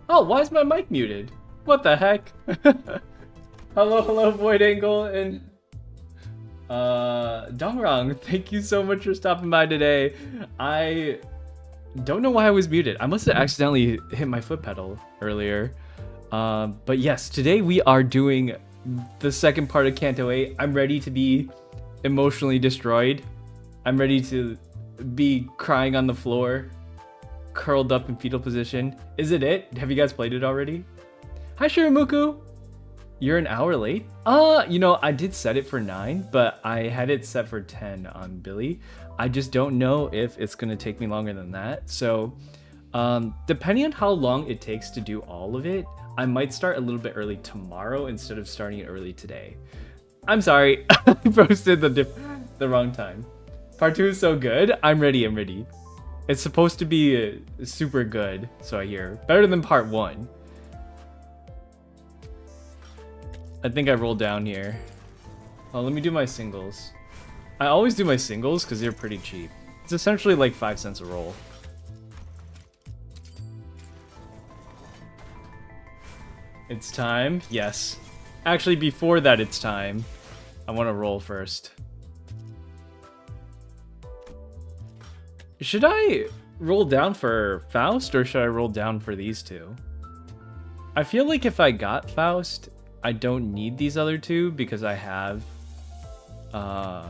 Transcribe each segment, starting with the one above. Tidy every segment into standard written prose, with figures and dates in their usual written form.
Oh, why is my mic muted? What the heck? Hello, Void Angle and Dongrang. Thank you so much for stopping by today. I don't know why I was muted. I must have accidentally hit my foot pedal earlier. But yes, today we are doing the second part of Canto 8. I'm ready to be emotionally destroyed. I'm ready to be crying on the floor, curled up in fetal position. Is it? Have you guys played it already? Hi, Shiramuku. You're an hour late? You know, I did set it for 9, but I had it set for 10 on Billy. I just don't know if it's gonna take me longer than that. So, depending on how long it takes to do all of it, I might start a little bit early tomorrow instead of starting it early today. I'm sorry, I posted the wrong time. Part 2 is so good. I'm ready. It's supposed to be super good, so I hear. Better than part 1. I think I rolled down here. Oh, let me do my singles. I always do my singles because they're pretty cheap. It's essentially like 5 cents a roll. It's time? Yes. Actually, before that it's time. I want to roll first. Should I roll down for Faust or should I roll down for these two? I feel like if I got Faust, I don't need these other two because I have I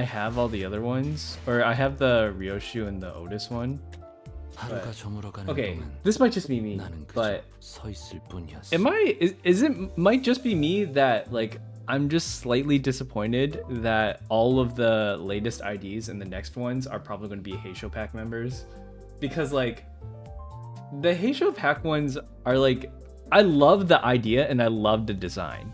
have all the other ones, or I have the Ryoshu and the Otis one. But, okay, this might just be me, but might just be me that like I'm just slightly disappointed that all of the latest IDs and the next ones are probably going to be Heisho Pack members, because like the Heisho Pack ones are like, I love the idea and I love the design.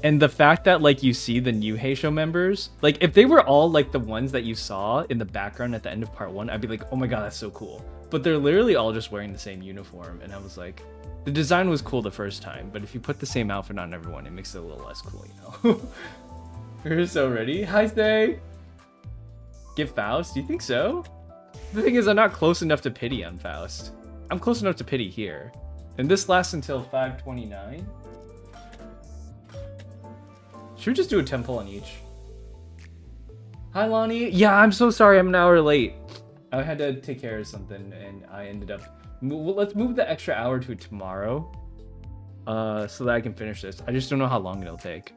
And the fact that like you see the new Heisho members, like if they were all like the ones that you saw in the background at the end of part 1, I'd be like, oh my god, that's so cool. But they're literally all just wearing the same uniform, and I was like, the design was cool the first time, but if you put the same outfit on everyone, it makes it a little less cool, you know? We're so ready. Hi, Stay! Get Faust? Do you think so? The thing is, I'm not close enough to pity on Faust. I'm close enough to pity here. And this lasts until 5:29. Should we just do a 10 pull on each? Hi, Lonnie. Yeah, I'm so sorry I'm an hour late. I had to take care of something and I ended up... Let's move the extra hour to tomorrow so that I can finish this. I just don't know how long it'll take.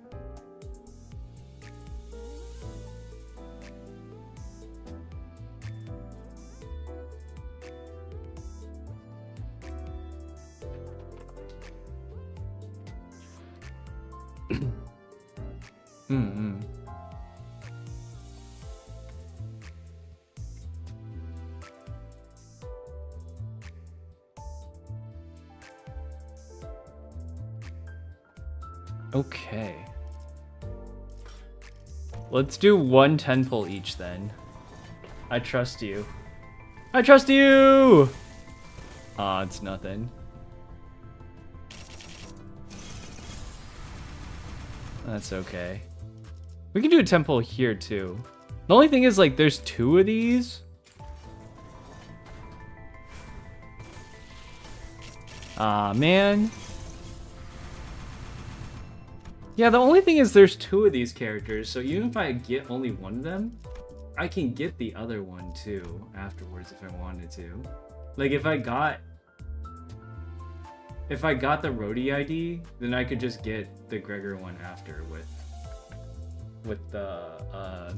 Okay. Let's do 1 10 pull each then. I trust you. I trust you! Aw, it's nothing. That's okay. We can do a 10 pull here too. The only thing is like there's 2 of these. Aw, man. Yeah, the only thing is there's 2 of these characters, so even if I get only one of them, I can get the other one too afterwards if I wanted to. Like if I got the Rhodey ID, then I could just get the Gregor one after with the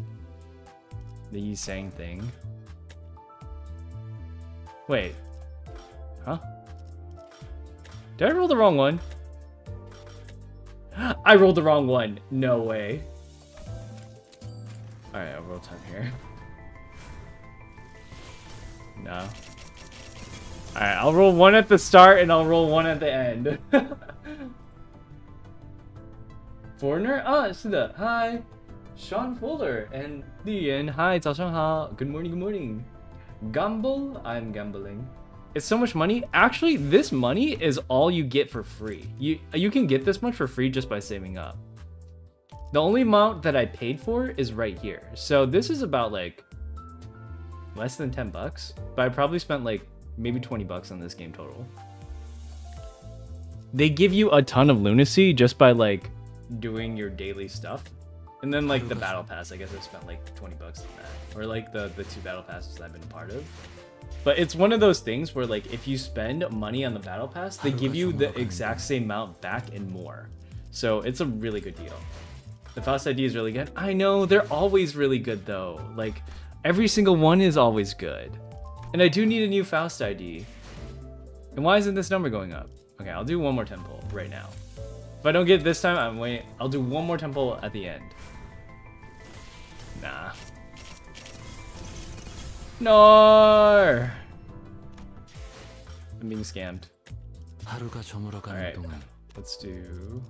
Yi Sang thing. Wait. Huh? Did I roll the wrong one? I rolled the wrong one. No way. Alright, I'll roll time here. No. Alright, I'll roll 1 at the start and I'll roll 1 at the end. Foreigner? Ah, 是的. Hi. Sean Fuller and Lian. Hi, 早上好. Good morning, good morning. Gamble? I'm gambling. It's so much money. Actually, this money is all you get for free. You can get this much for free just by saving up. The only amount that I paid for is right here. So this is about like less than 10 bucks, but I probably spent like maybe 20 bucks on this game total. They give you a ton of lunacy just by like doing your daily stuff. And then like the battle pass, I guess I spent like 20 bucks on that. Or like the 2 battle passes I've been a part of. But it's one of those things where like if you spend money on the battle pass, they give you the exact same amount back and more. So it's a really good deal. The Faust ID is really good. I know, they're always really good though. Like every single one is always good. And I do need a new Faust ID. And why isn't this number going up? Okay, I'll do one more temple right now. If I don't get it this time, I'm waiting. I'll do one more temple at the end. Nah. No! I'm being scammed. Alright, let's do...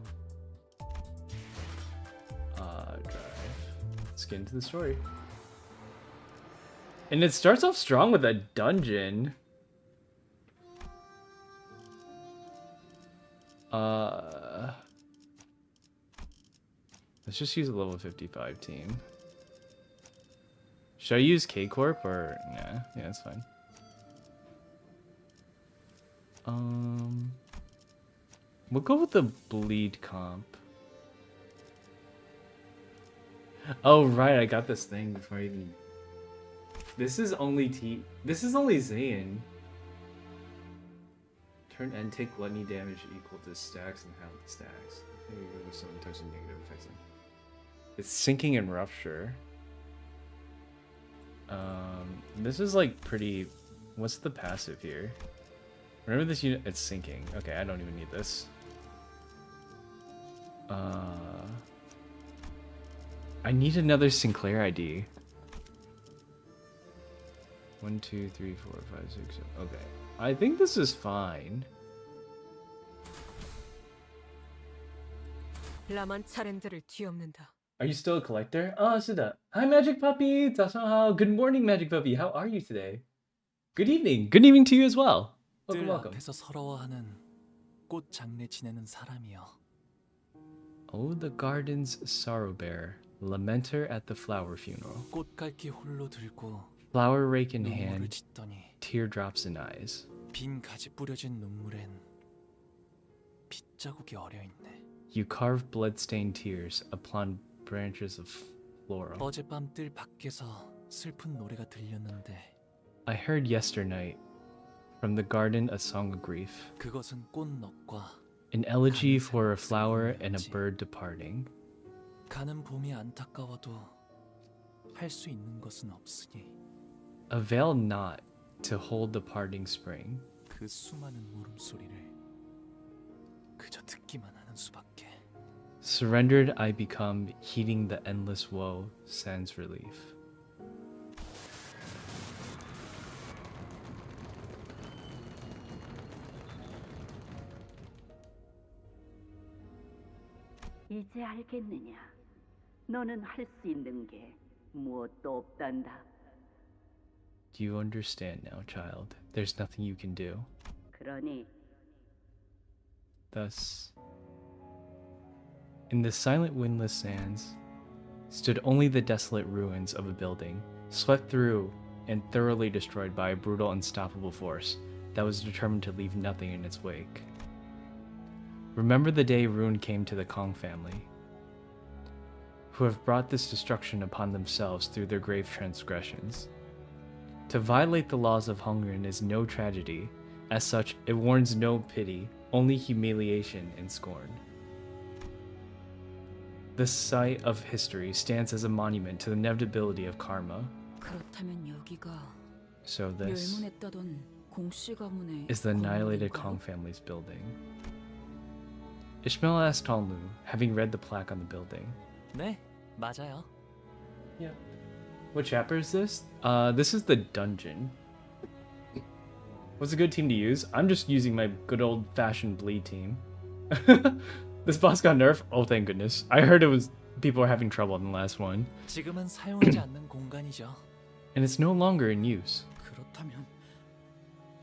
drive. Let's get into the story. And it starts off strong with a dungeon. Let's just use a level 55 team. Should I use K-Corp or nah? Yeah, it's fine. We'll go with the bleed comp. Oh right, I got this thing before I even. This is only This is only Zayn. Turn and take gluttony damage equal to stacks and half the stacks. Some types of negative effects. It's sinking and rupture. This is like pretty. What's the passive here? Remember this unit? It's sinking. Okay, I don't even need this. I need another Sinclair ID. 1, 2, 3, 4, 5, 6, 7. Okay. I think this is fine. Are you still a collector? Oh, Suda. Hi, Magic Puppy. Good morning, Magic Puppy. How are you today? Good evening. Good evening to you as well. Welcome, welcome. Oh, the garden's sorrow bearer, lamenter at the flower funeral. Flower rake in hand, teardrops in eyes. You carve blood-stained tears upon branches of floral. I heard yesternight from the garden a song of grief, an elegy for a flower and a bird departing. Avail not to hold the parting spring. Surrendered I become, heeding the endless woe, sans relief. 이제 알겠느냐? 너는 할 수 있는 게 무엇도 없단다. Do you understand now, child? There's nothing you can do. 그러니 Thus, in the silent windless sands, stood only the desolate ruins of a building, swept through and thoroughly destroyed by a brutal, unstoppable force that was determined to leave nothing in its wake. Remember the day ruin came to the Kong family, who have brought this destruction upon themselves through their grave transgressions. To violate the laws of Hongren is no tragedy. As such, it warrants no pity, only humiliation and scorn. The site of history stands as a monument to the inevitability of karma. So this is the annihilated Kong family's building. Ishmael asked Tonlu, having read the plaque on the building. 네, 맞아요. Yeah. What chapter is this? This is the dungeon. What's a good team to use? I'm just using my good old-fashioned bleed team. This boss got nerfed? Oh, thank goodness. I heard it was people are having trouble in the last one. 지금은 사용하지 않는 공간이죠. And it's no longer in use. 그렇다면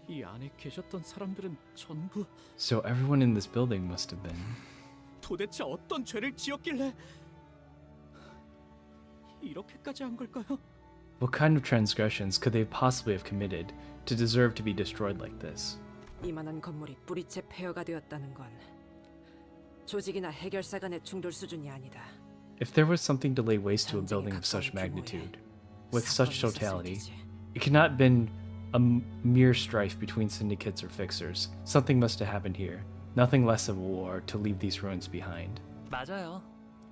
이 안에 계셨던 사람들은 전부 So everyone in this building must have been. 도대체 어떤 죄를 지었길래 이렇게까지 한 걸까요? What kind of transgressions could they possibly have committed to deserve to be destroyed like this? 이만한 건물이 뿌리째 폐허가 되었다는 건 조직이나 해결사 간의 충돌 수준이 아니다. If there was something to lay waste to a building of such magnitude, with such totality, it could not have been a mere strife between syndicates or fixers. Something must have happened here. Nothing less of a war to leave these ruins behind. 맞아요.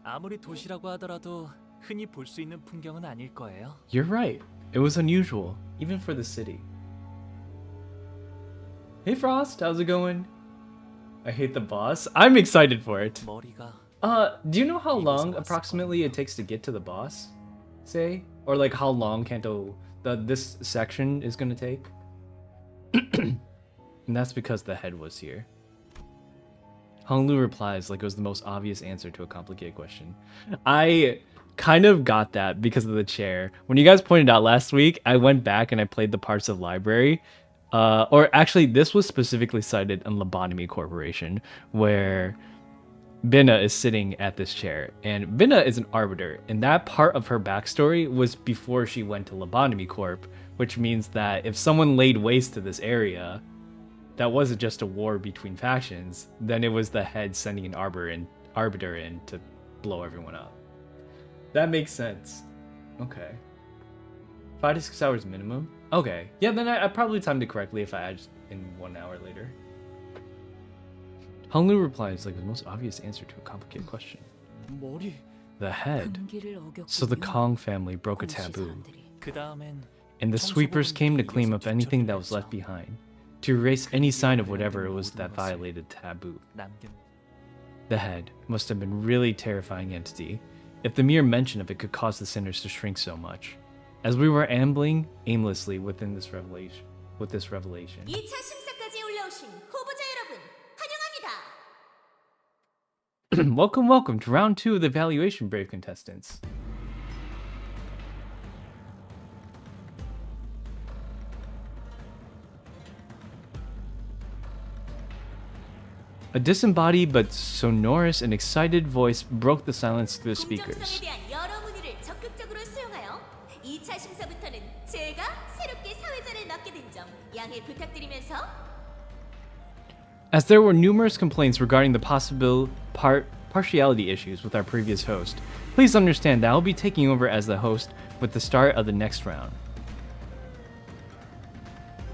아무리 도시라고 하더라도 흔히 볼 수 있는 풍경은 아닐 거예요. You're right. It was unusual, even for the city. Hey Frost, how's it going? I hate the boss. I'm excited for it. 머리가 Do you know how long approximately it takes to get to the boss? Say? Or like how long Kanto this section is gonna take? And that's because the head was here. Honglu replies like it was the most obvious answer to a complicated question. I kind of got that because of the chair. When you guys pointed out last week, I went back and I played the parts of library. Or actually, this was specifically cited in Lobotomy Corporation, where Binna is sitting at this chair. And Binna is an arbiter, and that part of her backstory was before she went to Lobotomy Corp, which means that if someone laid waste to this area, that wasn't just a war between factions, then it was the head sending an arbiter in to blow everyone up. That makes sense. Okay. 5 to 6 hours minimum? Okay. Yeah, then I probably timed it correctly if I add in 1 hour later. Honglu replies like the most obvious answer to a complicated question. 머리. The head. So the Kong family broke a taboo, 그다음엔 and the sweepers came to clean up anything that was left behind, to erase any sign of whatever it was that violated taboo. 남긴. The head must have been a really terrifying entity, if the mere mention of it could cause the sinners to shrink so much. As we were ambling aimlessly within this revelation, 2차 심사까지 올라오신 후보자 여러분, 환영합니다. welcome to round 2 of the evaluation, brave contestants. A disembodied but sonorous and excited voice broke the silence through the 공정성에 speakers. 대한 여러 문의를 적극적으로 수용하여 2차 심사부터는 제가 새롭게 사회자를 맡게 된 점 양해 부탁드리면서 As there were numerous complaints regarding the possible partiality issues with our previous host, please understand that I'll be taking over as the host with the start of the next round.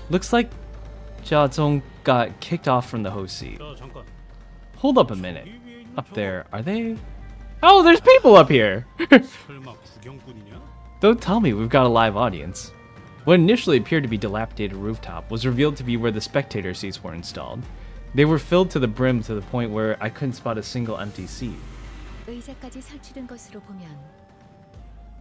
Looks like Jia Zong got kicked off from the host seat. Hold up a minute. Up there, are they? Oh, there's people up here! Don't tell me we've got a live audience. What initially appeared to be dilapidated rooftop was revealed to be where the spectator seats were installed. They were filled to the brim to the point where I couldn't spot a single empty seat. 의자까지 설치된 것으로 보면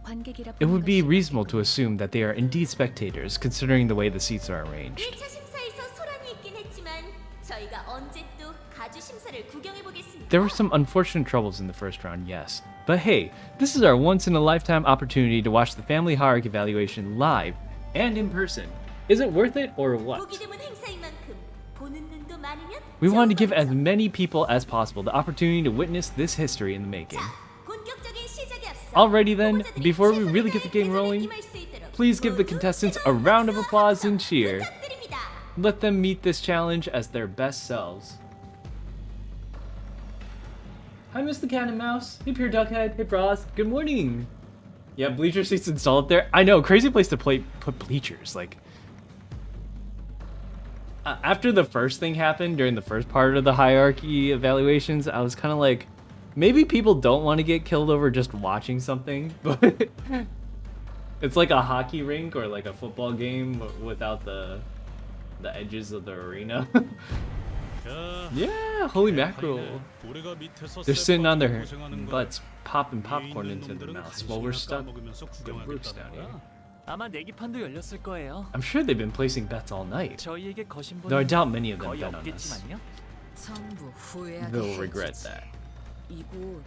관객이라 It would be 보는 것이 reasonable to 맞겠군요. assume that they are indeed spectators, considering the way the seats are arranged. 1차 심사에서 소란이 있긴 했지만 저희가 언제 또 가주 심사를 구경해 보겠습니다. There were some unfortunate troubles in the first round, yes. But hey, this is our once-in-a-lifetime opportunity to watch the family hierarchy evaluation live and in person. Is it worth it or what? 보기 드문 행사인 만큼 보는 눈도 많으면 We wanted to give 좋은 as 거죠. many people as possible the opportunity to witness this history in the making. 자, 본격적인 시작에 앞서 Alrighty then, 후보자들이 before we really get the 최선을 game 다해 rolling, 임할 수 있도록 please give the 모두 contestants a 뜨거운 round of 박수와 applause 함성 and cheer. 부탁드립니다. Let them meet this challenge as their best selves. Hi, Mr. Cat and Mouse. Hey, Pure Duckhead. Hey, Frost. Good morning. Yeah, bleacher seats installed up there. I know, crazy place to put bleachers. Like, after the first thing happened during the first part of the hierarchy evaluations, I was kind of like, maybe people don't want to get killed over just watching something, but it's like a hockey rink or like a football game without the edges of the arena. Yeah, holy mackerel. They're sitting on their butts, popping popcorn into their mouths while we're stuck with Brooks down here. 아마 내기판도 열렸을 거예요. I'm sure they've been placing bets all night, 저희에게 거신 though I 분은 doubt many of them 거의 bet on us. 없겠지만요. 전부 후회하게 They'll regret 해주지. that. 이곳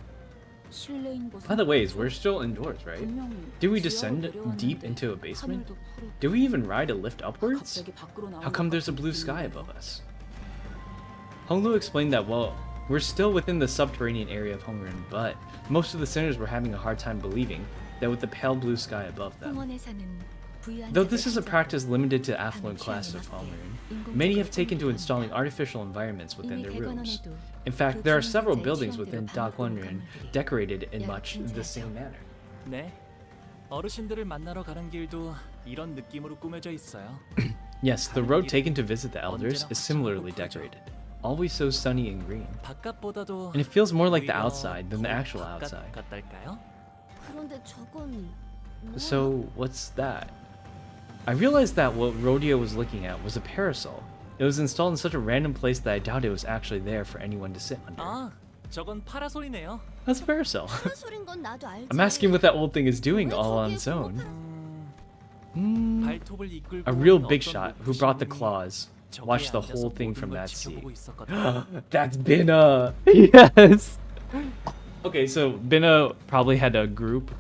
실내인 곳은 By the way, we're still indoors, right? 분명히 Did we 지하로 descend 내려왔는데 deep into a basement? 하늘도 푸르고 Did we even ride a lift upwards? 갑자기 밖으로 나오는 How come 것 there's a 같은 blue sky 기분이에요. above us? Honglu explained that, well, we're still within the subterranean area of Hongrun, but most of the sinners were having a hard time believing that with the pale blue sky above them. 홍원에 사는 부유한 Though this is a 자들 practice 한정도 limited to affluent 가는 classes of 취향에 Homeroom, 맞게 many have taken to 인공적으로 installing 꾸민다. artificial environments within 이미 their rooms. 대관원에도 In fact, 그 there are 주인공자의 several buildings 취향대로 within 반복되는 Dakwonryun 건물들이 decorated in 약 much the 존재하죠. same manner. 네. 어르신들을 만나러 가는 길도 이런 느낌으로 꾸며져 있어요. Yes, the road taken to visit the elders is similarly decorated, always so sunny and green. 바깥보다도 And it feels more like the 오히려 outside than the 더 actual 바깥 outside. 같달까요? 그런데 저건 So, what's that? I realized that what Rodeo was looking at was a parasol. It was installed in such a random place that I doubt it was actually there for anyone to sit under. 아, 저건 파라솔이네요. That's a parasol. 소린 건 나도 알지. I'm asking what that old thing is doing all on its own. 발톱을 이끌고 A real 온 big 어떤 shot who brought the 목수님이 claws. 저기에 Watch the 앉아서 whole thing 모든 from 걸 that seat. 지켜보고 있었거든요. That's Binna. Yes. Okay, so Binna probably had a group.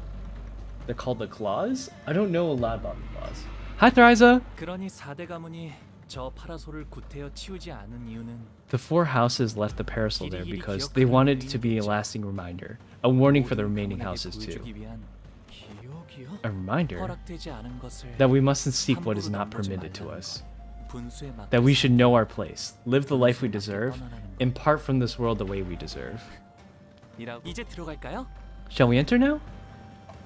They're called the Claws. I don't know a lot about the Claws. Hi, Thriza. 그러니 4대 가문이 저 파라솔을 구태여 치우지 않은 이유는 The four houses left the parasol there because they wanted it to be a lasting reminder, a warning for the remaining houses too. 보여주기 위한 기억이요? A reminder 허락되지 않은 것을 that we mustn't seek what is 함부로 not 넘보지 permitted to 말라는 us. 것. 분수에 맡겨서 That we should know our place, live the life we deserve, and part from this world the way we deserve. 이제 들어갈까요? Shall we enter now?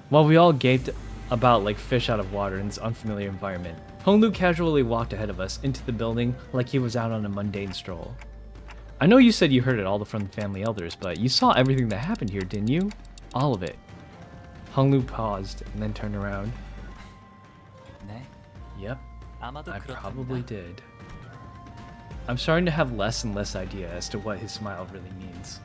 While we all gaped about like fish out of water in this unfamiliar environment, Honglu casually walked ahead of us into the building like he was out on a mundane stroll. I know you said you heard it all from the family elders, but you saw everything that happened here, didn't you? All of it. Honglu paused and then turned around. 네, Yep, 아마도 I 그렇답니다. probably did. I'm starting to have less and less idea as to what his smile really means.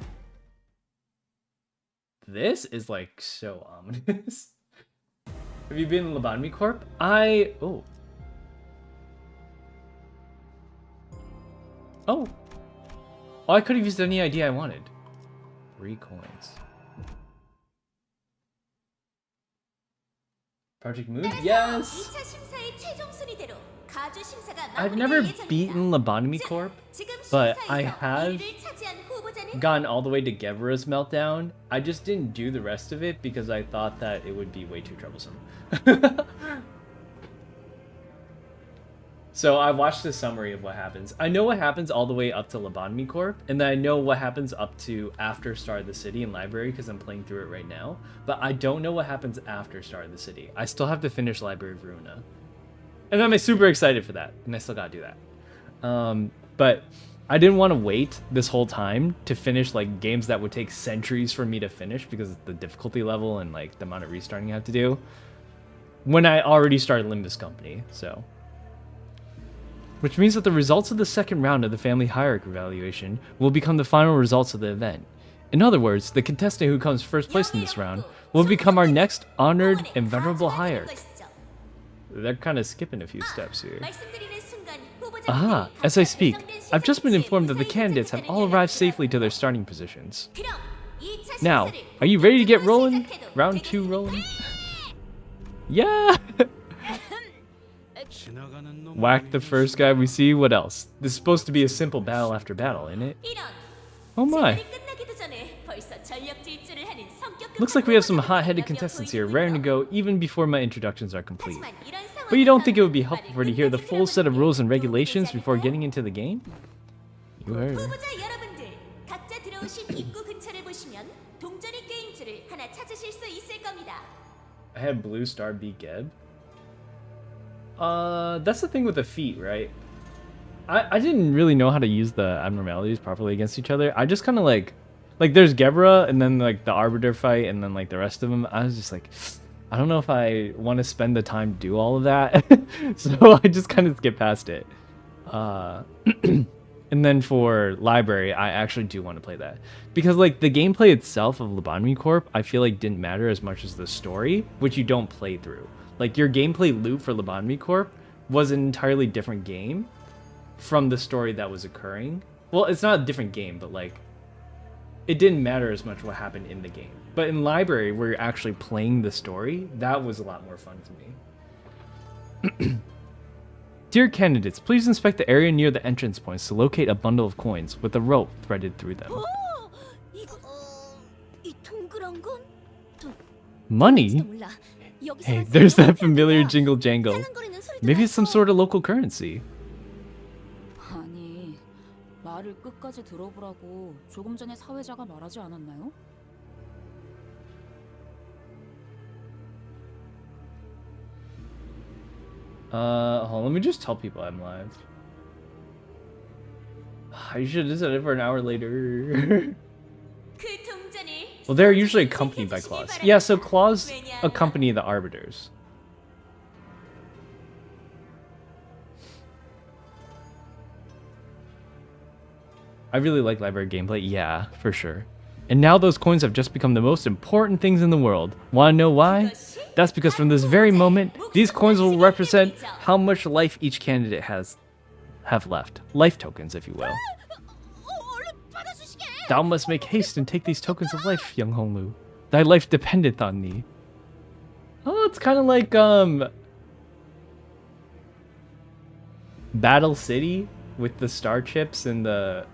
This is like so ominous. Have you been in Lobotomy Corp? Oh. Oh, I could have used any idea I wanted. 3 coins. Project Mood? Yes! 2차 심사의 최종 순위대로 가주 심사가 I've never 마무리될 beaten 예정입니다. Lobotomy 즉, Corp, 지금 but 심사에서 I have 1위를 차지한 후보자는 gotten all the way to Gebera's meltdown. I just didn't do the rest of it because I thought that it would be way too troublesome. So I watched the summary of what happens. I know what happens all the way up to Lobotomy Corp, and then I know what happens up to after Star of the City and Library because I'm playing through it right now. But I don't know what happens after Star of the City. I still have to finish Library of Ruina. And I'm super excited for that, and I still gotta do that. But I didn't want to wait this whole time to finish like games that would take centuries for me to finish because of the difficulty level and like the amount of restarting I have to do when I already started Limbus Company, so. Which means that the results of the second round of the family hierarchy evaluation will become the final results of the event. In other words, the contestant who comes first place in this round will become our next honored and venerable hierarch. They're kind of skipping a few steps here. Ah, as I speak, I've just been informed that the candidates have all arrived safely to their starting positions. Now, are you ready to get rolling? Round 2 rolling? Yeah! Whack the first guy we see, what else? This is supposed to be a simple battle after battle, isn't it? Oh my. Looks like we have some hot-headed contestants here, raring to go even before my introductions are complete. But you don't think it would be helpful for to hear the full set of rules and regulations before getting into the game? You heard her. 후보자 여러분들, 각자 들어오신 입구 근처를 보시면 동전의 게임줄을 하나 찾으실 수 있을 겁니다. I had Blue Star beat Geb. That's the thing with the feet, right? I didn't really know how to use the abnormalities properly against each other. I just kind of like there's Gebra and then like the Arbiter fight and then like the rest of them. I was just like, I don't know if I want to spend the time to do all of that. So I just kind of skip past it. And then for Library, I actually do want to play that. Because like the gameplay itself of Lobotomy Corp, I feel like didn't matter as much as the story, which you don't play through. Like your gameplay loop for Lobotomy Corp was an entirely different game from the story that was occurring. Well, it's not a different game, but like it didn't matter as much what happened in the game. But in Library, where you're actually playing the story, that was a lot more fun to me. Dear candidates, please inspect the area near the entrance points to locate a bundle of coins with a rope threaded through them. 이거 이 동그란 건 Money? 몰라. 여기서 Hey, 살 there's 수 있는 that familiar 거야. jingle jangle. 짤랑거리는 소리도 Maybe it's some 났어. sort of local currency. 아니, 말을 끝까지 들어보라고 조금 전에 사회자가 말하지 않았나요? Hold on, let me just tell people I'm live. I should have said it for an hour later. 그 동전을 Well, they're usually accompanied by 지켜주시기 claws. 바랍니다. Yeah, so claws 왜냐하면 accompany the arbiters. I really like library gameplay, yeah, for sure. And now those coins have just become the most important things in the world. Wanna know why? That's because from this very moment, these coins will represent how much life each candidate have left. Life tokens, if you will. Thou must make haste and take these tokens of life, young Honglu. Thy life dependeth on thee. Oh, it's kind of like, Battle City with the star chips and the...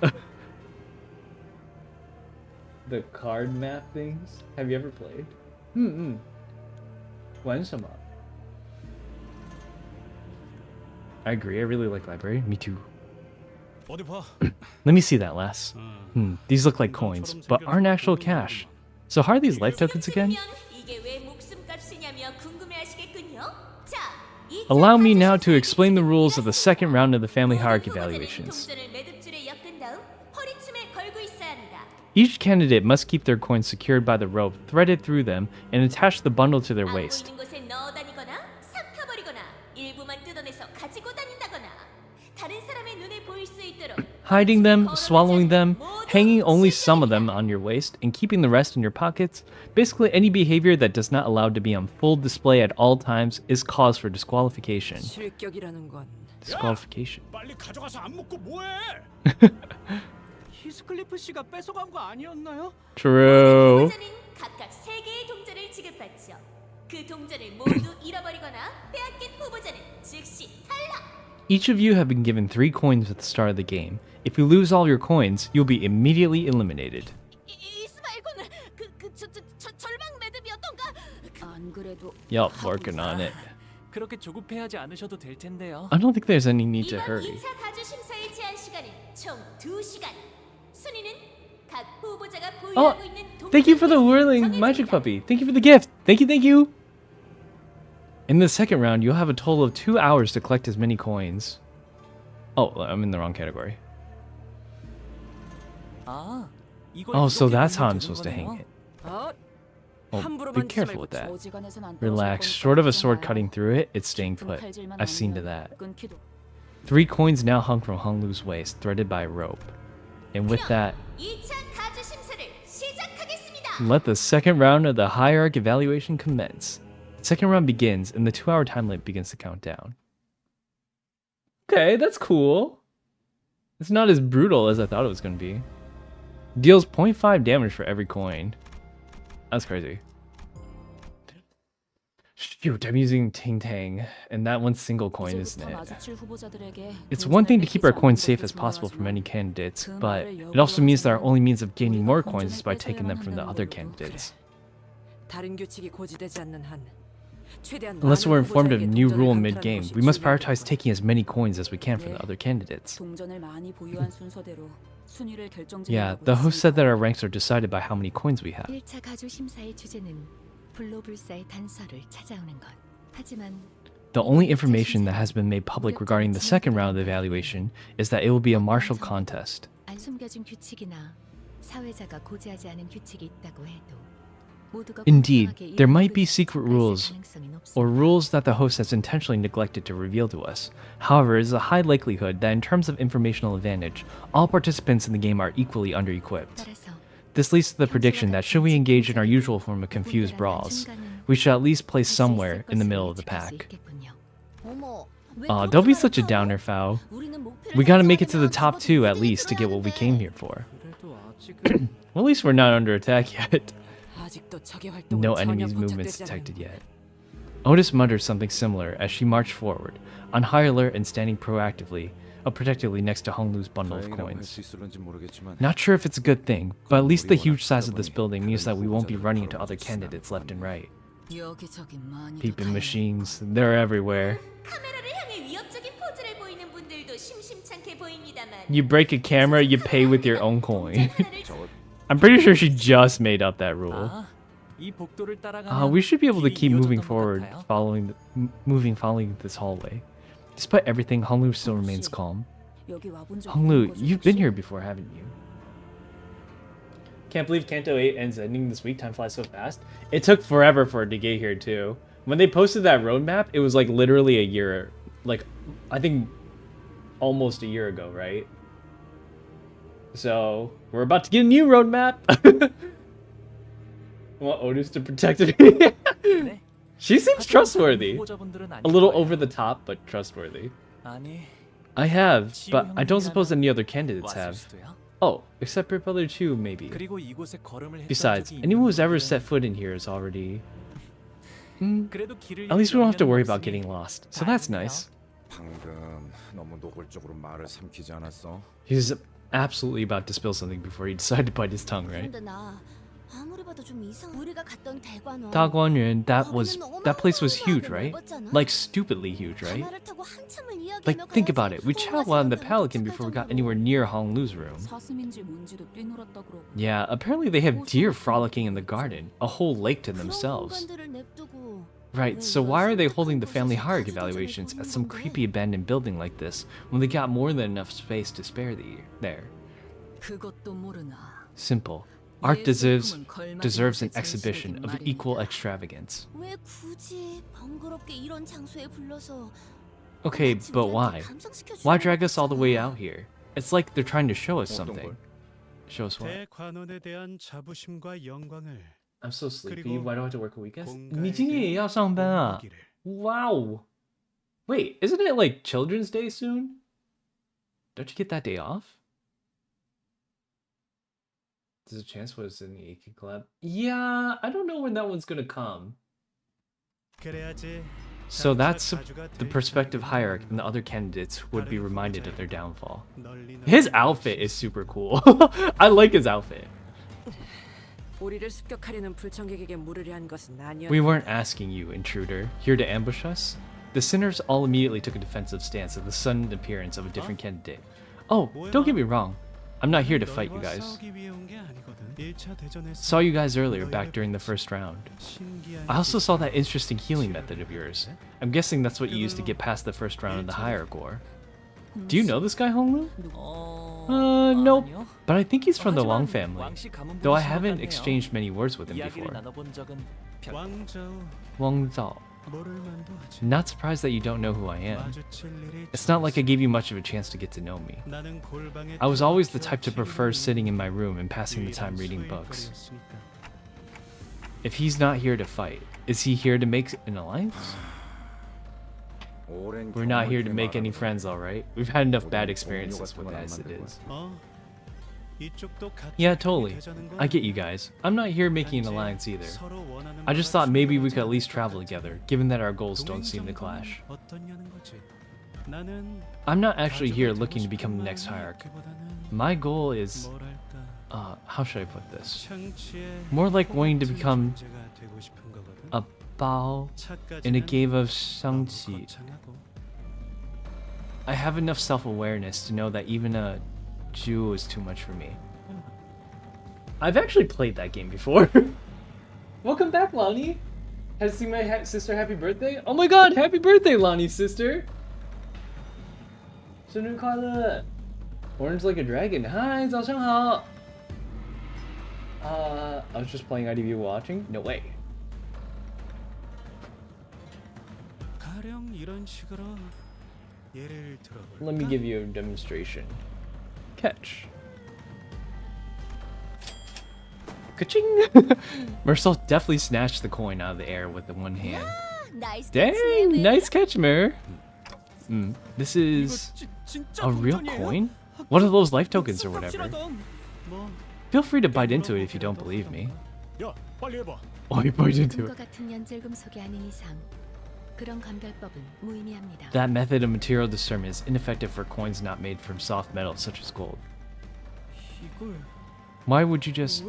the card map things. Have you ever played? 玩什么? I agree, I really like library. Me too. 어디 봐. Let me see that last. These look like coins, but aren't actual cash. So how are these life tokens again? 이게 왜 목숨값이냐며 궁금해하시겠군요. 자, Allow me now to explain the rules of the second round of the family hierarchy 모든 후보자는 evaluations. 동전을 매듭줄에 엮은 다음 허리춤에 걸고 있어야 합니다. Each candidate must keep their coins secured by the rope threaded through them and attach the bundle to their 안 waist. 보이는 곳에 넣어 다니거나 삭혀버리거나 일부만 뜯어내서 가지고 다닌다거나 다른 사람의 눈에 보일 수 있도록 Hiding them, swallowing them, 모두 hanging only some of them 실격입니다. on your waist, and keeping the rest in your pockets. Basically, any behavior that does not allow to be on full display at all times is cause for disqualification. 실격이라는 건 Disqualification. 빨리 가져가서 안 먹고 뭐해? 히스클리프 씨가 뺏어간 거 아니었나요? True. 후보자는 각각 3개의 동전을 지급받죠. 그 동전을 모두 잃어버리거나 빼앗긴 후보자는 즉시 탈락. Each of you have been given 3 coins at the start of the game. If you lose all your coins, you'll be immediately eliminated. 이스마일군 절망 매듭이었던가? 안 그래도 Yup, working on it. 그렇게 조급해하지 않으셔도 될 텐데요. I don't think there's any need to 이번 hurry. 2차 가주 심사의 제한 시간은 총 2시간. 순위는 각 후보자가 보유하고 있는 동전 Thank you for the whirling 정해집니다. magic puppy. Thank you for the gift. Thank you, thank you. In the second round, you'll have a total of 2 hours to collect as many coins. Oh, I'm in the wrong category. 아, 이걸 Oh, so 이렇게 that's how I'm 돌리면 supposed to 되는 hang 거네요? it. 어? Oh, 함부로 be 만지지 careful 말고 with that. 저지간에선 안 떨어질 Relax. 거니까 Short of a sword 걱정 cutting 마요. through it, it's staying 깊은 put. 칼질만 I've seen to 아니면 that. 끊기도. 3 coins now hung from Honglu's waist, threaded by a rope. And with that, 2차 가주 심사를 시작하겠습니다. let the second round of the hierarchy evaluation commence. The second round begins, and the 2-hour time limit begins to count down. Okay, that's cool. It's not as brutal as I thought it was going to be. Deals 0.5 damage for every coin. That's crazy. Shoot, I'm using Ting Tang, and that one's single coin, isn't 이제부터 it? 마주칠 후보자들에게 It's one thing to keep our 동전을 coins 뺏기지 safe 않는 as 것도 possible from any 중요하지만 candidates, 그 but 말을 it also means that our 여부하자면 only means of gaining more 우리가 coins is by 동전을 taking them from the 뺏어야만 other 한다는 candidates. 다른 규칙이 고지되지 않는 한 최대한 Unless we're 많은 informed of a 후보자에게 new 동전을 rule 강탈하는 mid-game, 것이 we must 중요한 prioritize 것. taking as many coins as we can from the 네. other candidates. 동전을 많이 보유한 순서대로 순위를 Yeah, 결정짓는다고 the host said that 했습니다. our ranks are decided by how many coins we have. 1차 가주 심사의 주제는 불로불사의 단서를 찾아오는 것. 하지만 The only information that has been made public regarding the second round of the evaluation is that it will be a martial contest. 안 숨겨진 규칙이나 사회자가 고지하지 않은 규칙이 있다고 해도 모두가 Indeed, 공평하게 there might 이 be 법을 secret 접근할 rules 가능성이 높습니다. or rules that the host has intentionally neglected to reveal to us. However, it is a high likelihood that in terms of informational advantage, all participants in the game are equally under-equipped. 따라서 This leads to the prediction that should we engage in our usual form of confused brawls, we should at least place somewhere in the middle of the pack. Aw, don't be such a downer, Fao. We gotta make it to the top 2 at least to get what we came here for. 그래도 아직은 Well, at least we're not under attack yet. 아직도 적의 활동은 No 전혀 enemies' movements 포착되지 detected 않는군. yet. Otis muttered something similar as she marched forward, on high alert and standing protectively next to Honglu's bundle of 다행이라고 할 coins. 수 있을런지 모르겠지만 Not sure if it's a good thing, but at least the huge size of this building means that we won't be running into other candidates left and right. 여기저기 많이 Peeping machines, they're everywhere. 카메라를 향해 위협적인 포즈를 보이는 분들도 심심찮게 보입니다만. You break a camera, you pay with your own coin. 저거 I'm pretty sure she just made up that rule. 아, 이 복도를 따라가면 We should be able to 길이 keep moving 이어졌던 것 forward, 같아요. following this hallway. Despite everything, Honglu still remains calm. 여기 와본 적 Honglu, 있는 거지, you've been 혹시? here before, haven't you? Can't believe Kanto 8 ends ending this week. Time flies so fast. It took forever for it to get here too. When they posted that roadmap, it was like literally a year, like I think almost a year ago, right? So we're about to get a new roadmap. I want Otis to protect me. 네. She seems 하지만 trustworthy. 후보자분들은 아닐 A little 거예요. over the top, but trustworthy. 아니, I have, but I don't 지우 suppose 형님이라면 any other candidates 왔을 have. 수도요. Oh, except for Brother 2, maybe. 그리고 이곳에 걸음을 했던 Besides, 적이 anyone who's 있는 ever 분들은 set foot in here is already... 그래도 길을 At least we don't have to 잃으려면 worry about 없으니 getting lost, so that's nice. 방금 너무 노골적으로 말을 삼키지 않았어? He's absolutely about to spill something before he decided to bite his tongue, right? 그런데 나 아무리 봐도 좀 이상. 우리가 갔던 대관원. Daguanyuan, that place was huge, right? Like stupidly huge, right? 가마를 타고 한참을 이야기하며 Like think about 가야지. it. We traveled on the Pelican before we got anywhere near Honglu's room. 사슴인지 뭔지도 뛰놀았다 그러고. Yeah, apparently they have deer frolicking in the garden, a whole lake to themselves. 그런 공간들을 냅두고 Right, so why are they holding the family hierarchy evaluations at some creepy abandoned building like this when they got more than enough space to spare there? 그것도 모르나. Simple. Art deserves an exhibition of equal extravagance. 왜 굳이 번거롭게 이런 장소에 불러서 Okay, 마치 but 우리한테 why? 감상시켜주는 Why 것 drag us all the way 같잖아. out here? It's like they're trying to show us 어떤 something. 걸? Show us what? 대관원에 대한 자부심과 영광을 I'm so sleepy. 그리고 Why do I have to work a weekend? 공가에게 你今天也要上班啊? 보기를. Wow. Wait, isn't it like Children's Day soon? Don't you get that day off? There's a chance for us in the AK collab. Yeah, I don't know when that one's gonna come. 그래야지 So that's 가주가 the 될 prospective 자격이 hierarch and the other candidates would be reminded of their downfall. 널리 His 널리 outfit is super cool. I like his outfit. 우리를 습격하려는 불청객에게 물으려 한 것은 아니었다. We weren't asking you, intruder, here to ambush us. The sinners all immediately took a defensive stance at the sudden appearance of a different candidate. Oh, don't get me wrong. I'm not here to fight you 너희와 guys. 싸우기 위해 온 게 아니거든. 1차 대전에서 Saw you guys earlier back during the first round. 신기한 I also 기술. saw that interesting healing method of yours. I'm guessing that's what you used to get past the first round of the hierarch war. Do you know this guy, Honglu? Nope. 아니요. But I think he's from the 하지만 Wang family. 왕씨 가문 Though I 분이신 것 haven't 같네요. exchanged many words with him 이야기를 before. 나눠본 적은 별... 왕자우 Wang Zhao. 모를 만도 하지. Not surprised that you don't know who I am. 마주칠 일이 It's not like I gave you much of a chance to get to know me. 나는 골방에 I was always the type to 들어박혀 prefer 있는 sitting in my room and passing the time 유일한 reading books. 소일거리였으니까. If he's not here to fight, is he here to make an alliance? We're not here to make any friends, alright? We've had enough bad experiences with it as it is. 어? 이쪽도 같은 Yeah, 편이 totally. 되자는 I 거야. get you guys. I'm not here making an 단지 alliance either. 서로 원하는 I just 바가 thought maybe we could at 충돌하지 least 않을 travel 것 together, 같아. given that our goals don't 동행 seem to 정도는 clash. 어떠냐는 거지. 나는 I'm not actually 가족이 here 되고 looking to 싶은 become the next 마음이 hierarch. 있기보다는 My goal is, 뭐랄까, how should I put this? 청취의 More like 호 wanting to 같은 become 존재가 되고 싶은 거거든. a Bao 차까지는 in a cave of 너무 Shangqi. 거창하고. I have enough self-awareness to know that even a Jew is too much for me. I've actually played that game before. Welcome back, Lonnie. Has seen my sister happy birthday? Oh my god, happy birthday, Lonnie's sister. 生日快乐. Orange like a dragon. Hi, 早上好. I was just playing IDV watching? No way. 가령 이런 식으로 예를 들어볼까? Let me give you a demonstration. Catch. Ka-ching! Marcel definitely snatched the coin out of the air with the one hand. 나이스 Dang! Nice catch, Mir! This is 진짜 a real 동전이에요? coin? What are those life tokens or whatever? 확실하던. 뭐 Feel free to bite into it if you don't believe me. 야, 빨리 해봐. Oh, you bite into 금과 it. 같은 연질금속이 아닌 이상 그런 감별법은 무의미합니다. That method of material discernment is ineffective for coins not made from soft metals such as gold. 이걸 Why would you just...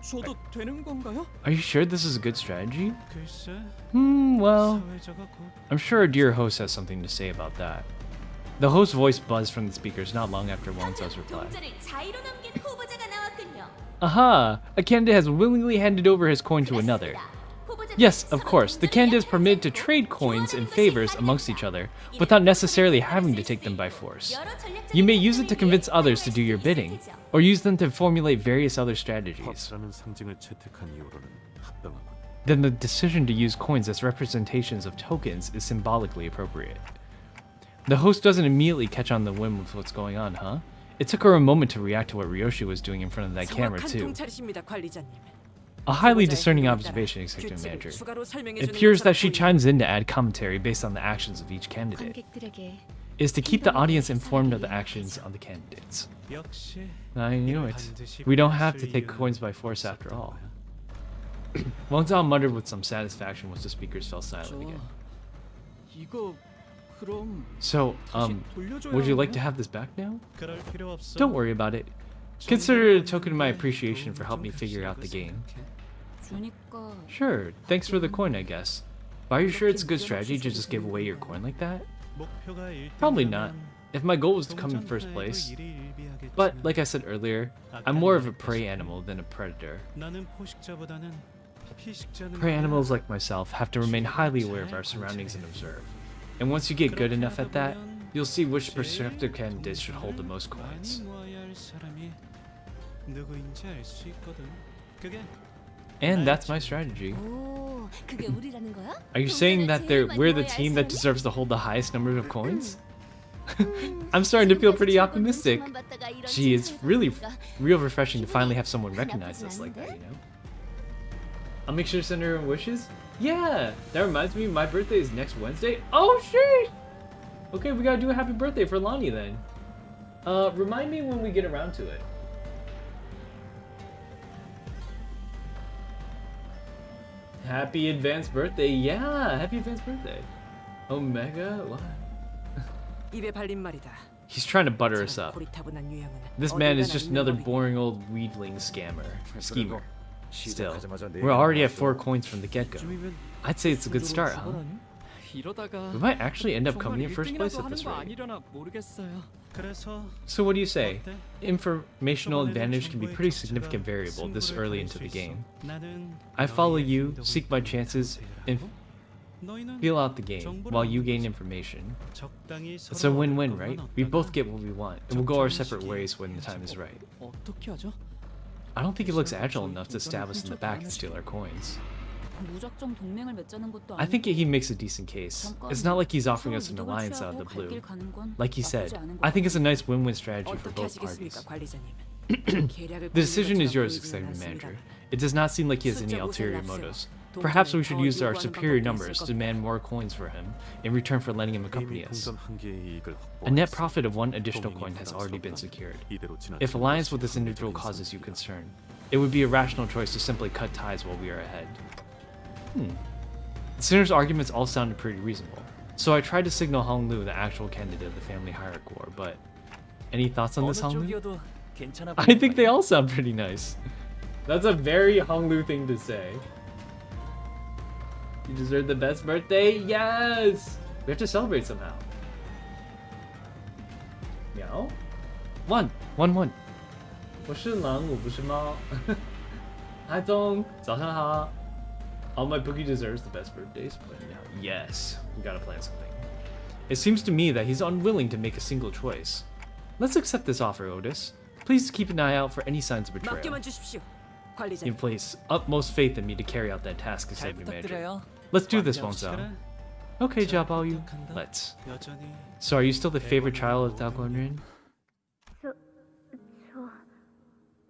줘도 되는 건가요? Are you sure this is a good strategy? 글쎄, Well, 사회자가 곧 I'm sure our dear host has something to say about that. The host's voice buzzed from the speakers not long after Wang Zhao's reply. 동전을 자유로 넘긴 후보자가 나왔군요. Aha! A candidate has willingly handed over his coin to another. Yes, of course, the candidate is permitted to trade coins and favors amongst each other, without necessarily having to take them by force. You may use it to convince others to do your bidding, or use them to formulate various other strategies. 법이라는 상징을 채택한 이후로는 합당하군. Then the decision to use coins as representations of tokens is symbolically appropriate. The host doesn't immediately catch on the whim with what's going on, huh? It took her a moment to react to what Ryoshi was doing in front of that camera, 정확한 too. 통찰이십니다, 관리자님. A highly discerning observation, Executive Manager. It appears that she chimes in to add commentary based on the actions of each candidate. 관객들에게 It is to keep the audience informed of the actions of the candidates. 역시 I knew it. We don't have to take coins by force after all. Wang Zhao muttered with some satisfaction once the speakers fell silent again. 이거 그럼 So, would you like to have this back now? 그럴 필요 없어. Don't worry about it. Consider it a token of my appreciation for helping me figure out the game. 주니까 Sure, thanks for the coin, I guess. But are you sure it's a good strategy to just give away your coin like that? 목표가 Probably not. If my goal was to come in first place. But, like I said earlier, I'm more of a prey animal than a predator. 나는 포식자보다는 피식자는 Prey animals like myself have to remain highly aware of our surroundings and observe. And once you get good enough at that, you'll see which prospective candidates should hold the most coins. 모아야 할 사람이 누구인지 알 수 있거든. 그게 And that's my strategy. 오, 그게 우리라는 거야? Are you saying that we're the team that deserves to hold the highest number of coins? I'm starting to feel pretty optimistic. Gee, it's really real refreshing to finally have someone recognize us like that, you know? I'll make sure to send her wishes. Yeah, that reminds me, my birthday is next Wednesday. Oh, shit! Okay, we gotta do a happy birthday for Lonnie then. Remind me when we get around to it. Happy advanced birthday. Yeah, happy advanced birthday. Omega? What? 입에 발린 말이다. He's trying to butter us up. 고리타분한 유형은 This man is 어딜 just 가나 another 있는 boring old weedling schemer. Schemer. Still, 시작하자마자 내 we're already at 나왔어. 4 coins from the get-go. 좀이면 I'd say it's a good start, huh? 이러다가 We might actually end up coming in 정말 first place 1등이라도 at this 하는 거 rate. 아니려나 모르겠어요. 그래서 So what do you say? 어때? Informational 저번에는 advantage can be a pretty 정보의 significant 격차가 variable this 승부를 early 가릴 into 수 the 있어. game. 나는 I follow 너희의 you, 행동을 seek my chances, and 너희는 feel out the game while you gain information. 적당히 It's a 서로 win-win, 얻을 right? 것만 We both 얻다가 get what we want, and we'll go our 적절한 separate 시기에 ways when the time is right. 어떻게 하죠? I don't think he looks agile enough to stab us in the back and steal our coins. 무작정 동맹을 맺자는 것도 I think 아니고 he makes a decent case. It's not like he's offering us an 서로 alliance 이득을 out of the 취하고 갈 blue. 길 가는 건 Like he said, 나쁘지 않은 것 I think it's a 같아요. nice win-win strategy for 어떻게 both 하시겠습니까, parties. 관리자님? 계략을 The decision is 꾸미는 yours, 것처럼 Executive 보이지는 Manager. 않습니다만. It does not seem like he has any 숫자 ulterior 보세요, motives. 동전을 Perhaps we 더 should use our 요구하는 superior 방법도 numbers 있을 to 겁니다. demand more coins for him in return for letting him accompany 이미 us. 동전 한 개의 이익을 A net 확보했어. profit of 1 additional 동맹이 coin has already been 부담스럽다면 secured. 이대로 지나치는 If alliance with 것이 this individual 합리적인 causes you 선택이야. concern, it would be a rational choice to simply cut ties while we are ahead. The Sinner's arguments all sounded pretty reasonable, so I tried to signal Hong Lu the actual candidate of the family hierarchy war, but any thoughts on 어느 this, Hong Lu? 쪽이어도 괜찮아 I think they all sound pretty nice. That's a very Hong Lu thing to say. You deserve the best birthday? Yes! We have to celebrate somehow. Meow? One. 我是狼，我不是猫。Hi Dong, 早上好。Oh, my bookie deserves the best birthdays, but yeah. Yes, we gotta plan something. It seems to me that he's unwilling to make a single choice. Let's accept this offer, Otis. Please keep an eye out for any signs of betrayal. 맡겨만 주십시오, You 관리자님. place utmost faith in me to carry out that task, 잘 Executive Manager. 부탁드려요. Let's do this, Wang 완벽시켜라. Zhao. Okay, 잘 Jiabaoyu. 부탁한다. Let's. 여전히 So, are you still the favorite child of Dao Guanren? 저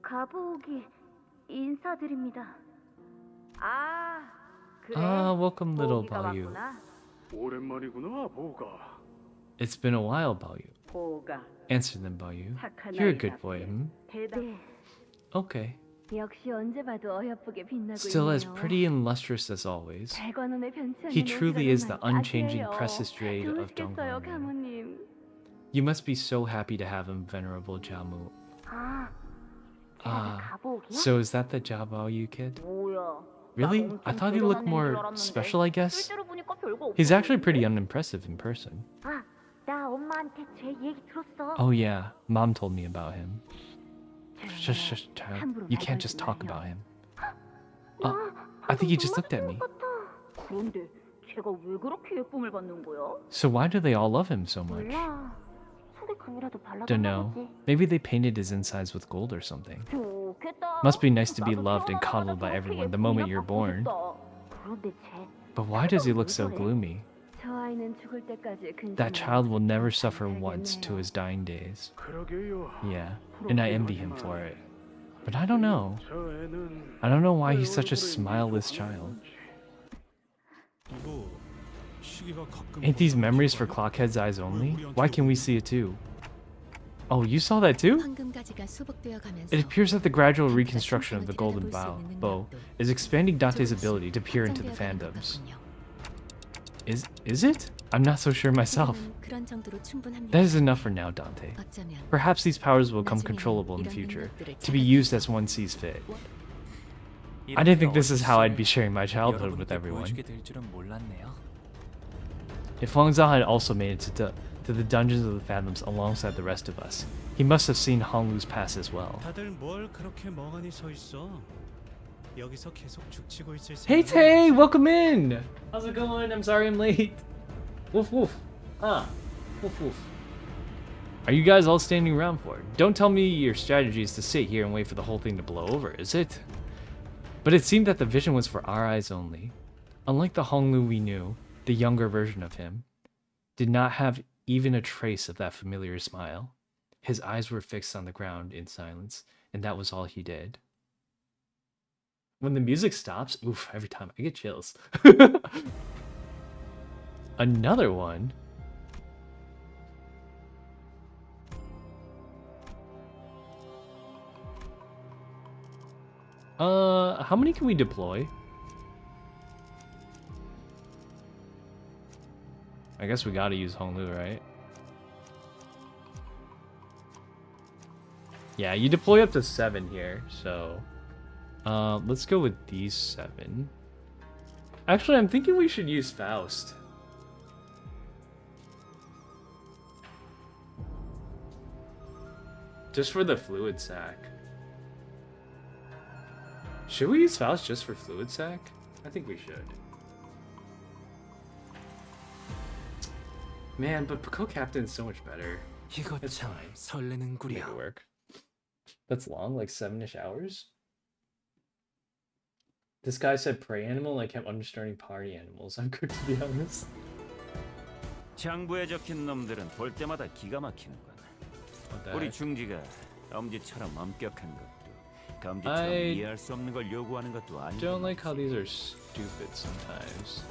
가보기 인사드립니다. 아, 그래. Ah, welcome, little 보기가 Baoyu. 왔구나. 오랜만이구나, 보가. It's been a while, Baoyu. 보가 Answer them, Baoyu. 착한 You're a 아이답게 good boy, 대답. 네, Okay. 역시 언제 봐도 어여쁘게 빛나고 Still as 있네요. pretty and lustrous as always. 백원원의 변치 않는 He truly is the 옷이라는 unchanging 맛이에요. precious jade of 좋으시겠어요, Dongguan. 가모님. You must be so happy to have him, venerable Jiamu. 아, Ah, so is that the Jiaoyu kid? 뭐야? Really? I thought he looked more special, I guess. He's actually pretty unimpressive in person. 아, 나 엄마한테 제 얘기 들었어. Oh yeah, mom told me about him. 조용히 해. Child, 함부로 you 말 can't 걸지 just talk 말려. about him. I think he just looked at me. 그런데 제가 왜 그렇게 예쁨을 받는 거야? So why do they all love him so much? 몰라. 속에 금이라도 Don't know. 발라달라고 Maybe they painted his insides with gold or something. 좋겠다. Must be nice to be 나도 loved and 태어나자마자 coddled by 그렇게 everyone the 예쁨이나 moment you're 받고 born. 싶다. 그런데 쟤 But why does he look so gloomy? 저 아이는 죽을 때까지 That child will never suffer once to his dying days. 그러게요. Yeah, and I envy him for it. But I don't know. 저 애는 I don't know why he's 왜 such a 얼굴에 smileless 미소가 child. 없는지. Ain't these memories for Clockhead's eyes only? Why can we see it too? Oh, you saw that too? 황금가지가 수복되어 가면서 It appears that the gradual reconstruction of the golden bow is expanding Dante's ability to peer into the fandoms. Is it? I'm not so sure myself. 그런 정도로 충분합니다. That is enough for now, Dante. 어쩌면 Perhaps these powers will become controllable in the future, to be used as one sees fit. I didn't think this is how I'd be sharing my childhood with everyone. 보여주게 될 줄은 몰랐네요. If Huang Zhao had also made it to the dungeons of the Fathoms alongside the rest of us, he must have seen Honglu's past as well. 다들 뭘 그렇게 멍하니 서 있어? 여기서 계속 죽치고 있을 Hey 생각은 Tay, welcome in! How's it going? I'm sorry I'm late. Woof woof. Ah, woof woof. Are you guys all standing around for? Don't tell me your strategy is to sit here and wait for the whole thing to blow over, is it? But it seemed that the vision was for our eyes only. Unlike the Honglu we knew, the younger version of him did not have even a trace of that familiar smile. His eyes were fixed on the ground in silence, and that was all he did. When the music stops, oof, every time I get chills. Another one? How many can we deploy? I guess we gotta use Honglu, right? Yeah, you deploy up to 7 here, so... let's go with these 7. Actually, I'm thinking we should use Faust. Just for the fluid sac. Should we use Faust just for fluid sac? I think we should. Man, but Co-Captain's so much better. 이거 It's 참 fine. 설레는구려. Make it work. That's long, like 7-ish hours? This guy said prey animal and I kept understanding party animals. I'm good, to be honest. 장부에 적힌 놈들은 볼 때마다 기가 막히는군. What the 우리 heck? 중지가 엄지처럼 엄격한 것도 I 검지처럼 이해할 수 없는 걸 요구하는 것도 아니고. Don't like how these are stupid sometimes.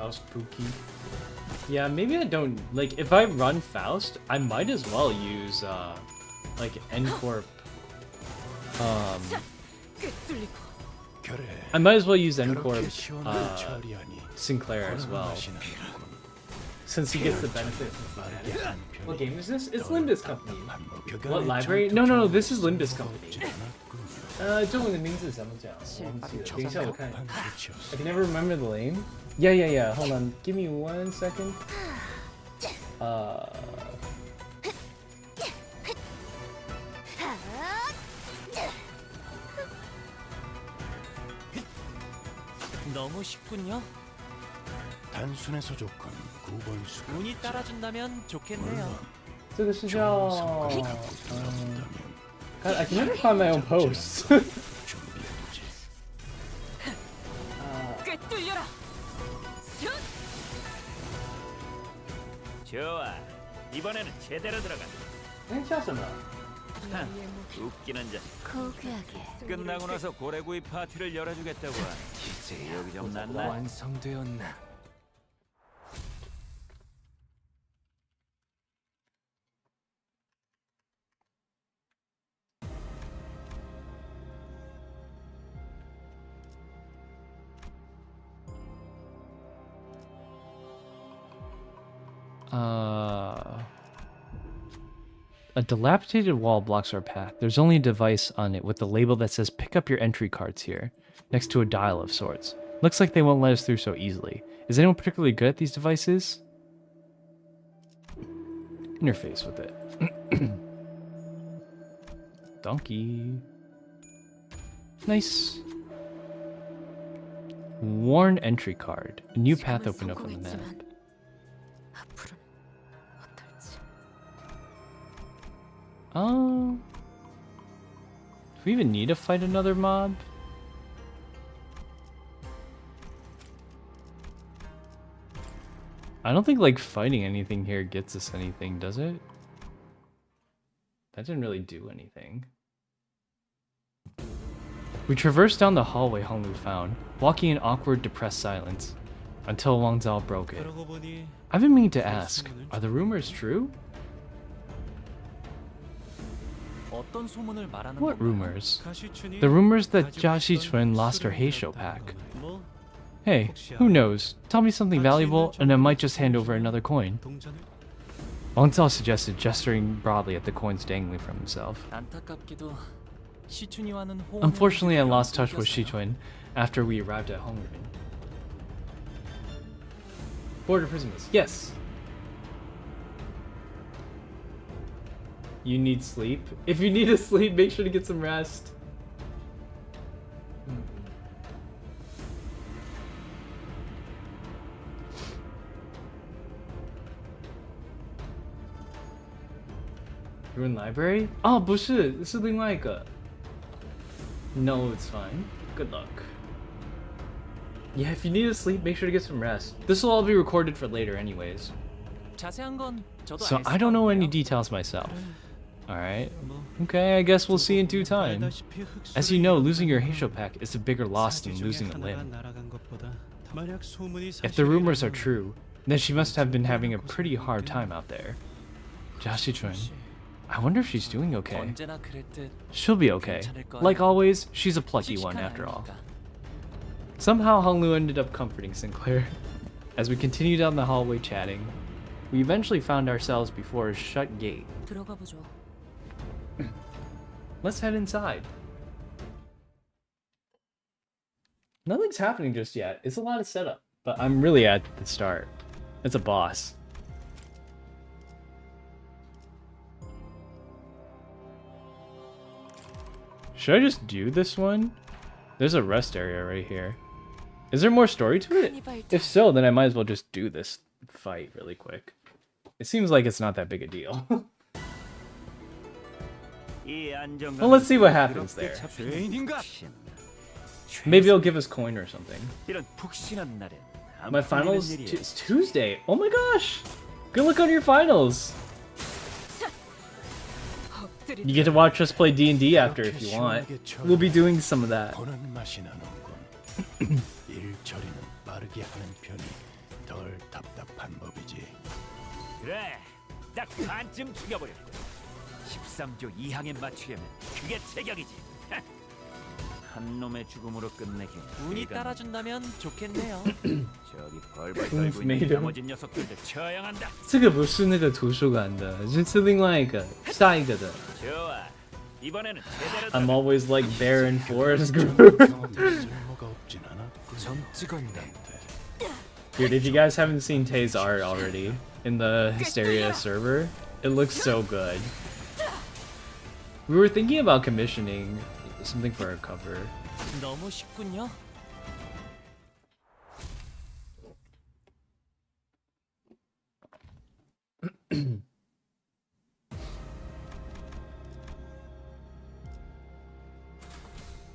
Faust Pookie. Yeah, maybe I don't like if I run Faust, I might as well use like Ncorp. I might as well use Ncorp Sinclair as well. Since he gets the benefit from that. What game is this? It's Limbus Company. What library? No, this is Limbus Company. 中文的名字怎么讲？忘记了。等一下我看。I can never remember the name. Yeah. Hold on. Give me 1 second. 너무 쉽군요. 단순해서 조건 9번 수가 운이 따라준다면 좋겠네요. 这个是叫 God, I can never find my own posts. 꿰뚫려라. 좋아, 이번에는 제대로 들어간다. 叫什么？ 웃기는 자식. 고귀하게 끝나고 나서 고래구이 파티를 열어주겠다고 하니 이제 여기 좀 낫나? 완성되었나? A dilapidated wall blocks our path. There's only a device on it with the label that says pick up your entry cards here, next to a dial of sorts. Looks like they won't let us through so easily. Is anyone particularly good at these devices? Interface with it. Donkey. Nice. Worn entry card. A new path opened up on the map. Do we even need to fight another mob? I don't think like fighting anything here gets us anything, does it? That didn't really do anything. We traversed down the hallway Honglu found, walking in awkward, depressed silence, until Wang Zhao broke it. I've been meaning to ask, are the rumors true? What rumors? The rumors that Jia Xichun lost her Heisho pack. Hey, who knows? Tell me something valuable, and I might just hand over another coin. Wang Zhao suggested, gesturing broadly at the coins dangling from himself. Unfortunately, I lost touch with Xichun after we arrived at Hongren. Border prisoners, yes! You need sleep? If you need to sleep, make sure to get some rest. Ruined library? Oh, 不是，是另外一个. No, it's fine. Good luck. Yeah, if you need to sleep, make sure to get some rest. This will all be recorded for later anyways. So I don't know any details myself. Alright. Okay, I guess we'll see in due time. As you know, losing your Heisho pack is a bigger loss than losing a limb. If the rumors are true, then she must have been having a pretty hard time out there. Jia Xichun. I wonder if she's doing okay. She'll be okay. Like always, she's a plucky one after all. Somehow Honglu ended up comforting Sinclair. As we continued down the hallway chatting, we eventually found ourselves before a shut gate. Let's head inside. Nothing's happening just yet. It's a lot of setup, but I'm really at the start. It's a boss. Should I just do this one? There's a rest area right here. Is there more story to it? If so, then I might as well just do this fight really quick. It seems like it's not that big a deal. Well, let's see what happens there. Maybe he'll give us coin or something. My finals is Tuesday. Oh my gosh! Good luck on your finals. You get to watch us play D&D after if you want. We'll be doing some of that. 그래, 딱 반쯤 죽여버려. 13조 2항에 맞추려면 그게 제격이지. 한 놈의 죽음으로 끝내긴 운이 따라준다면 좋겠네요. 저기 벌벌 떨고 있는 나머지 녀석들도 처형한다. 这个不是那个图书馆的，是另外一个，下一个的。 좋아, 이번에는 제대로. I'm always like Bear and Forest Group. Dude, if you guys haven't seen Tay's art already in the Hysteria server, it looks so good. We were thinking about commissioning something for our cover. 너무 쉽군요.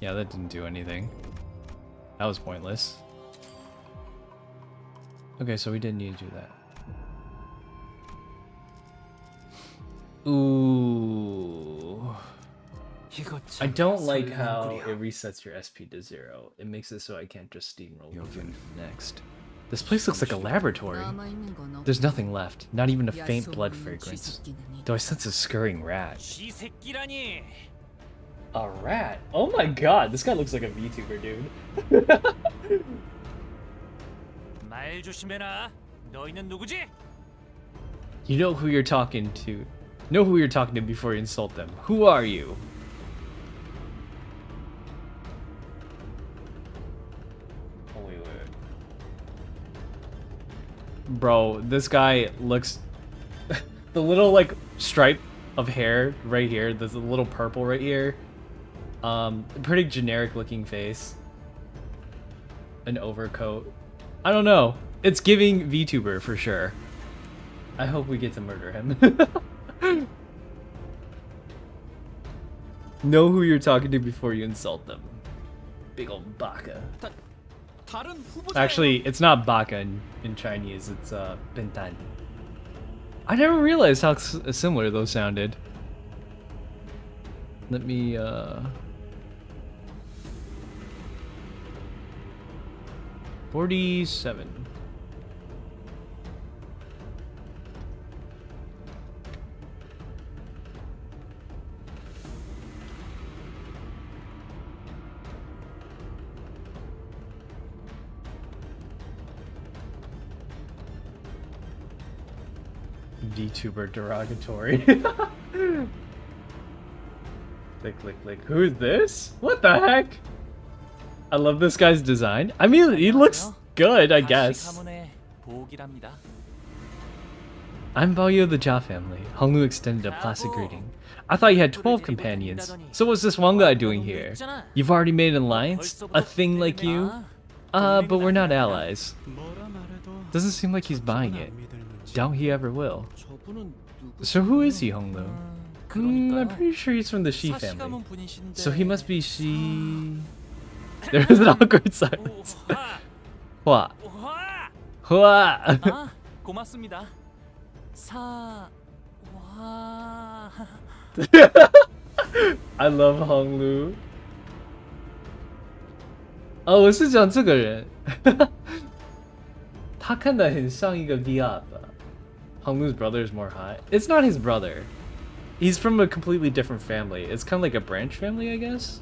Yeah, that didn't do anything. That was pointless. Okay, so we didn't need to do that. Ooh. I don't like how it resets your SP to 0. It makes it so I can't just steamroll next. This place looks like a laboratory. There's nothing left, not even a faint blood fragrance. Though I sense a scurrying rat. A rat? Oh my god, this guy looks like a VTuber, dude. 말 조심해라. 너희는 누구지? You know who you're talking to. Know who you're talking to before you insult them. Who are you? Oh, wait. Bro, this guy looks... the little, like, stripe of hair right here. There's a little purple right here. Pretty generic looking face. An overcoat. I don't know. It's giving VTuber for sure. I hope we get to murder him. Know who you're talking to before you insult them. Big old baka. Actually, it's not baka in Chinese. It's bintan. I never realized how similar those sounded. Let me 47. VTuber derogatory. Click. Who's this? What the heck? I love this guy's design. I mean, he looks good, I guess. I'm Baoyu of the Jia family. Honglu extended a placid greeting. I thought you had 12 companions. So what's this one guy doing here? You've already made an alliance? A thing like you? But we're not allies. Doesn't seem like he's buying it. Doubt he ever will. So who is he, Honglu? I'm pretty sure he's from the Shi family. So he must be Shi... There's an awkward silence. Hua. Hua. 고맙습니다. I love Honglu. Oh, 我是讲这个人。他看得很像一个 VR 吧。Honglu's brother is more hot. It's not his brother. He's from a completely different family. It's kind of like a branch family, I guess.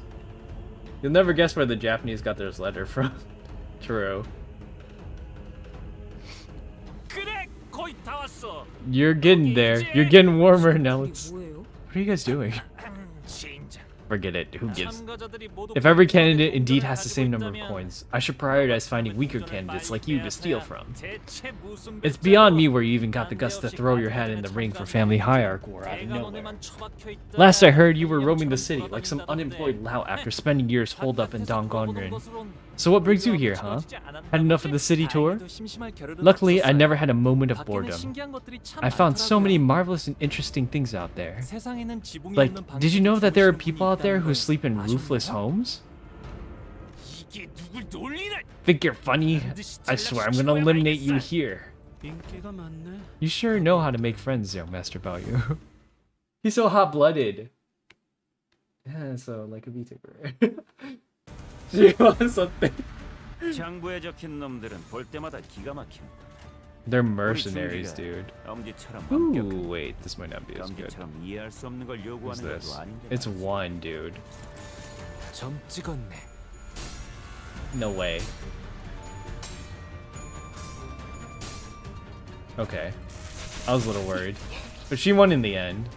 You'll never guess where the Japanese got their letter from. True. You're getting there. You're getting warmer now. What are you guys doing? Forget it. Who gives? If every candidate indeed has the same number of coins, I should prioritize finding weaker candidates like you to steal from. It's beyond me where you even got the guts to throw your hat in the ring for family hierarchy war out of nowhere. Last I heard, you were roaming the city like some unemployed lout after spending years holed up in Donggonrin. So what brings you here, huh? Had enough of the city tour? Luckily, I never had a moment of boredom. I found so many marvelous and interesting things out there. Like, did you know that there are people out there who sleep in roofless homes? Think you're funny? I swear I'm gonna eliminate you here. You sure know how to make friends, young Master Baoyu. He's so hot-blooded. Yeah, so like a VTuber. She wants something. 장부에 적힌 놈들은 볼 때마다 기가 막힌. They're mercenaries, dude. Ooh, wait, this might not be as good. What's this? It's one, dude. No way. Okay. I was a little worried. But she won in the end.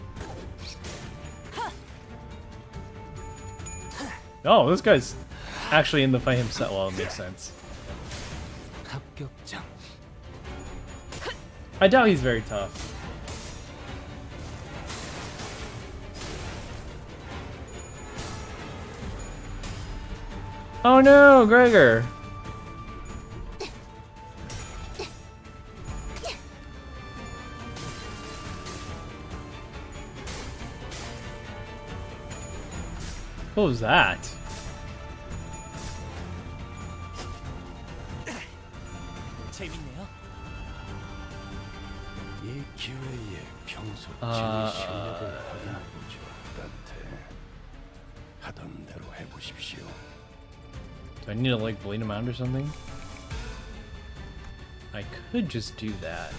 Oh, this guy's actually in the fight himself. Well, it makes sense. I doubt he's very tough. Oh no, Gregor! What was that? Do I need to like bleed him out or something? I could just do that.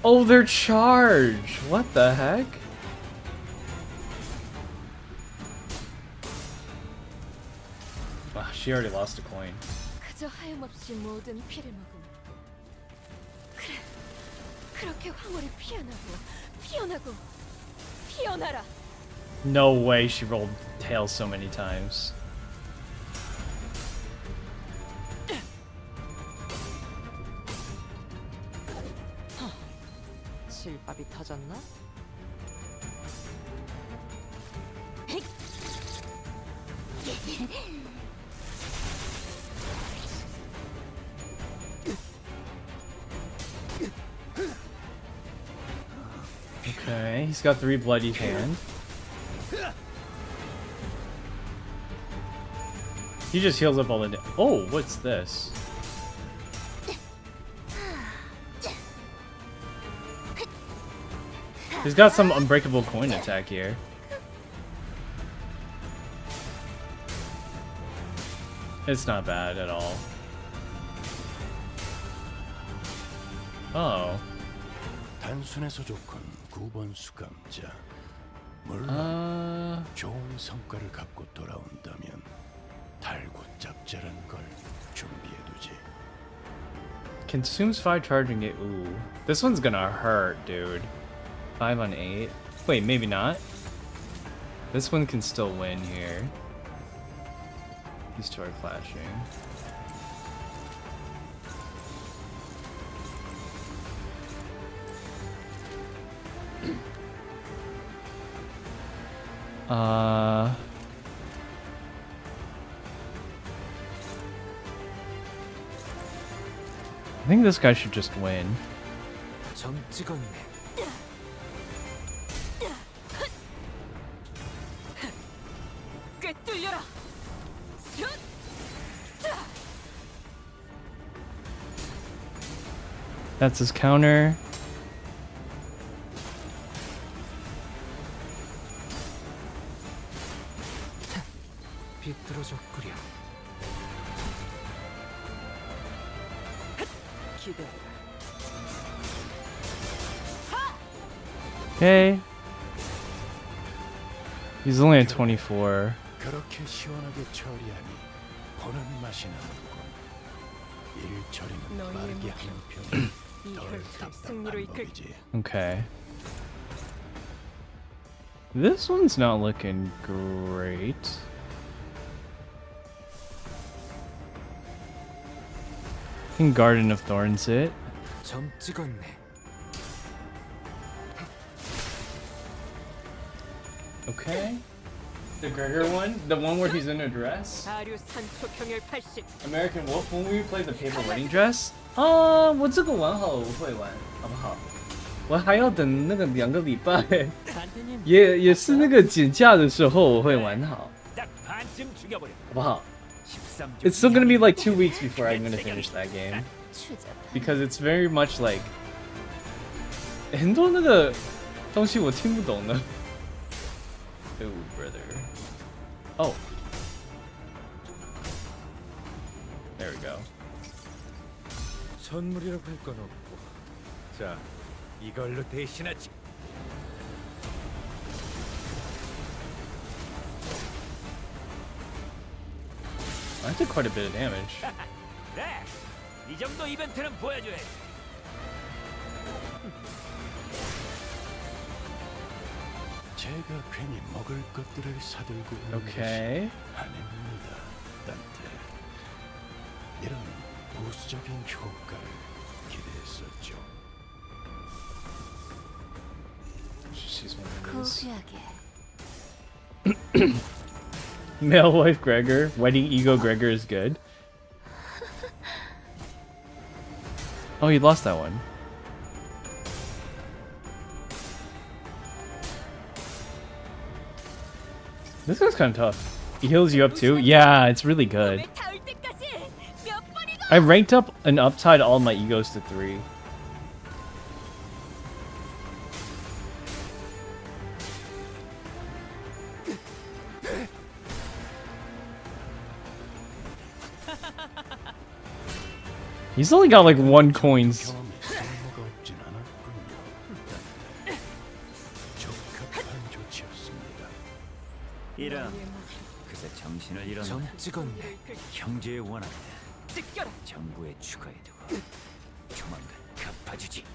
Oh, they're charged! What the heck? she already lost a coin. 그저 하염없이 모든 피를 먹음. 그래, 그렇게 황홀히 피어나고 피어나라. No way she rolled tails so many times. 실밥이 터졌나? Okay, he's got 3 bloody hands. He just heals up all the. Oh, what's this? He's got some unbreakable coin attack here. It's not bad at all. Oh. 단순해서 좋군 9번 수감자. 물론 좋은 성과를 갖고 돌아온다면 달고 짭짤한 걸 준비해두지. Consumes 5 charging it. Ooh. This one's gonna hurt, dude. 5 on 8. Wait, maybe not. This one can still win here. These two are clashing. I think this guy should just win. 점 찍었네. 꿰뚫려라. That's his counter. 비뚤어졌구려. 기대. Okay. He's only at 24. 그렇게 시원하게 처리하니 보는 맛이 나는군. 일 처리는 빠르게 하는 편이 덜 답답한 법이지. Okay. This one's not looking great. Can Garden of Thorns it? 점 찍었네. Okay. The Gregor one? The one where he's in a dress? 사류 산초 경혈 80. American Wolf, when we play the paper wedding dress? 我这个玩好我会玩好不好我还要等那个2个礼拜也是那个减价的时候我会玩好好不好 It's still gonna be like 2 weeks before I'm gonna finish that game because it's very much like 很多那个东西我听不懂的 Oh brother Oh There we go 선물이라고 할 건 없고 자 이걸로 대신하지 I did quite a bit of damage 그래 이 정도 이벤트는 보여줘야지 제가 괜히 먹을 것들을 사들고 있는 Okay 것이 아닙니다, 단테. 이런 보수적인 효과를 기대했었죠. She's one of these. 고귀하게. Male wife Gregor, wedding ego Gregor is good. Oh, he lost that one. This guy's kind of tough. He heals you up too? Yeah, it's really good. I ranked up and uptied all my egos to 3. He's only got like 1 coins. 이런 그새 정신을 잃었네 찍었네. 형제의 원한다. 정부에 추가해두고 조만간 갚아주지.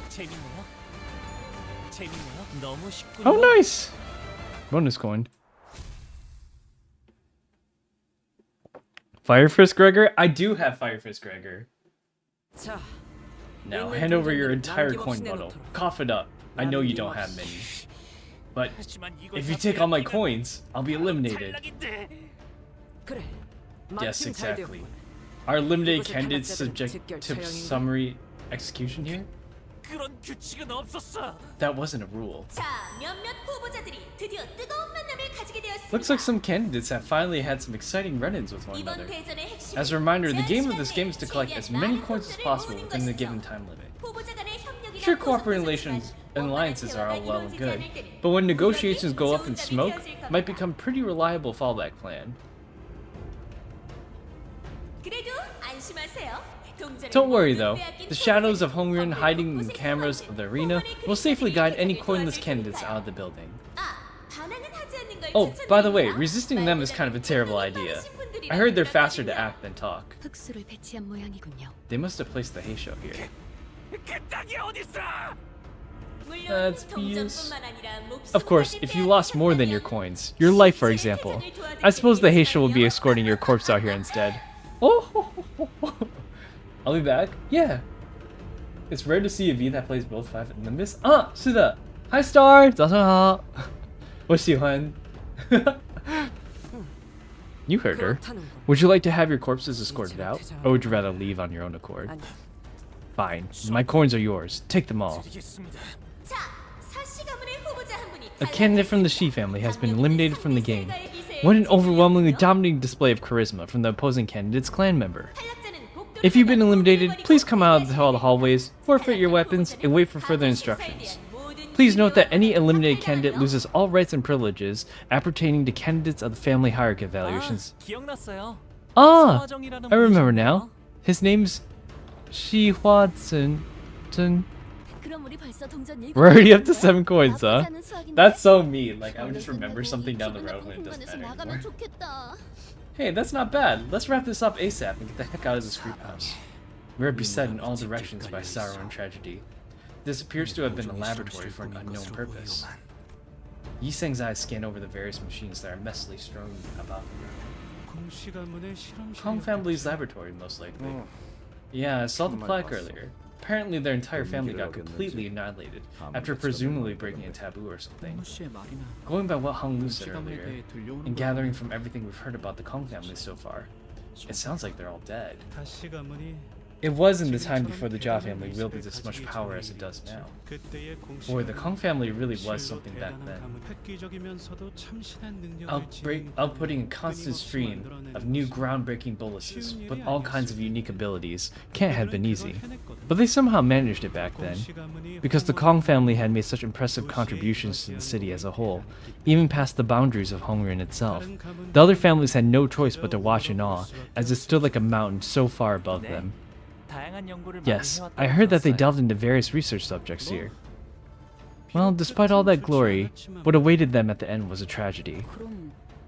재밌네요. 재밌네요. 너무 쉽군요. Oh, nice! Bonus coin. Fire Fist Gregor? I do have Fire Fist Gregor. 자, Now, hand over your entire coin bundle. Cough it up. I know you don't have many. But if you take all my coins, I'll be eliminated. 그래. Yes, 마침 잘 exactly. 되었군. Are eliminated 이곳의 candidates 탈락자들은 subject 즉결 to 처형인가? summary execution here? 그런 규칙은 없었어. That wasn't a rule. 자, 몇몇 후보자들이 드디어 뜨거운 만남을 가지게 되었습니다. Looks like some candidates have finally had some exciting run-ins with one 이번 another. 대전의 핵심. As a reminder, the game of this game is to collect as many coins as possible within the given time limit. 후보자 간의 협력이나 Sure, cooperating 고소도 relations 좋지만 and alliances are all 원만한 well and 대화가 good, 이루어지지 않을 때는 but when negotiations go up 좋은 in 답이 smoke, 되어질 겁니다. might become pretty reliable fallback plan. 그래도 안심하세요. Don't worry though, the shadows of Hongyun hiding in the cameras of the arena will safely guide any coinless candidates out of the building. Oh, by the way, resisting them is kind of a terrible idea. I heard they're faster to act than talk. 흑수를 배치한 모양이군요. They must have placed the Heisho here. 그 땅이 어딨어? That's BS. Of course, if you lost more than your coins, your life for example, I suppose the Heisho will be escorting your corpse out here instead. Oh, I'll be back. Yeah. It's rare to see a V that plays both 5 and Limbus. Ah, 是的. Hi Star, 早上好. 我喜欢. You heard her. Would you like to have your corpses escorted out, or would you rather leave on your own accord? Fine. My coins are yours. Take them all. A candidate from the Shi family has been eliminated from the game. What an overwhelmingly dominating display of charisma from the opposing candidate's clan member. If you've been eliminated, please come out of the hallways, forfeit your weapons, and wait for further instructions. Please note that any eliminated candidate loses all rights and privileges appertaining to candidates of the family hierarchy evaluations. 기억났어요. Ah, 서화정이라는 I remember 분이시군요. now. His name's Shihua-tsun. We're already up to 7 coins, huh? That's so mean. Like, I would just remember something down the road when it doesn't matter anymore. Hey, that's not bad. Let's wrap this up ASAP and get the heck out of this group house. We're beset in all directions by sorrow and tragedy. This appears to have been a laboratory for an unknown purpose. Yi Seng's eyes scan over the various machines that are messily strewn about the room. Kong family's laboratory, most likely. Yeah, I saw the plaque earlier. Apparently their entire family got completely annihilated after presumably breaking a taboo or something. Going by what Hong Lu said earlier, and gathering from everything we've heard about the Kong family so far, it sounds like they're all dead. It was in the time before the Jia family wielded as much power as it does now. Boy, the Kong family really was something back then. Outputting a constant stream of new groundbreaking boluses with all kinds of unique abilities can't have been easy. But they somehow managed it back then. Because the Kong family had made such impressive contributions to the city as a whole, even past the boundaries of Hongyun itself. The other families had no choice but to watch in awe, as it stood like a mountain so far above them. Yes, I heard that they delved into various research subjects here. Well, despite all that glory, what awaited them at the end was a tragedy.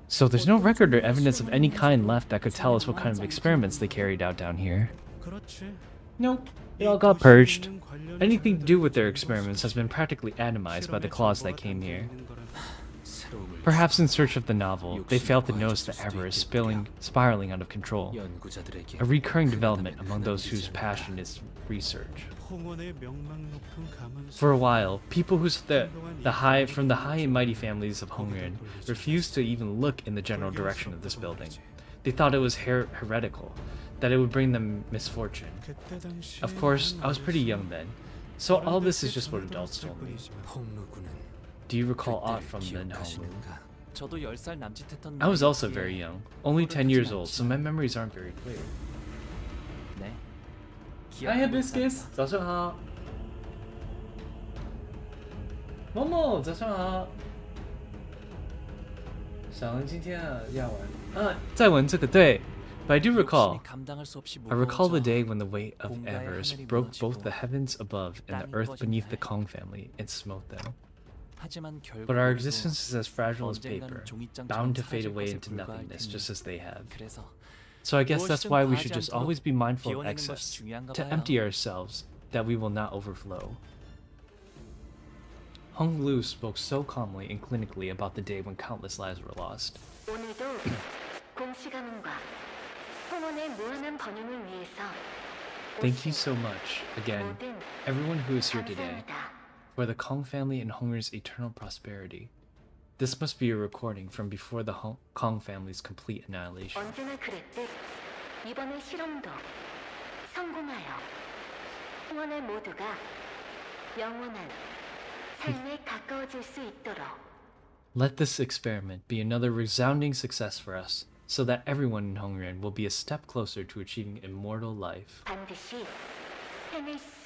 So there's no record or evidence of any kind left that could tell us what kind of experiments they carried out down here. Nope, it all got purged. Anything to do with their experiments has been practically atomized by the claws that came here. Perhaps in search of the novel, they failed to notice the avarice spiraling out of control. A recurring development among those whose passion is research. For a while, people from the high and mighty families of Hongyun refused to even look in the general direction of this building. They thought it was heretical, that it would bring them misfortune. Of course, I was pretty young then, so all this is just what adults told me. Do you recall aught from then, Honglu? I was also very young, only 10 years old, so my memories aren't very clear. Hi, Hibiscus! 早上好! Momo! 早上好! 小恩今天要玩啊，在玩这个对， But I do recall. 욕심이 감당할 수 없이 I recall the 무거워져 day when the weight of 공가의 Everest 하늘이 broke both 무너지고 the heavens above and the 땅이 earth 꺼진 beneath the 날. Kong family and smote them. 하지만 결국 But our 우리도 existence is as fragile as 언젠가는 paper, 종이장처럼 bound to fade 사라질 away 것에 into 불과할 nothingness, 테니. just as they have. 그래서 So I guess that's why we should 무엇이든 just 과하지 always be mindful of 비워내는 excess, 것이 중요한가 to 봐요. empty ourselves, that we will not overflow. Hung Lu spoke so calmly and clinically about the day when countless lives were lost. 오늘도 공시가문과 홍원의 무한한 번영을 위해서 Thank you so much, again, 모든 everyone who is here today, 감사합니다. for the Kong family and Hunger's eternal prosperity. This must be a recording from before the Kong family's complete annihilation. 언제나 그랬듯 이번의 실험도 성공하여 홍원의 모두가 영원한 삶에 가까워질 수 있도록 Let this experiment be another resounding success for us, so that everyone in Hongren will be a step closer to achieving immortal life. 반드시 해낼 수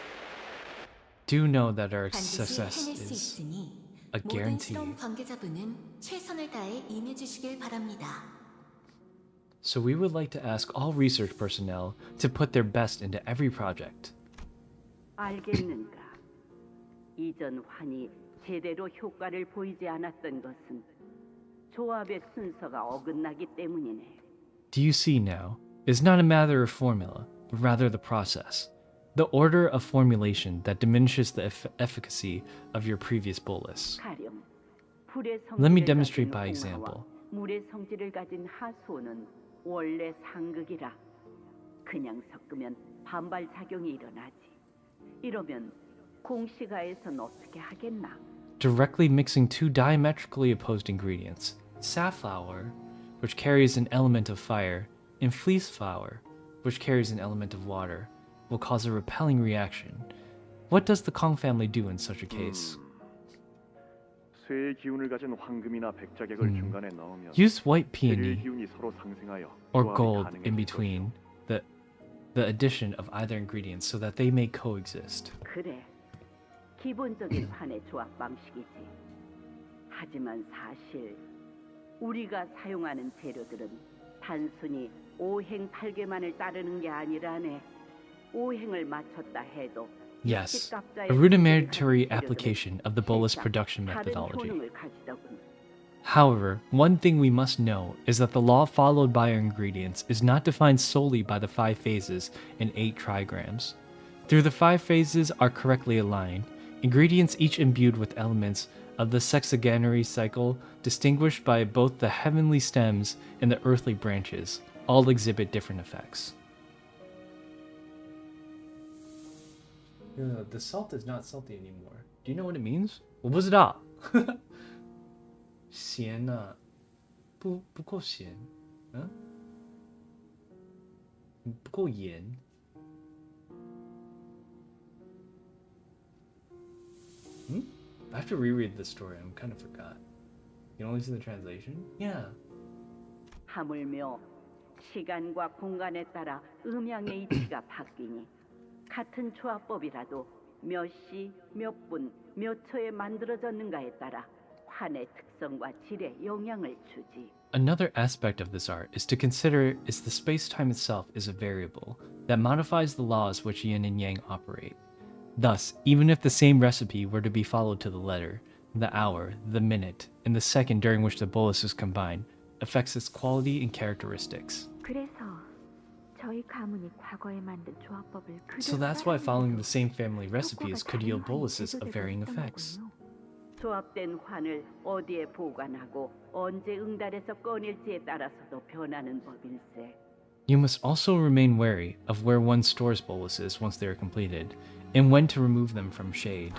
Do know that our 반드시 success 해낼 수 is 있으니 a 모든 guarantee. 실험 관계자분은 최선을 다해 임해주시길 바랍니다. So we would like to ask all research personnel to put their best into every project. 알겠는가? 이전 환이 제대로 효과를 보이지 않았던 것은 조합의 순서가 어긋나기 때문이네. Do you see now? It's not a matter of formula, but rather the process. The order of formulation that diminishes the efficacy of your previous bolus. 가령 불의 Let me 성질을 demonstrate 가진 by 홍하와 example. 물의 성질을 가진 하수는 원래 상극이라 그냥 섞으면 반발 작용이 일어나지. 이러면 공시가에선 어떻게 하겠나? Directly mixing two diametrically opposed ingredients, safflower, which carries an element of fire, and fleece flower, which carries an element of water, will cause a repelling reaction. What does the Kong family do in such a case? 쇠의 기운을 가진 황금이나 백자객을 중간에 넣으면 Use white 쇠의 peony 기운이 서로 상승하여 or 조합이 gold 가능해질 in between the addition of either ingredient so that they may coexist. 그래, 기본적인 환의 조합 방식이지. 하지만 사실 우리가 사용하는 재료들은 단순히 오행팔계만을 따르는 게 아니라네. 오행을 맞췄다 해도 Yes, a rudimentary application of the bolus production methodology. However, one thing we must know is that the law followed by our ingredients is not defined solely by the 5 phases and 8 trigrams. Through the 5 phases are correctly aligned, ingredients each imbued with elements of the sexagenary cycle distinguished by both the heavenly stems and the earthly branches, all exhibit different effects. The salt is not salty anymore. Do you know what it means? 我不知道。咸啊，不够咸，嗯，不够盐。I have to reread the story. I'm kind of forgot. You can only see the translation? Yeah. 하물며 시간과 공간에 따라 음양의 이치가 바뀌니 같은 조합법이라도 몇 시, 몇 분, 몇 초에 만들어졌는가에 따라 환의 특성과 질에 영향을 주지. Another aspect of this art is to consider is the space-time itself is a variable that modifies the laws which yin and yang operate. Thus, even if the same recipe were to be followed to the letter, the hour, the minute, and the second during which the bolus is combined affects its quality and characteristics. So that's why following the same family recipes could yield boluses of varying effects. 조합된 환을 어디에 보관하고 언제 응달에서 꺼낼지에 따라서도 변하는 법일세. You must also remain wary of where one stores boluses once they are completed, and when to remove them from shade.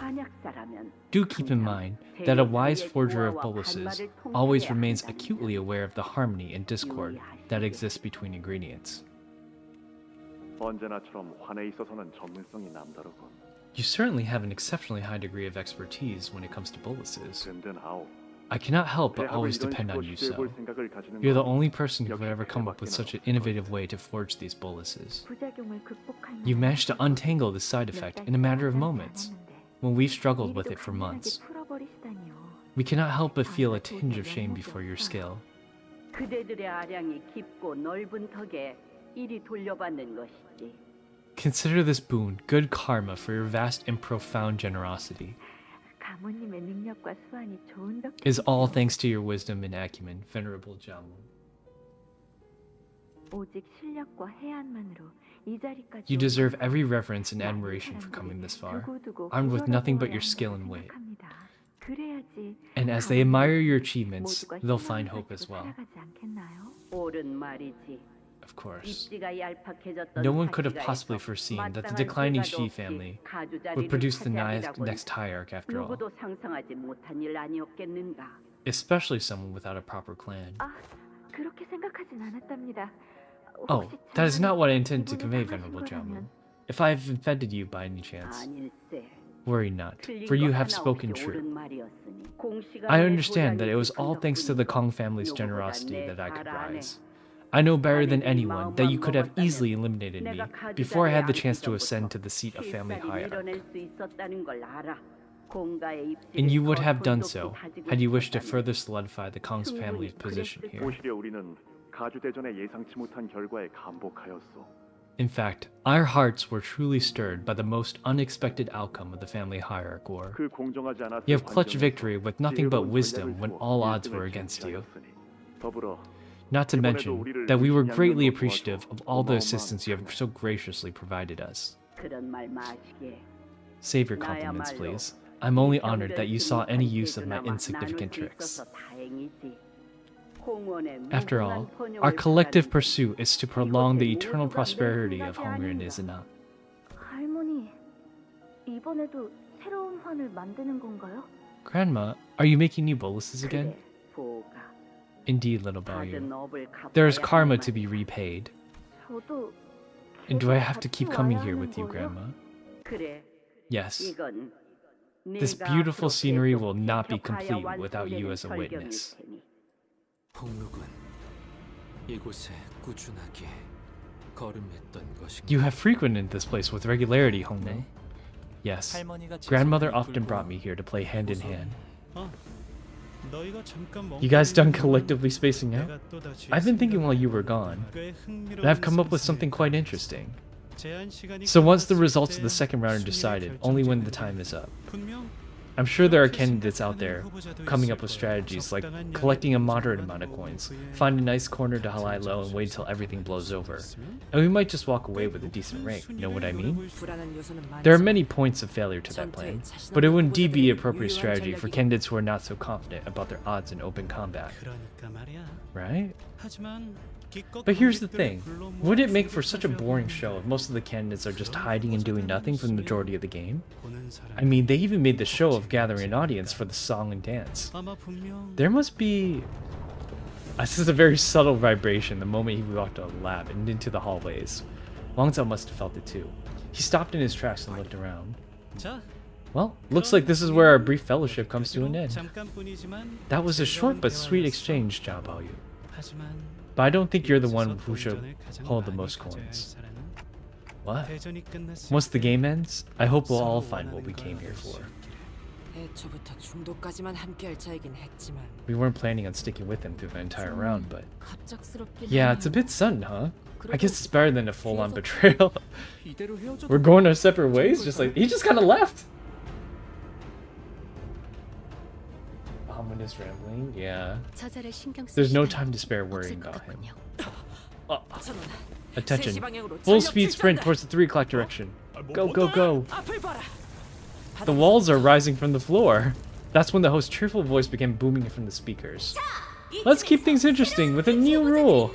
Do keep in mind that a wise forger of boluses always remains acutely aware of the harmony and discord that exists between ingredients. 언제나처럼 환에 있어서는 전문성이 남다르군. You certainly have an exceptionally high degree of expertise when it comes to boluses. 든든하오. I cannot help but always depend on you, so. You're the only person who would ever come up with such an innovative way to forge these boluses. You managed to untangle this side effect in a matter of moments, when we've struggled with it for months. We cannot help but feel a tinge of shame before your skill. 그대들의 아량이 깊고 넓은 덕에 이리 돌려받는 것이지. Consider this boon good karma for your vast and profound generosity. 가모님의 능력과 수완이 좋은 덕. Is all thanks to your wisdom and acumen, venerable Jamu. 오직 실력과 해안만으로 이 자리까지. You deserve every reverence and admiration for coming this far, armed with nothing but your skill and wit. And as they admire your achievements, they'll find hope as well. 옳은 말이지. Of course. 입지가 얄팍해졌던 No one could have 사시가 possibly 있어. foreseen that the 마땅한 declining 대가도 Shi 없이 family 가주자리를 would produce the 차지하리라고는 next hierarch after all, 누구도 상상하지 못한 일 아니었겠는가. especially someone without a proper clan. 아, 그렇게 생각하진 않았답니다. Oh, 혹시 that is not what I intended to 이분을 convey, 당하신 venerable Jamu. 거라면 If I have offended you by any chance, 아닐세. worry not, 틀린 for you 거 have 하나 spoken 없이 true. 옳은 말이었으니 I 공시간에 understand that it was 도장이 all 찍힌 thanks to the 덕분이고 Kong family's 누구보다 generosity 내 that I could 잘 아네. rise. I know better than 자네들이 anyone that you 마음만 could have 먹었다면 easily eliminated me 내가 before I had the 가주자리에 chance to 앉기 ascend to 전부터 the seat of family 쉽사리 hierarch. 밀어낼 수 있었다는 걸 알아. 공가의 입지를 And you would 더 have done 돈독히 so 다지고 had you wished to 싶었다면 further solidify the Kong's family's 충분히 position 그랬을 here. 오히려 우리는 가주 대전의 예상치 못한 결과에 감복하였소. In fact, our hearts were truly stirred by the most unexpected outcome of the family hierarch war. 그 공정하지 않았을 You have clutched 환경에서 victory with nothing but 지혜로운 wisdom 전략을 when 주어 all odds 1등을 were against you. 쟁취하였으니 더불어 Not to 이번에도 mention 우리를 that we were 무슨 greatly 양면으로 appreciative 도와줘 of all the 고마운 assistance you have 마음 so graciously provided us. 그런 말 마시게. Save your compliments, please. I'm only honored that you saw any use of my insignificant tricks. After all, our collective pursuit is to prolong the eternal prosperity of Hongren and Izuna. 할머니, 이번에도 새로운 환을 만드는 건가요? Grandma, are you making new boluses again? 그래, 보가. Indeed, little Baoyu. 받은 업을 갚아야 There is karma 하는 to be repaid. 저도 And do I 계속 have to 같이 keep coming 와야 here 하는 with you, 거요? Grandma? 그래, Yes. 이건 This 내가 beautiful 앞으로 scenery 계속 will not be 지켜가야 complete without you 완성되는 as a 절경일 witness. 테니. 폭록은 이곳에 꾸준하게 걸음했던 것인가? You have frequented this place with regularity, Hongren. Yes. 할머니가 Grandmother 재소문을 often 불고 brought me here to play hand in hand. 너희가 잠깐 You guys done 멍 collectively spacing out? 내가 또다시 I've been thinking while you were gone, 꽤 and I've come up with something quite interesting. 제한 시간이 So once the 끝났을 results of 때 the second round are 승리를 decided, only when the 결정짓는다. time is up. 분명 I'm sure there are 그렇게 candidates out there 생각하는 후보자도 coming 있을 up with 거야. strategies like 적당한 collecting a 양의 moderate 공정한 amount of coins, 오후에 find a nice corner to lie low and wait till everything blows over. And we might just walk away with a decent rank, know what I mean? 불안한 요소는 There are 많지만 many points of failure to that plan, but it would indeed be appropriate strategy for candidates who are not so confident about their odds in open combat. 그러니까 말이야. Right? 하지만 기껏 But here's the 관객들을 thing, 불러 모아 would it make for such a 주목하려고 boring show if most of the candidates are just hiding and doing nothing for the majority of the game? 보는 사람 I mean, they even made the show of gathering an audience for the song and dance. 아마 분명 There must be... This is a very subtle vibration the moment he walked out of the lab and into the hallways. Wang Zhao must have felt it too. He stopped in his tracks and looked around. 자, Well, looks like this is where our brief fellowship comes to an end. 잠깐뿐이지만 That was a short but sweet 대화였어. exchange, Zhao Baoyu. 하지만 But I don't think you're the one 이곳에서 who should 본전을 가장 hold the 많이 most 가져야 할 coins. 사람은 What? 대전이 끝났을 Once the 때 game ends, I hope we'll all 서로 find what we 원하는 came 걸 here 얻을 수 for. 있기를. 애초부터 중도까지만 함께할 차이긴 했지만 We weren't planning on sticking with him through the entire round, but... 갑작스럽긴 Yeah, it's a 하네요. bit sudden, huh? I 그래도 guess it's better than a full-on 계속 betrayal. 이대로 헤어져도 We're going our separate ways? Just like, he just kind of left! Ominous rambling? Yeah. 처절에 신경 쓸 There's no 시간이 time to spare 없을 worrying 것 about him. 같군요. 저는 Attention. 3시 방향으로 Full 전력 speed sprint 출전다. towards the 3 o'clock direction. Go, go, go! 앞을 봐라. The walls are rising from the floor. That's when the host's cheerful voice began booming from the speakers. Let's keep things interesting with a new rule.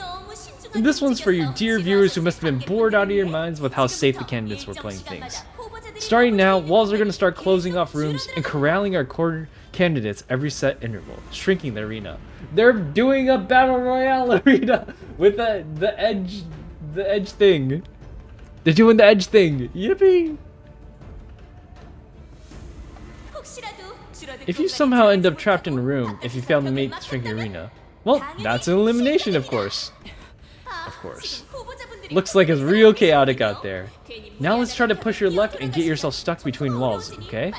And this one's for you dear viewers who must have been bored out of your minds with how safe the candidates were playing things. Starting now, walls are going to start closing off rooms and corralling our core candidates every set interval, shrinking the arena. They're doing a battle royale arena with the edge thing. They're doing the edge thing. Yippee! If you somehow end up trapped in a room if you fail to make the shrinking arena, well, that's an elimination, of course. Of course. Looks like it's real chaotic out there. Now let's try to push your luck and get yourself stuck between walls, okay?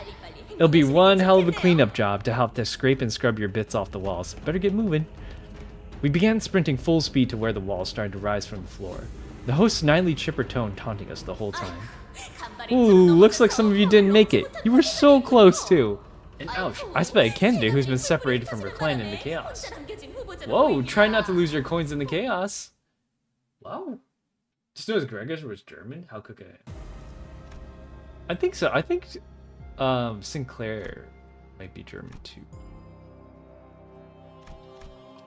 It'll be one hell of a cleanup job to help to scrape and scrub your bits off the walls. Better get moving. We began sprinting full speed to where the walls started to rise from the floor. The host's nightly chipper tone taunting us the whole time. Ooh, looks like some of you didn't make it. You were so close too. And ouch, I spy a candidate who's been separated from her clan in the chaos. Whoa, try not to lose your coins in the chaos. Wow. Just notice Gregor was German? How could I? I think so. I think Sinclair might be German too.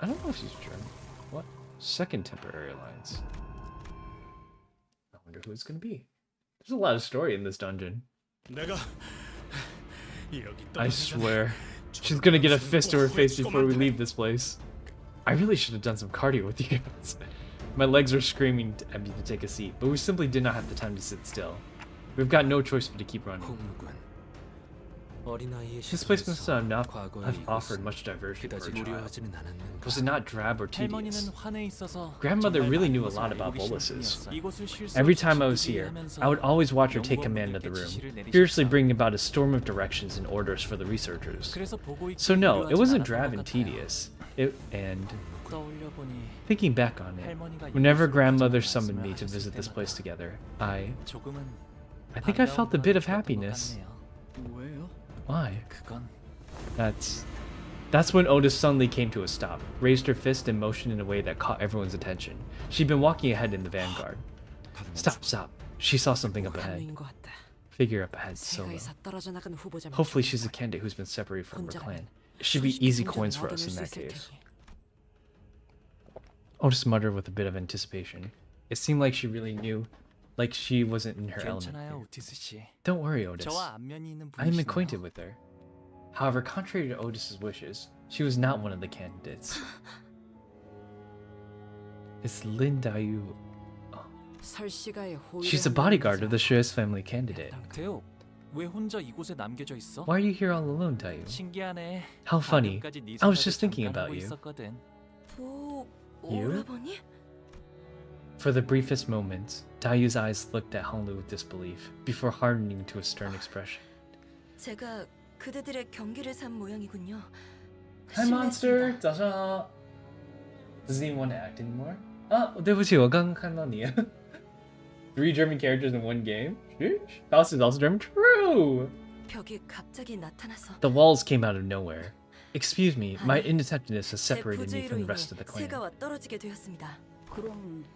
I don't know if she's German. What? Second Temporary Alliance. I wonder who it's gonna be. There's a lot of story in this dungeon. I swear. She's gonna get a fist to her face before we leave this place. I really should have done some cardio with you guys. My legs are screaming at me to take a seat, but we simply did not have the time to sit still. We've got no choice but to keep running. This place must not have offered much diversion for a child. Was it not drab or tedious? Grandmother really knew a lot about boluses. Every time I was here, I would always watch her take command of the room, fiercely bringing about a storm of directions and orders for the researchers. So no, it wasn't drab and tedious. Thinking back on it, whenever grandmother summoned me to visit this place together, I think I felt a bit of happiness. Why? That's when Otis suddenly came to a stop, raised her fist and motioned in a way that caught everyone's attention. She'd been walking ahead in the vanguard. Stop. She saw something up ahead. Figure up ahead, Solo. Hopefully she's a candidate who's been separated from her clan. It should be easy coins for us in that case. Otis muttered with a bit of anticipation. It seemed like she really knew, like she wasn't in her element here. Don't worry, Otis. I am acquainted with her. However, contrary to Otis's wishes, she was not one of the candidates. It's Lin Dayu. Oh. She's a bodyguard of the Shue's family candidate. Why are you here all alone, Dayu? How funny. I was just thinking about you. You? For the briefest moments, Dayu's eyes looked at Honglu with disbelief, before hardening to a stern expression. Hi, monster! 早上好. Doesn't even want to act anymore? 对不起，我刚刚看到你. 3 German characters in 1 game? Faust is also German? True! The walls came out of nowhere. Excuse me, my inattentiveness has separated me from the rest of the clan.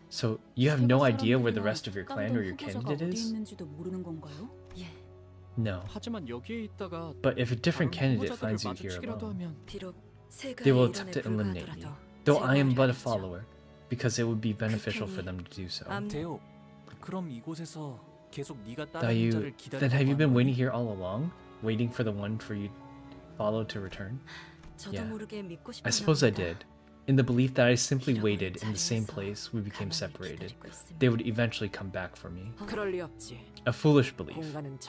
So, you have no idea where the rest of your clan or your candidate is? No. But if a different candidate finds you here alone, they will attempt to eliminate me, though I am but a follower, because it would be beneficial for them to do so. Dayu, then have you been waiting here all along? Waiting for the one for you follow to return? Yeah, I suppose I did. In the belief that I simply waited in the same place we became separated, they would eventually come back for me. A foolish belief.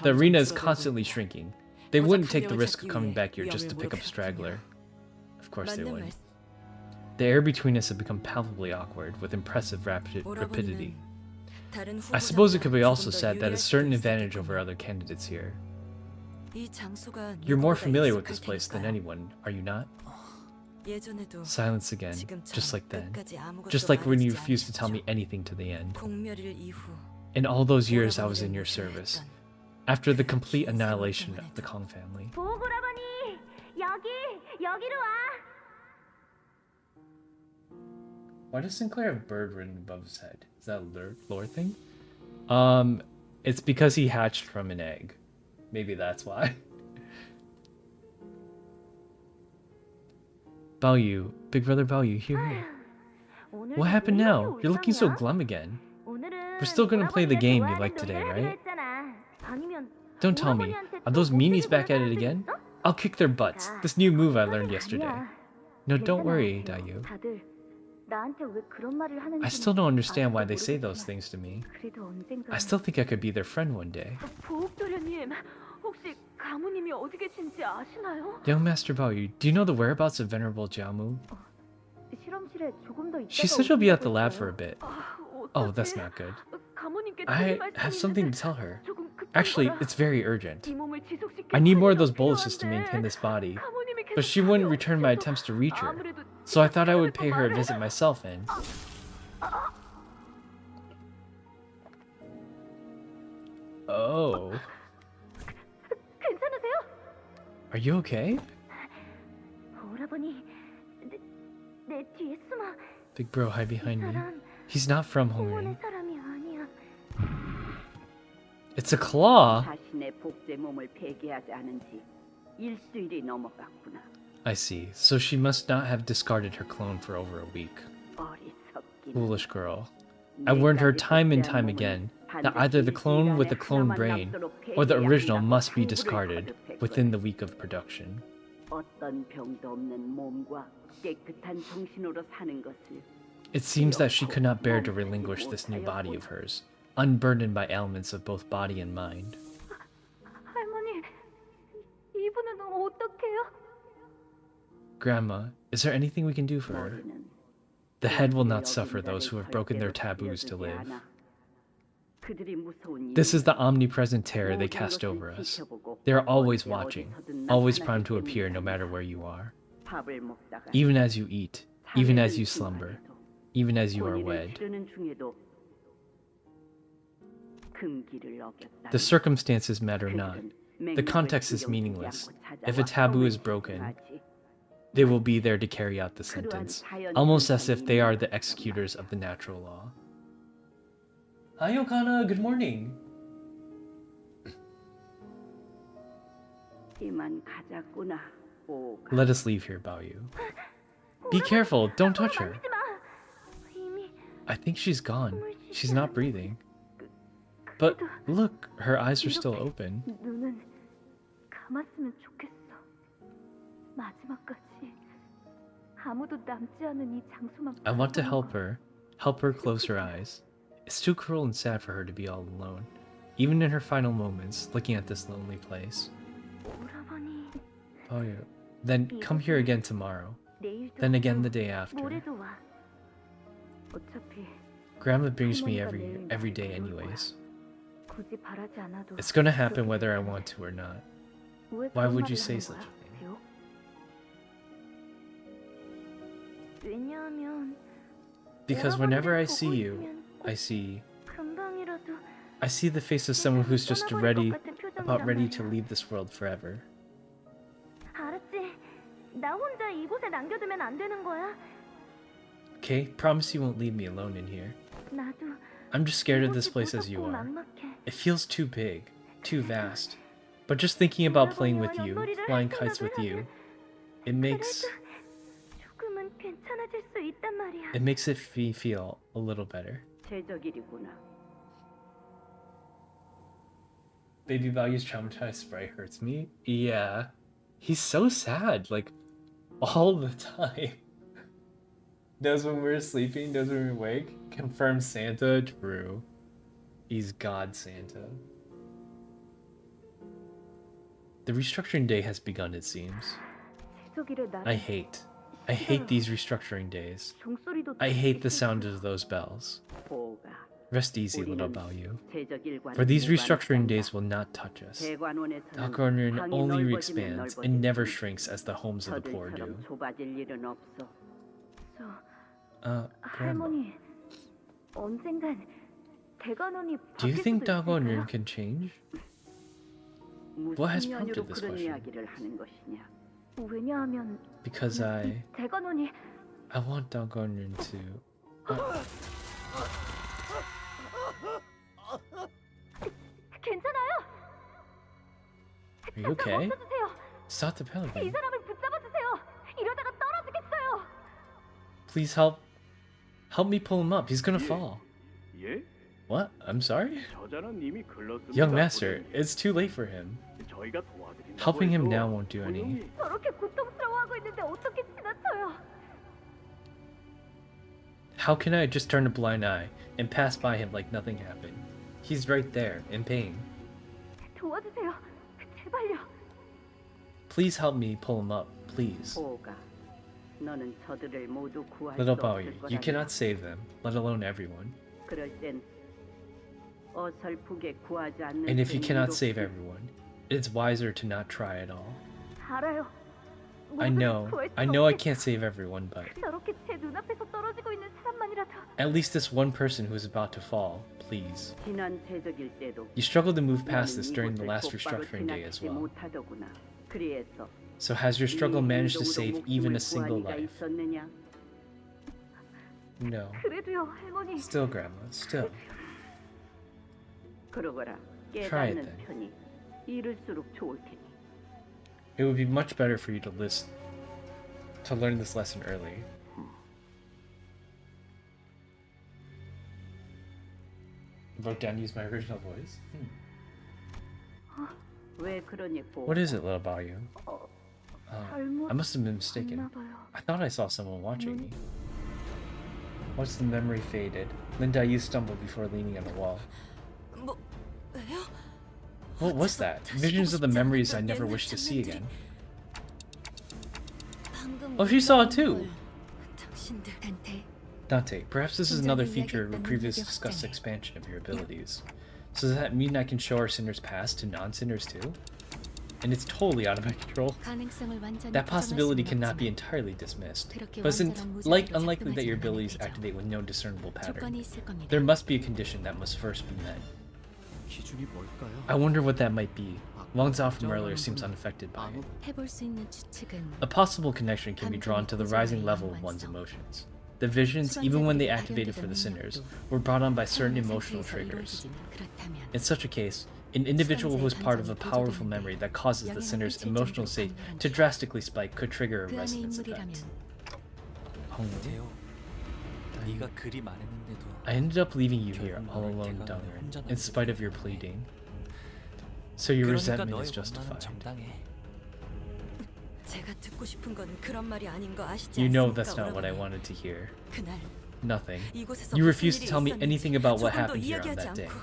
The arena is constantly shrinking. They wouldn't take the risk of coming back here just to pick up a straggler. Of course they would. The air between us had become palpably awkward, with impressive rapidity. I suppose it could be also said that a certain advantage over other candidates here. You're more familiar with this place than anyone, are you not? Silence again, just like then. Just like when you refused to tell me anything to the end. In all those years I was in your service, after the complete annihilation of the Kong family. Why does Sinclair have bird written above his head? Is that a lore thing? It's because he hatched from an egg. Maybe that's why. Baoyu, Big Brother Baoyu, here. What happened now? You're looking so glum again. We're still gonna play the game you like today, right? Don't tell me. Are those meanies back at it again? I'll kick their butts. This new move I learned yesterday. No, don't worry, Dayu. I still don't understand why they say those things to me. I still think I could be their friend one day. Young Master Baoyu, do you know the whereabouts of Venerable Jiamu? She said she'll be at the lab for a bit. Oh, that's not good. I have something to tell her. Actually, it's very urgent. I need more of those boluses to maintain this body, but she wouldn't return my attempts to reach her, so I thought I would pay her a visit myself and... Are you okay? 오라버니, 내 뒤에 숨어. Big bro, hide behind me. He's not from Hongren. 사람이 아니야. It's a claw. 자신의 복제 몸을 폐기하지 않은 지 일주일이 넘어갔구나. I see. So she must not have discarded her clone for over a week. Foolish girl. I warned her time and time again that either the clone with the clone brain or the original must be discarded within the week of production. 어떤 병도 없는 몸과 깨끗한 정신으로 사는 것을. It seems that she could not bear to relinquish this new body of hers, unburdened by ailments of both body and mind. 할머니, 이분은 어떡해요? Grandma, is there anything we can do for her? The head will not suffer those who have broken their taboos to live. This is the omnipresent terror they cast over us. They are always watching, always primed to appear no matter where you are. Even as you eat, even as you slumber, even as you are wed. The circumstances matter not. The context is meaningless. If a taboo is broken, they will be there to carry out the sentence, almost as if they are the executors of the natural law. Hi, Okana. Good morning. Let us leave here, Baoyu. Be careful. Don't touch her. I think she's gone. She's not breathing. But look, her eyes are still open. I want to help her close her eyes. It's too cruel and sad for her to be all alone, even in her final moments, looking at this lonely place. Oh yeah. Then come here again tomorrow. Then again the day after. Grandma brings me every day anyways. It's gonna happen whether I want to or not. Why would you say such a thing? Because whenever I see you, I see the face of someone who's just about ready to leave this world forever. Okay, promise you won't leave me alone in here. I'm just scared of this place as you are. It feels too big, too vast. But just thinking about playing with you, flying kites with you, it makes it feel a little better. Baby Baoyu's traumatized sprite hurts me. Yeah. He's so sad, like, all the time. Knows when we're sleeping, knows when we're awake. Confirms Santa, true. He's God Santa. The restructuring day has begun, it seems. I hate these restructuring days. I hate the sound of those bells. Rest easy, little Baoyu. For these restructuring days will not touch us. Dagonin only expands and never shrinks as the homes of the poor do. Grandma. Do you think Dagonin can change? What has prompted this question? Because I want Dagonin to... Are you okay? Stop the paladin. Please help me pull him up. He's gonna fall. What? I'm sorry? Young master, it's too late for him. Helping him now won't do any. How can I just turn a blind eye and pass by him like nothing happened? He's right there, in pain. Please help me pull him up, please. Little Baoyu, you cannot save them, let alone everyone. And if you cannot save everyone, it's wiser to not try at all. I know I can't save everyone, but at least this one person who is about to fall, please. You struggled to move past this during the last restructuring day as well. 그리해서 So has your struggle managed to save even a single 목숨을 구할 life? 리가 있었느냐? No. 그래도요, 할머니. Still, Grandma. Still. 그러거라. Try it 깨닫는 then. 편이 이를수록 좋을 테니. It would be much better for you to learn this lesson early. Wrote down use my original voice. 왜 그러니? What is it, little Bayou? 잘못 I must have been mistaken. 봤나 봐요. I thought I saw someone watching me. Once the memory faded, Linda, you stumbled before leaning on the wall. 뭐예요? What was that? Visions of the memories I never wish to see again. Oh, she saw it too! 단테, Dante, perhaps this is another feature of a previously discussed expansion of your abilities. So does that mean I can show our sinners past to non-sinners too? And it's totally out of my control. 가능성을 완전히 That possibility 부정할 수는 cannot be 없지만 entirely dismissed. 그렇게 But it's 완전한 무장으로 unlikely that your 작동하지는 abilities 않을 activate with no discernible pattern. 조건이 있을 겁니다. There must be a condition that must first be met. 기준이 뭘까요? I wonder what that might be. Wang Zhao from earlier seems unaffected by it. 해볼 수 있는 추측은 A possible connection can be drawn to the rising level of one's emotions. The visions, even when they activated for the sinners, were brought on by certain emotional triggers. In such a case, an individual who is part of a powerful memory that causes the sinner's emotional state to drastically spike could trigger a 그 안의 resonance 인물이라면 effect. 대호, 네가 그리 말했는데도 I ended up leaving you here all alone, Dongren, in spite of your pleading. So your 그러니까 resentment 너의 is 원망은 justified. 정당해. 제가 듣고 싶은 건 그런 말이 아닌 거 아시지 You know 않습니까, that's not what I 오라버니? wanted to hear. 그날 Nothing. 이곳에서 You 무슨 refused to 일이 tell me 있었는지 anything about what 조금도 happened here on 이야기하지 that day. 않고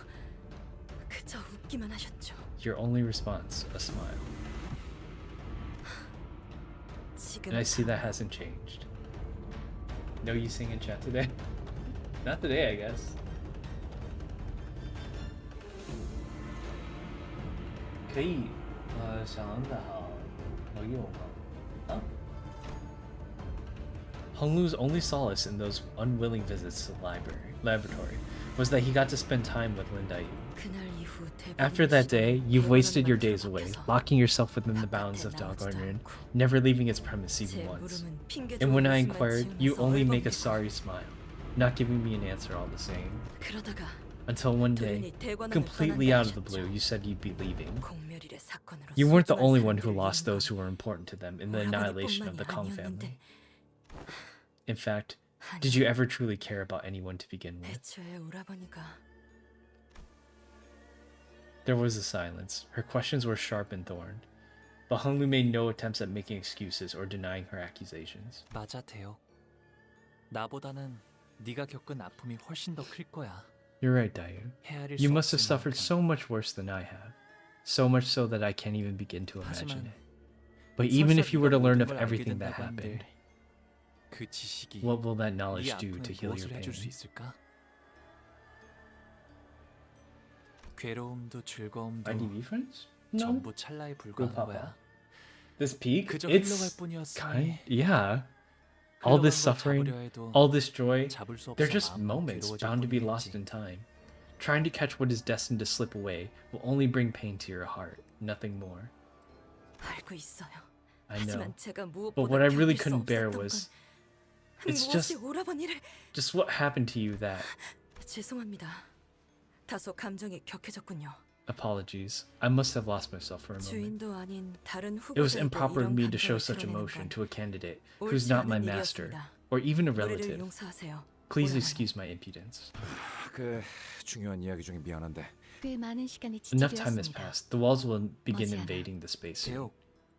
그저 웃기만 하셨죠. Your only response, a smile. And I see that hasn't changed. No you sing in chat today? Not today, I guess. 可以想得好有用吗？ Honglu's only solace in those unwilling visits to the laboratory was that he got to spend time with Linda Yu. 그날 이후 After that day, you've wasted your days away, locking yourself within the bounds of Dalgarnian, never leaving its premise even once. And when I inquired, you only make a sorry smile, not giving me an answer all the same. 그러다가 Until one day, completely out of the blue, you said you'd be leaving. You weren't the only one who lost those who were important to them in the annihilation of the Kong family. In fact, did you ever truly care about anyone to begin with? 애초에 오라버니가 There was a silence. Her questions were sharp and thorned. But Honglu made no attempts at making excuses or denying her accusations. 맞아, 대호. 나보다는 네가 겪은 아픔이 훨씬 더 클 거야. You're right, Dayu. 헤아릴 You 수 must have 없을 suffered 만큼. so much worse than I have. So much so that I can't even begin to imagine 하지만 it. But even if you were to learn of 모든 걸 알게 everything that 된다고 happened, 한들 그 지식이 what will that 네 knowledge do 아픔에 to heal your 무엇을 해줄 수 pain? 있을까? 괴로움도 즐거움도 IDV friends? No. 전부 찰나에 불과한 Papa. 거야. This peak? 그저 It's 흘러갈 뿐이었으니 kind, yeah. All this 흘러간 걸 suffering, 잡으려 해도 all this joy, 잡을 수 they're 없어 just 마음만 moments 괴로워질 bound to be lost 뿐이겠지. in time. Trying to catch what is destined to slip away will only bring pain to your heart, nothing more. 알고 있어요. I know. 하지만 제가 But 무엇보다 what I really 견딜 수 couldn't bear 없었던 was, 건 it's 무엇이 오라버니를 just what happened to you that, 죄송합니다. 다소 감정이 격해졌군요. apologies, I must have lost myself for a moment. 주인도 아닌 다른 It was 후보자에게 improper of 이런 me to show 감정을 such 드러내는 emotion 건 to a candidate who's 옳지 not my 않은 master, 일이었습니다. or even a 우리를 relative. 용서하세요. Please excuse my impudence. 그 중요한 이야기 중에 미안한데 꽤 많은 시간이 Enough time has 지체되었습니다. passed. The walls will begin 머지않아. invading the space. 대호,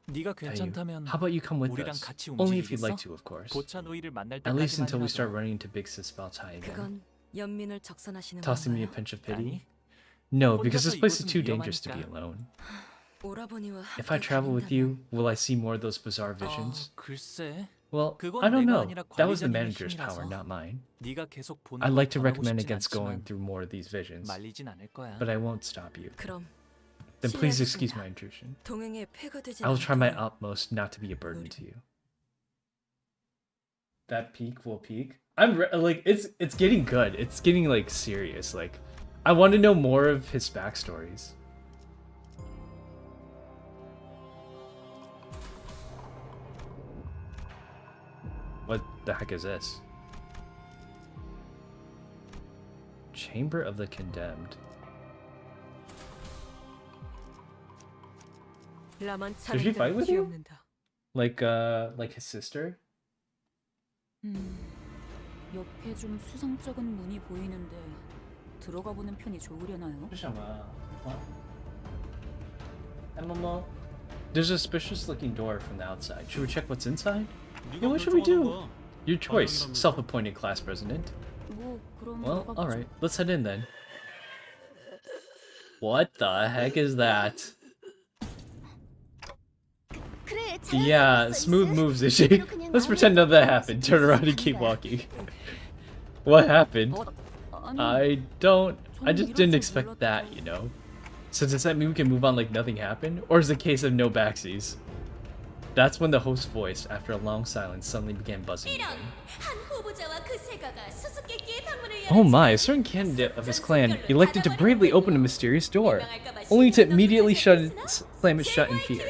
네가 Dayu, 괜찮다면 how about you come with 우리랑 us? 같이 Only if you'd 움직이겠어? like to, of course. 보차 노이를 만날 At least until we 때까지만이라도. start running into Big Sis Balchai again. 그건 연민을 적선하시는 Tossing me a 건가요? pinch of pity? 아니, No, because 혼자서 this place is 이곳은 too dangerous to be 위험하니까. alone. 오라버니와 If I 함께 travel with 다닌다면 you, will I see more of those bizarre visions? 글쎄. Well, 그건 I don't 내가 know. 아니라 That was the 관리자님의 manager's power, 힘이라서. not mine. 네가 계속 보는 I'd 걸 like to 권하고 recommend 싶진 against going 않지만 through more of these visions, 말리진 않을 거야. but I won't stop you. 그럼 Then please excuse 실례하겠습니다. my intrusion. 동행에 폐가 되지 I will try my 않도록 utmost not to be a burden to you. That peak will peak. Like it's getting good. It's getting like serious. Like I want to know more of his backstories. What the heck is this? Chamber of the Condemned. Did she fight with him? Like his sister? 옆에 좀 수상쩍은 문이 보이는데 들어가 보는 편이 좋으려나요? There's a suspicious looking door from the outside. Should we check what's inside? Yeah, what should we do? Your choice, self-appointed class president. Well, alright, let's head in then. What the heck is that? Yeah, smooth moves, is she? Let's pretend none of that happened. Turn around and keep walking. What happened? I just didn't expect that, you know? So does that mean we can move on like nothing happened? Or is it a case of no backsies? That's when the host's voice, after a long silence, suddenly began buzzing again. Oh my, a certain candidate of his clan elected to bravely open a mysterious door, only to immediately slam it shut in fear.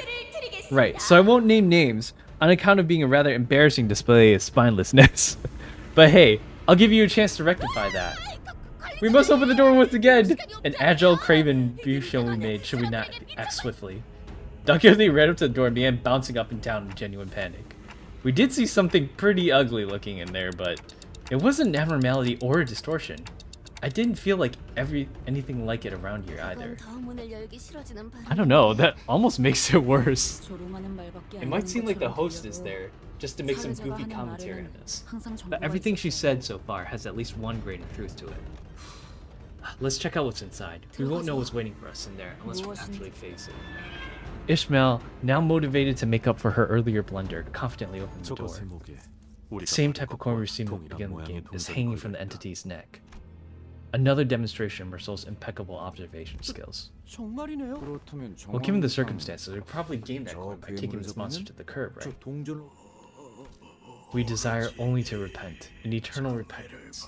Right, so I won't name names, on account of being a rather embarrassing display of spinelessness. But hey, I'll give you a chance to rectify that. We must open the door once again! An agile, craven view shall be made, should we not act swiftly. Docilely ran up to the door and began bouncing up and down in genuine panic. We did see something pretty ugly looking in there, but it wasn't an abnormality or a distortion. I didn't feel like anything like it around here either. I don't know, that almost makes it worse. It might seem like the host is there, just to make some goofy commentary on this. But everything she said so far has at least one grain of truth to it. Let's check out what's inside. We won't know what's waiting for us in there unless we actually face it. Ishmael, now motivated to make up for her earlier blunder, confidently opened the door. The same type of coin we received at the beginning of the game is hanging from the entity's neck. Another demonstration of Marcel's impeccable observation skills. Well, given the circumstances, we probably gained that coin by taking this monster to the curb, right? We desire only to repent, an eternal repentance.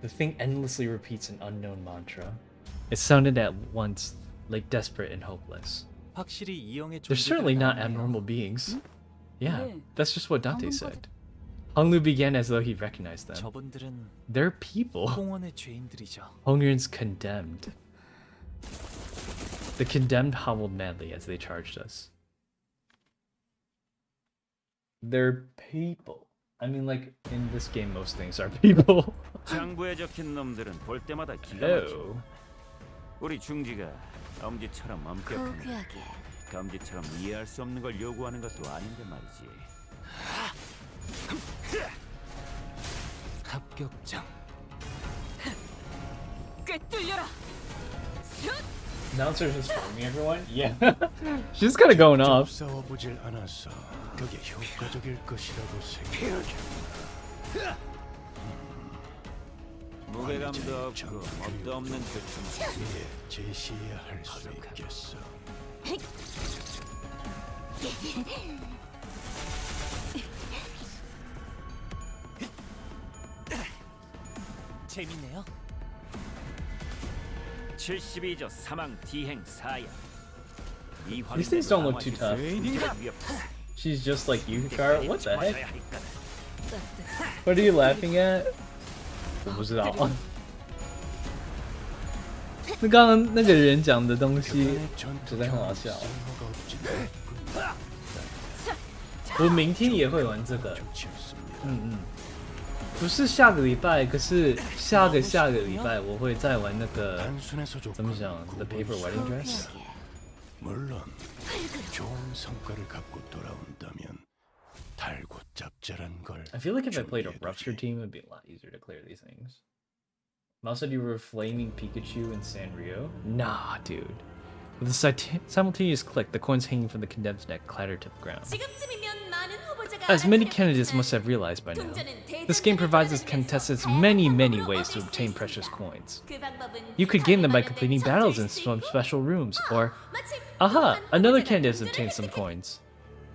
The thing endlessly repeats an unknown mantra. It sounded at once like desperate and hopeless. They're certainly not abnormal beings. Yeah, that's just what Dante said. Honglu began as though he recognized them. They're people. Hongyun's condemned. The condemned hobbled madly as they charged us. They're people. I mean, like, in this game, most things are people. Oh. 우리 중지가 엄지처럼 엄격한 감지처럼 이해할 수 없는 걸 요구하는 것도 아닌데 말이지. 합격장. 꿰뚫려라. Announcer's just forming everyone? Yeah. She's kind of going off. 싸워보질 않았어. 그게 효과적일 것이라고 생각하지. 무게감도 없고 뭣도 없는 교충. 제시해야 할 수 있겠어. 재밌네요. 72조 사망 디행 사야. These things don't look too tough. She's just like you, Hikaru. What the heck? What are you laughing at? 我不知道。那刚刚那个人讲的东西实在很好笑。我明天也会玩这个。不是下个礼拜，可是下个礼拜我会再玩那个怎么讲 The Paper Wedding Dress。 물론 좋은 성과를 갖고 돌아온다면 달고 짭짤한 걸. I feel like if I played a Rupture team, it'd be a lot easier to clear these things. Mouse said you were flaming Pikachu in Sanrio? Nah, dude. With a simultaneous click, the coins hanging from the condemned's neck clattered to the ground. As many candidates must have realized by now, this game provides its contestants many ways to obtain precious coins. You could gain them by completing battles in some special rooms, or... Aha! Another candidate has obtained some coins.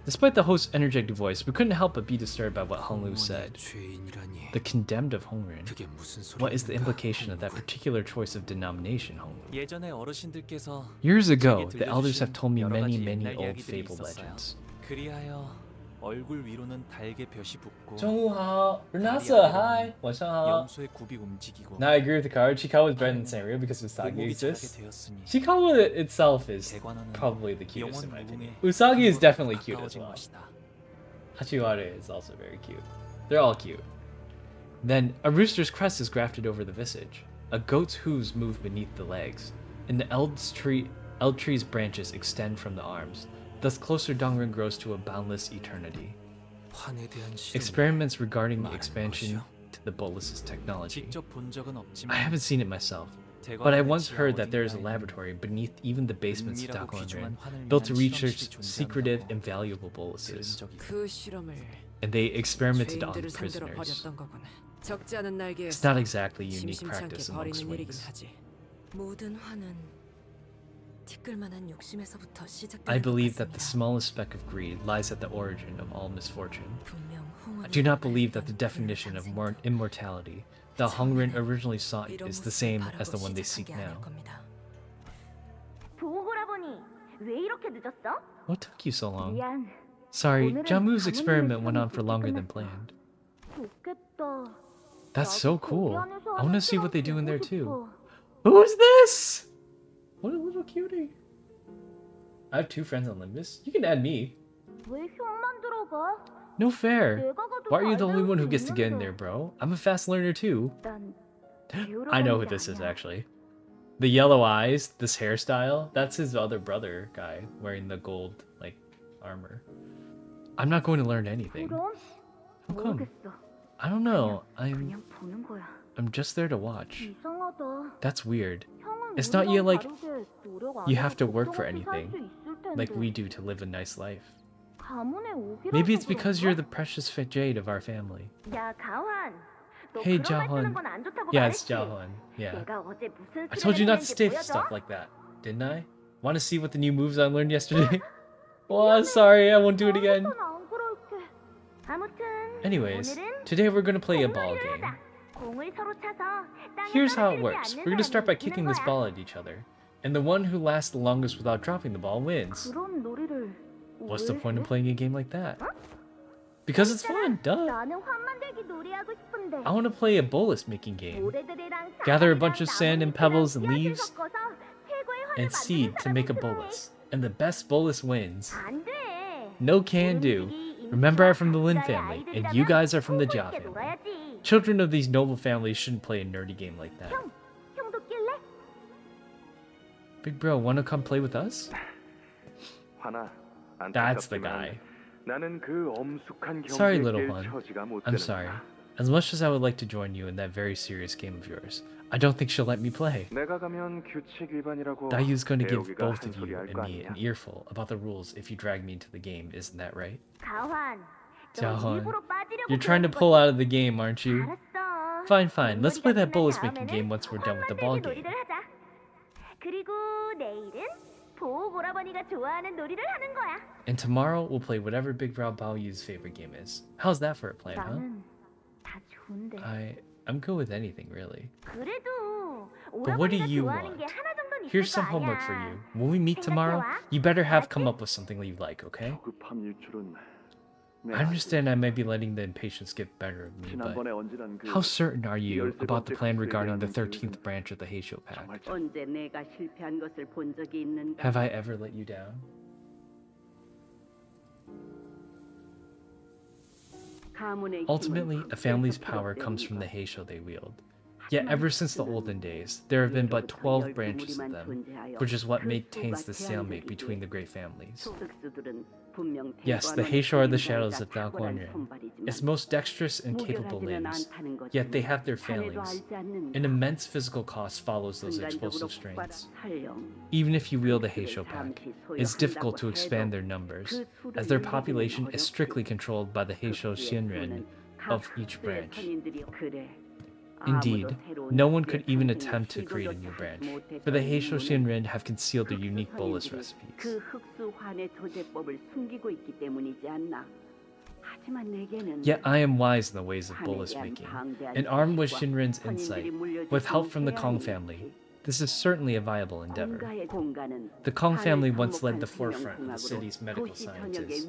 Despite the host's energetic voice, we couldn't help but be disturbed by what Honglu said. 죄인이라니. The condemned of Hongren. 그게 무슨 What is the 소리입니까, implication of that particular choice of denomination, Honglu? 예전에 어르신들께서 Years ago, 제게 the elders have told me 여러 many, 가지 many 옛날 old 이야기들이 fable 있었어요. legends. 그리하여 얼굴 위로는 달개 볕이 붙고 中午好 Renata, 다리 hi! 아래로는 晚上好 염소의 굽이 움직이고 Now I agree with Hikaru. Chikawa is better than Sanrio because Usagi 고목이 exists. 자라게 되었으니 Chikawa itself is 대관원은 probably the cutest in 영원 my opinion. 무궁의 Usagi is definitely cute as 가까워진 well. 것이다. Hachiwara is also very cute. They're all cute. Then, a rooster's crest is grafted over the visage. A goat's hooves move beneath the legs. And the eld tree's branches extend from the arms. Thus closer Dongren grows to a boundless eternity. 환에 대한 실험을 Experiments regarding the 말하는 expansion 것이요? to the bolus' technology. 직접 본 적은 I 없지만 haven't seen it myself, but I 대관원의 once 지하 heard that there is a 어딘가에는 laboratory beneath even the basements of 은밀하고 Dakonren, 귀중한 환을 built to 위한 research 실험실이 secretive, 존재한다고 invaluable 들은 boluses. 적이 있다. 그 실험을 And they experimented on 죄인들을 상대로 prisoners. 벌였던 거군. 적지 않은 날개에서 It's not exactly unique 심심치 않게 practice amongst 버리는 일이긴 wings. 하지. 모든 화는 티끌만한 욕심에서부터 시작되는 I 것 believe that the 같습니다. smallest speck of greed lies at the origin of all misfortune. 분명 I 홍원을 do not 받아야 believe that the 했던 definition 그의 of 상생도 immortality that Hongren originally sought 이런 is the 모습을 same as 바라고 the one they 시작한 seek 게 아닐 now. 겁니다. 보고라 보니 왜 이렇게 늦었어? What took you so long? 미안. Sorry, 오늘은 Jamu's 가문의 experiment went on 실험이 for longer than 끝났어. planned. 좋겠다. That's so 나도 cool. 거기 안에서 I want to 하는 see what they do 실험 in there 보고 too. 싶어. Who is this? What a little cutie. I have 2 friends on Limbus. You can add me. 왜 형만 들어가? No fair. 내가 가도 Why are you 잘 the only 배울 one 수 who gets to get in 있는데. there, bro? I'm a fast learner too. 난 배우러 I know 가는 who 게 this is 아니야. actually. The yellow eyes, this hairstyle, that's his other brother guy wearing the gold like armor. I'm not going to learn anything. 그럼 How come? 모르겠어. I don't know. 그냥 보는 거야. I'm just there to watch. 이상하다. That's weird. 형은 It's not 우리랑 yet like 다르게 노력 안 you 해도 have to work 걱정 for 없이 살 anything, 수 있을 텐데. like we do to live a nice life. 가문에 오기라서 Maybe it's because 그런가? you're the precious jade of our family. 야 가환. 너 Hey, 그런 말 쓰는 Jahan. 건 안 좋다고 Yeah, it's 말했지? Jahan. Yeah. 내가 어제 무슨 I told you 수련을 not to 했는지 say 보여줘? stuff like that, didn't I? Want to see what the new moves I learned yesterday? Well, I'm sorry, I won't do it again. 다음부턴 안 그럴게. 아무튼 Anyways, 오늘은 today we're gonna play a ball 공놀이를 game. 하자. 공을 서로 차서 땅에 Here's how it 떨어뜨리지 works. 않는 We're gonna start by 사람이 kicking 이기는 this 거야. ball at each other, and the one who lasts the longest without dropping the ball wins. 그런 놀이를 What's the 왜 point 해? of playing a game like that? Because it's fun, duh. 나는 환 만들기 놀이하고 싶은데. I want to play a bolus making game. 모래들이랑 Gather a 사과랑 bunch of sand and 나뭇잎이랑 pebbles and 씨앗을 leaves 섞어서 최고의 환을 and 만드는 seed to make a 사람이 승리해. bolus, and the best bolus wins. 안 돼. No can do. Remember, I'm from the Lin family, and you guys are from the Jia family. 놀아야지. Children of these noble families shouldn't play a nerdy game like that. 형도 낄래? Big bro, wanna come play with us? 하나, That's the 안타깝지만 guy. 나는 그 엄숙한 Sorry, 경기에 little 낄 one. 처지가 못 I'm 되는구나. sorry. As much as I would like to join you in that very serious game of yours, I don't think she'll let me play. 내가 가면 규칙 위반이라고 Dayu's going to give 배우기가 both 한 of 소리 you 할 and 거 me 아니냐. an earful about the rules if you drag me into the game, isn't that right? 가환. 너 Jahan, 일부러 빠지려고 you're trying to 그러는 pull 거지. out of the game, aren't you? 알았어. Fine, fine. Let's play that 공놀이가 bolus 끝난 making 다음에는 game once we're done with the ball 환 만들기 game. 놀이를 하자. 그리고 내일은 보고라버니가 좋아하는 놀이를 하는 거야. And tomorrow we'll play whatever Big Bro Baoyu's favorite game is. How's that for a plan, huh? 나는 다 좋은데. I'm good with anything, really. 그래도 But what do 오라버니가 you 좋아하는 want? 게 하나 정도는 Here's 있을 some 거 homework for 아니야. you. When we meet tomorrow, you better have come up with something that you like, okay? 급함 유출은 I understand I might be letting the impatience get better of me, but 지난번에 얹은 그 how certain are you about the plan 번째 regarding the 획수에 13th branch of the Heisho Pact? 정말 언제 내가 실패한 것을 본 적이 있는가? Have I ever let you down? 가문의 Ultimately, 힘은 a family's 흙에서 power comes from the 비롯된 Heisho they wield. Yet ever since the olden days, there have been but 12 branches of them, which is what maintains the stalemate between the great families. 소득수들은 분명 Yes, the 대관원의 Heisho are the 인자이자 shadows of 탁월한 Daguan-ren, 손발이지만 its most dexterous and capable 무결하지는 limbs, 않다는 것을 yet they have their 자네도 failings. 알지 않는가? An immense physical cost follows those 순간적으로 explosive strengths. 폭발한 탈령, Even if you wield a 그들을 Heisho pack, 잠시 it's difficult to 소유한다고 expand 해도 their numbers, 그 수를 as their 늘리기는 population is 어렵지. strictly controlled by the Heisho 그 뒤에 Xianren 수는 각 of each 수의 branch. 선인들이 그래. Indeed, no one could even attempt to create a new branch, for the Heisho Shinrin have concealed their unique bolus recipes. 그 흑수환의 조제법을 숨기고 있기 때문이지 않나. 하지만 내게는 Yet I am wise in the ways of bolus making, and armed with Shinrin's insight, with help from the Kong family, this is certainly a viable endeavor. The Kong family once led the forefront of the city's medical sciences.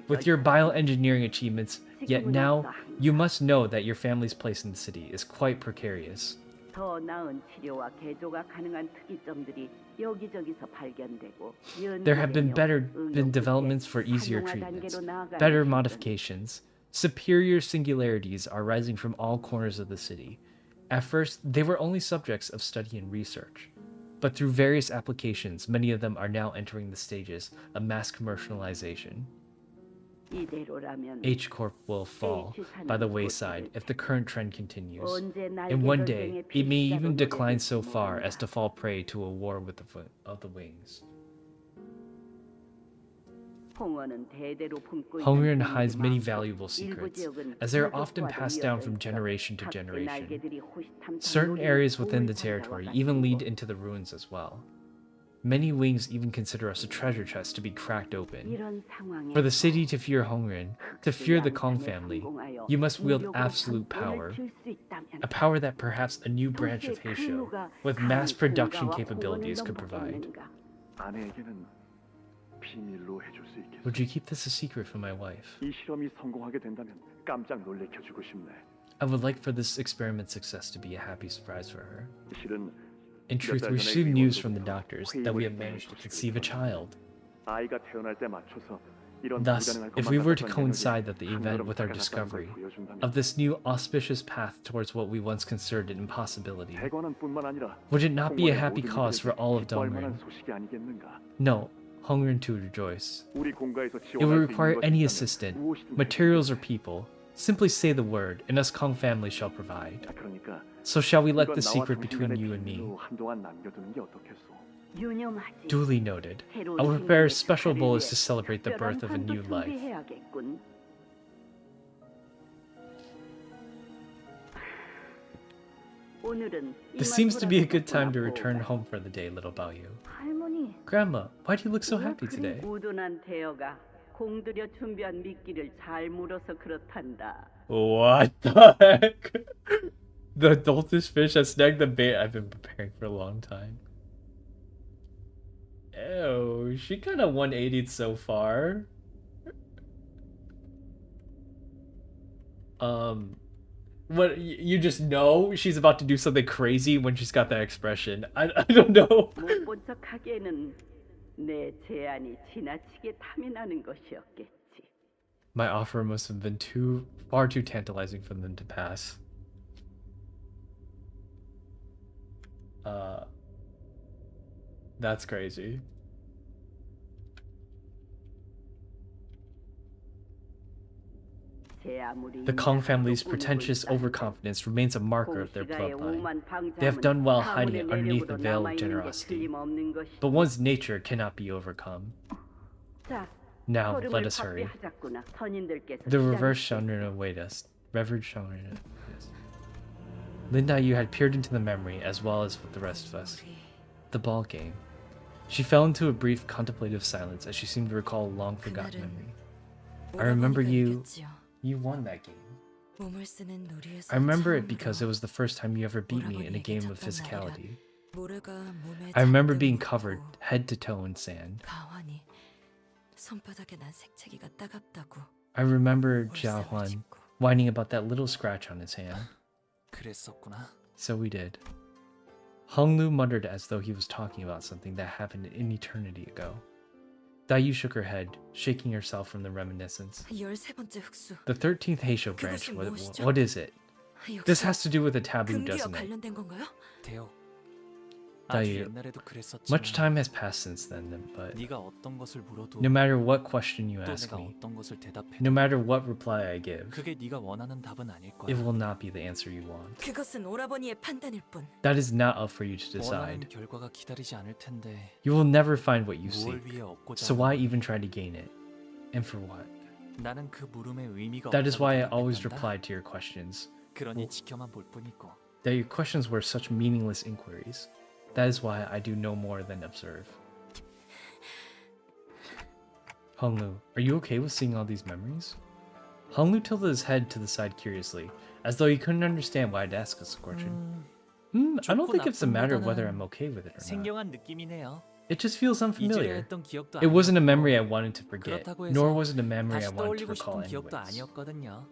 With your bioengineering achievements, yet now, you must know that your family's place in the city is quite precarious. 더 나은 치료와 개조가 가능한 특이점들이 여기저기서 발견되고 There have been developments for easier treatments, better modifications. Superior singularities are rising from all corners of the city. At first, they were only subjects of study and research. But through various applications, many of them are now entering the stages of mass commercialization. H Corp will fall by the wayside if the current trend continues. And one day, it may even decline so far as to fall prey to a war with the wings. Hongren hides many valuable secrets, as they are often passed down from generation to generation. Certain areas within the territory even lead into the ruins as well. Many wings even consider us a treasure chest to be cracked open. For the city to fear Hongren, to fear the Kong family, you must wield absolute power. A power that perhaps a new branch of Heisho, with mass production capabilities, could provide. Would you keep this a secret from my wife? I would like for this experiment's success to be a happy surprise for her. In truth, we received news from the doctors that we have managed to conceive a child. Thus, if we were to coincide at the event with our discovery of this new auspicious path towards what we once considered an impossibility, would it not be a happy cause for all of Dongren? No, Hongren to rejoice. It would require any assistant, materials or people. Simply say the word, and us Kong family shall provide. So shall we let the secret between you and me? Duly noted. I will prepare a special bolus to celebrate the birth of a new life. This seems to be a good time to return home for the day, little Baoyu. Grandma, why do you look so happy today? 공들여 준비한 미끼를 잘 물어서 그렇단다. What the heck? The adultish fish has snagged the bait I've been preparing for a long time. Ew, she kind of 180'd so far. What, you just know she's about to do something crazy when she's got that expression. I don't know. 내 제안이 지나치게 탐이 나는 것이었겠지. My offer must have been far too tantalizing for them to pass. That's crazy. The Kong family's pretentious overconfidence remains a marker of their bloodline. They have done well hiding it underneath a veil of generosity. But one's nature cannot be overcome. Now, let us hurry. The reverse Shanrina await us. Revered Shanrina. Yes. Linda Yu had peered into the memory as well as with the rest of us. The ball game. She fell into a brief contemplative silence as she seemed to recall a long-forgotten memory. I remember you won that game. I remember it because it was the first time you ever beat me in a game of physicality. I remember being covered head to toe in sand. I remember Jiao Huan whining about that little scratch on his hand. So we did. Hong Lu muttered as though he was talking about something that happened an eternity ago. Dayu shook her head, shaking herself from the reminiscence. The 13th Heisho branch, what is it? This has to do with a taboo, doesn't it? Dayu, much time has passed since then, but no matter what question you ask me, no matter what reply I give, it will not be the answer you want. That is not up for you to decide. You will never find what you seek, so why even try to gain it? And for what? That is why I always reply to your questions. that your questions were such meaningless inquiries. That is why I do no more than observe. Honglu, are you okay with seeing all these memories? Honglu tilted his head to the side curiously, as though he couldn't understand why I'd ask us a question. I don't think it's a matter of whether I'm okay with it or not. 생경한 느낌이네요. It just feels unfamiliar. 했던 기억도 It wasn't a 아니었고, memory I wanted to forget, 그렇다고 nor 해서 was it a memory I 다시 wanted to 떠올리고 recall 싶은 기억도 anyways. 아니었거든요.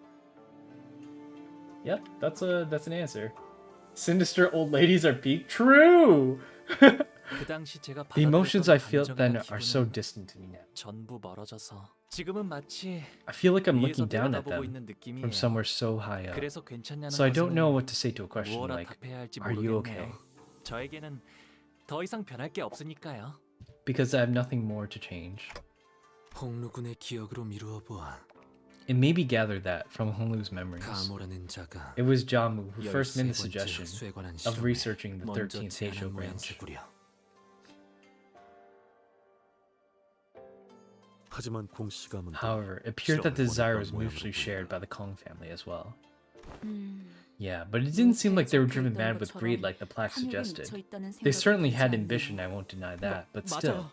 Yep, that's an answer. Sinister old ladies are peak. True! 그 당시 제가 The emotions I feel 감정이나 then are so 기분은 distant to me now. 전부 멀어져서 지금은 마치 I feel like I'm 위에서 looking down at 내려다보고 them 있는 느낌이에요. from somewhere so high up. 그래서 괜찮냐는 So I don't know 것에는 what to say to a question 무엇라 like, 답해야 할지 are you okay? 모르겠네요. 저에게는 더 이상 변할 게 없으니까요. Because I have nothing more to change. 홍루군의 기억으로 미루어 보아. It may be gathered that from Honglu's memories, 가모라는 자가 it was Jamu who first made the 13번째 suggestion 흑수에 관한 of 실험에 researching the 먼저 13th facial 제안한 branch. 모양새구려. 하지만 공시감은 However, it appeared that the desire was mutually shared by the Kong family as well. Yeah, but it didn't seem like they were driven mad with greed like the plaque suggested. They certainly had ambition, I won't deny that, but still.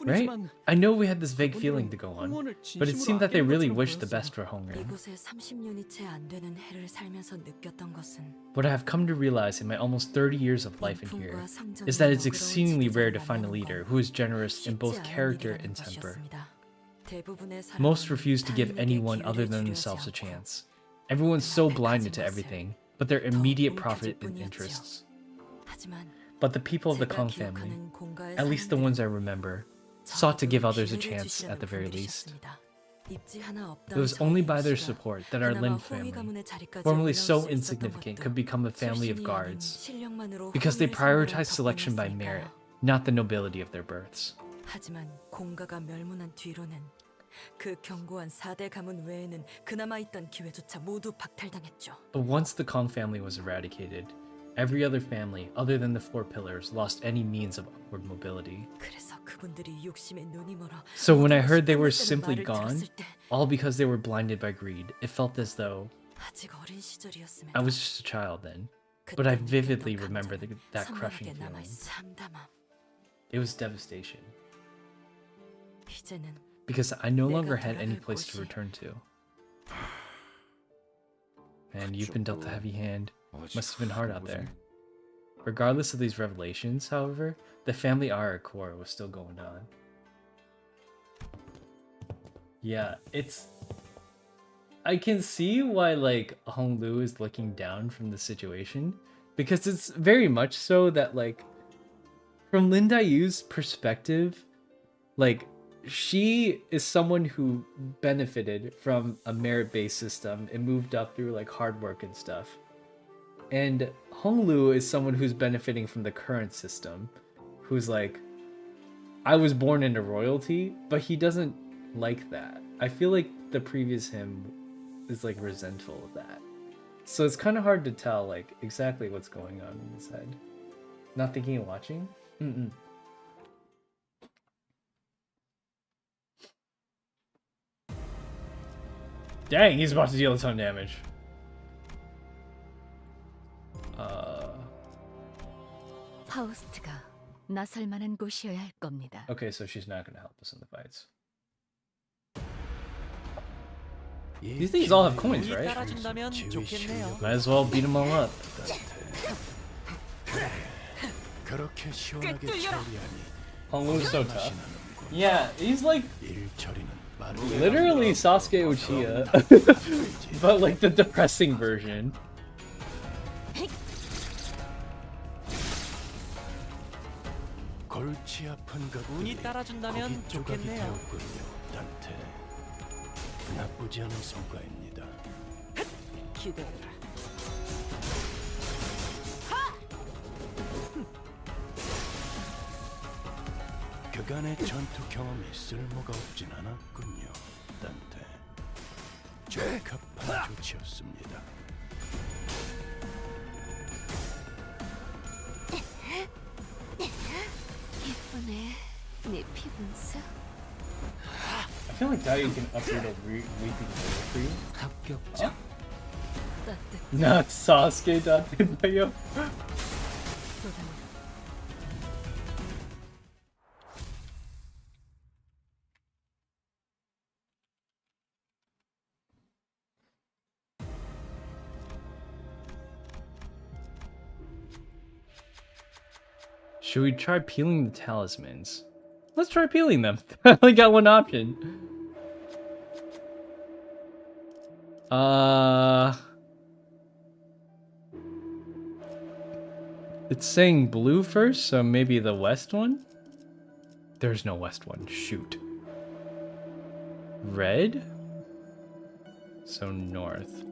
Right? I know we had this vague feeling to go on, but it seemed that they really wished the best for Hongren. 이곳에 30년이 채 안 되는 해를 살면서 느꼈던 것은 What I have come to realize in my almost 30 years of life in here is that it's exceedingly rare to find a leader who is generous in both character and temper. Most refuse to give anyone other than themselves a chance. Everyone's so blinded to everything, but their immediate profit and interests. But the people of the Kong family, at least the ones I remember, sought to give others a chance at the very least. It was only by their support that our Lin family, formerly so insignificant, could become a family of guards, because they prioritized selection by merit, not the nobility of their births. 하지만 공가가 멸문한 뒤로는 그 견고한 4대 가문 외에는 그나마 있던 기회조차 모두 박탈당했죠. But once the Kong family was eradicated, every other family other than the four pillars lost any means of upward mobility. 그래서 그분들이 욕심에 눈이 멀어 So when I heard they were simply gone, all because they were blinded by greed, it felt as though 아직 어린 시절이었음에도 I was just a child then. But I vividly remember that crushing feeling. It was devastation. 이제는 Because I no longer had any place to return to. And you've been dealt a heavy hand. Must have been hard out there. Regardless of these revelations, however, the family ire core was still going on. Yeah, it's... I can see why, like, Honglu is looking down from the situation. Because it's very much so that, like, from Lin Dayu's perspective, like, she is someone who benefited from a merit-based system and moved up through, like, hard work and stuff. And Honglu is someone who's benefiting from the current system, who's like, I was born into royalty, but he doesn't like that. I feel like the previous him is like resentful of that. So it's kind of hard to tell like exactly what's going on in his head. Not thinking of watching? Dang, he's about to deal a ton of damage. 파우스트가 나설 만한 곳이어야 할 겁니다. Okay, so she's not gonna help us in the fights. These things all have coins, right? 따라준다면 좋겠네요. Might as well beat them all up. 그렇게 시원하게 처리하니 Honglu's so tough. Yeah, he's like literally Sasuke Uchiha, but like the depressing version. 골치 아픈 운이 것들이 따라준다면 고깃 조각이 좋겠네요. 되었군요, 단테. 나쁘지 않은 성과입니다. 기대해라. 그간의 전투 경험이 쓸모가 없진 않았군요, 단테. 적합한 조치였습니다. 예쁘네, 네 피분수. I feel like Dayu can upgrade a weeping for you. 합격자. Not Sasuke Datebayo. Should we try peeling the talismans? Let's try peeling them. I only got one option. It's saying blue first, so maybe the west one? There's no west one. Shoot. Red? So north.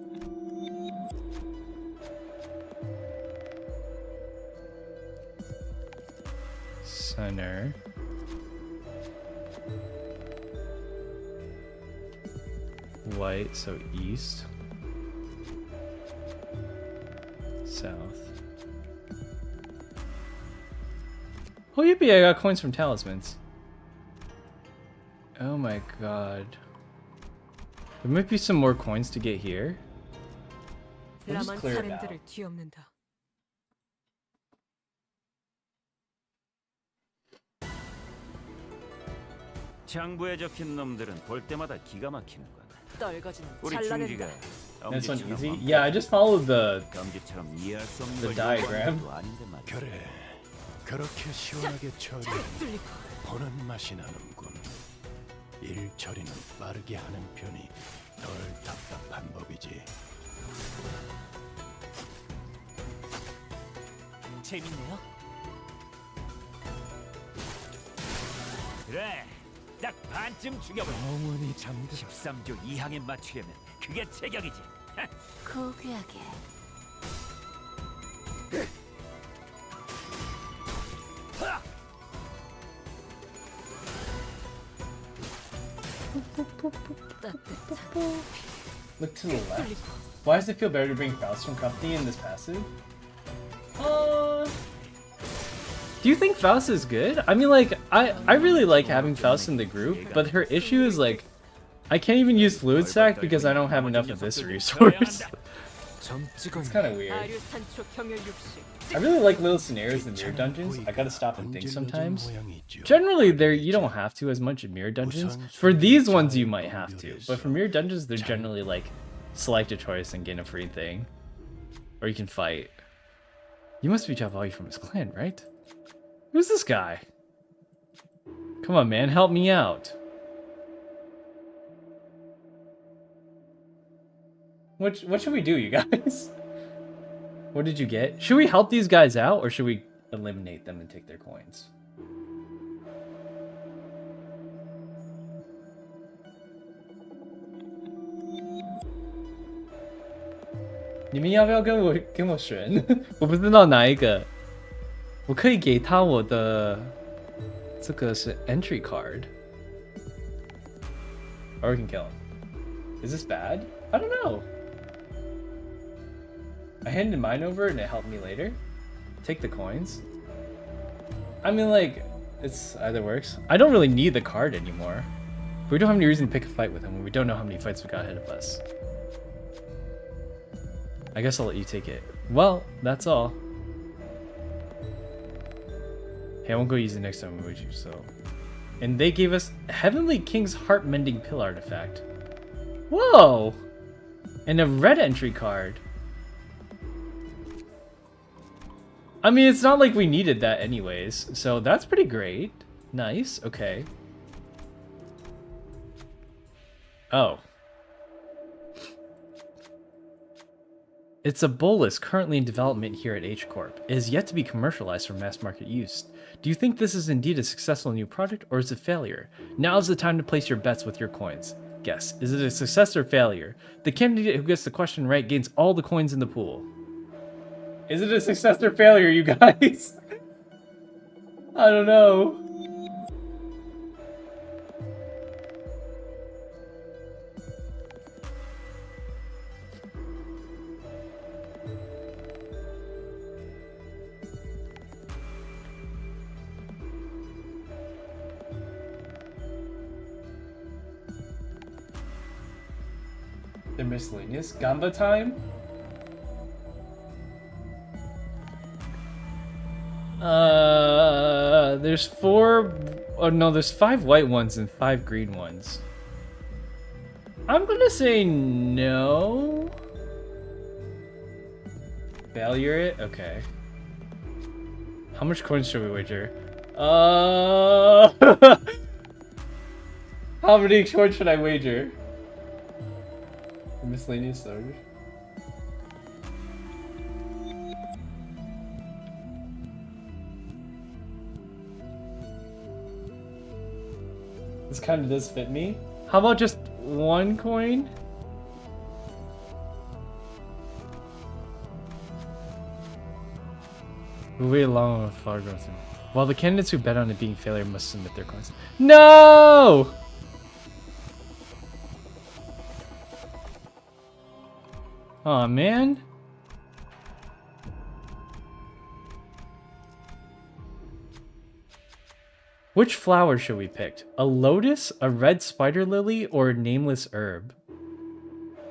Center. White, so east. South. Oh, yippee, I got coins from talismans. Oh my god. There might be some more coins to get here. We'll just clear it out. 장부에 적힌 놈들은 볼 때마다 기가 막히는군. 우리 중지가 That's one easy? Yeah, I just followed the diagram. 그래, 그렇게 시원하게 처리하니 보는 맛이 나는군. 일 처리는 빠르게 하는 편이 덜 답답한 법이지. 재밌네요. 그래, 딱 반쯤 죽여버려. 영원히 잠들. 13조 2항에 맞추려면 그게 체격이지. 고귀하게. Look to the left. Why does it feel better to bring Faust from company in this passive? Do you think Faust is good? I mean, like, I really like having Faust in the group, but her issue is, like, I can't even use Fluid Stack because I don't have enough of this resource. It's kind of weird. I really like little scenarios in mirror dungeons. I gotta stop and think sometimes. Generally, you don't have to as much in mirror dungeons. For these ones, you might have to, but for mirror dungeons, they're generally like select a choice and gain a free thing, or you can fight. You must be Javali from his clan, right? Who's this guy? Come on, man, help me out. What should we do, you guys? What did you get? Should we help these guys out, or should we eliminate them and take their coins? You们要不要跟我选？我不知道哪一个。我可以给他我的这个是 entry card. Or we can kill him. Is this bad? I don't know. I handed mine over and it helped me later. Take the coins. I mean, like, it's either works. I don't really need the card anymore. We don't have any reason to pick a fight with him when we don't know how many fights we got ahead of us. I guess I'll let you take it. Well, that's all. Hey, I won't go use it next time we meet you, so. And they gave us Heavenly King's Heart Mending Pill artifact. Whoa! And a red entry card. I mean, it's not like we needed that anyways, so that's pretty great. Nice, okay. Oh. It's a bolus currently in development here at H Corp. It is yet to be commercialized for mass market use. Do you think this is indeed a successful new project, or is it a failure? Now is the time to place your bets with your coins. Guess, is it a success or failure? The candidate who gets the question right gains all the coins in the pool. Is it a success or failure, you guys? I don't know. They're miscellaneous. Gamba time? There's 4. Oh no, there's 5 white ones and 5 green ones. I'm gonna say no. Failure it? Okay. How much coins should we wager? How many coins should I wager? Miscellaneous storage. This kind of does fit me. How about just 1 coin? We wait long with flower growth. While the candidates who bet on it being failure must submit their coins. No! Aw, man. Which flower should we pick? A lotus, a red spider lily, or a nameless herb?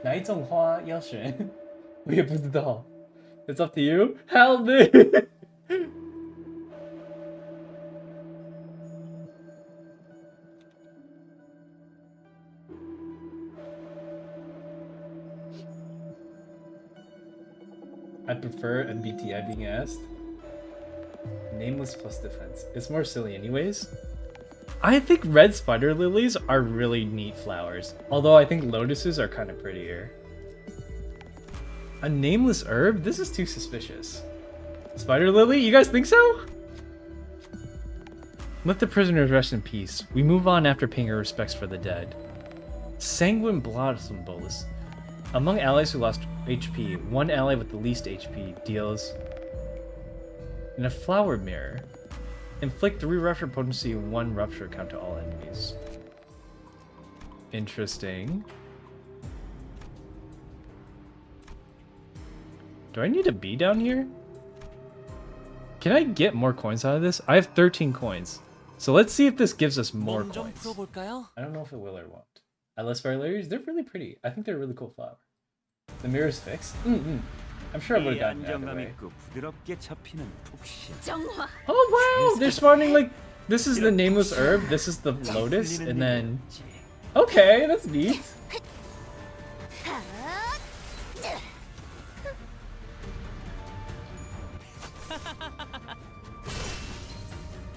哪一种花要选？我也不知道。It's up to you. Help me! I prefer MBTI being asked. Nameless plus defense. It's more silly anyways. I think red spider lilies are really neat flowers. Although I think lotuses are kind of prettier. A nameless herb? This is too suspicious. Spider lily? You guys think so? Let the prisoners rest in peace. We move on after paying our respects for the dead. Sanguine blossom bolus. Among allies who lost HP, one ally with the least HP deals in a flower mirror. Inflict 3 rupture potency and 1 rupture count to all enemies. Interesting. Do I need a bee down here? Can I get more coins out of this? I have 13 coins. So let's see if this gives us more coins. I don't know if it will or won't. I love spider lilies. They're really pretty. I think they're a really cool flower. The mirror's fixed? I'm sure I would have gotten that way. Oh wow! They're spawning like... This is the nameless herb, this is the lotus, and then... Okay, that's neat.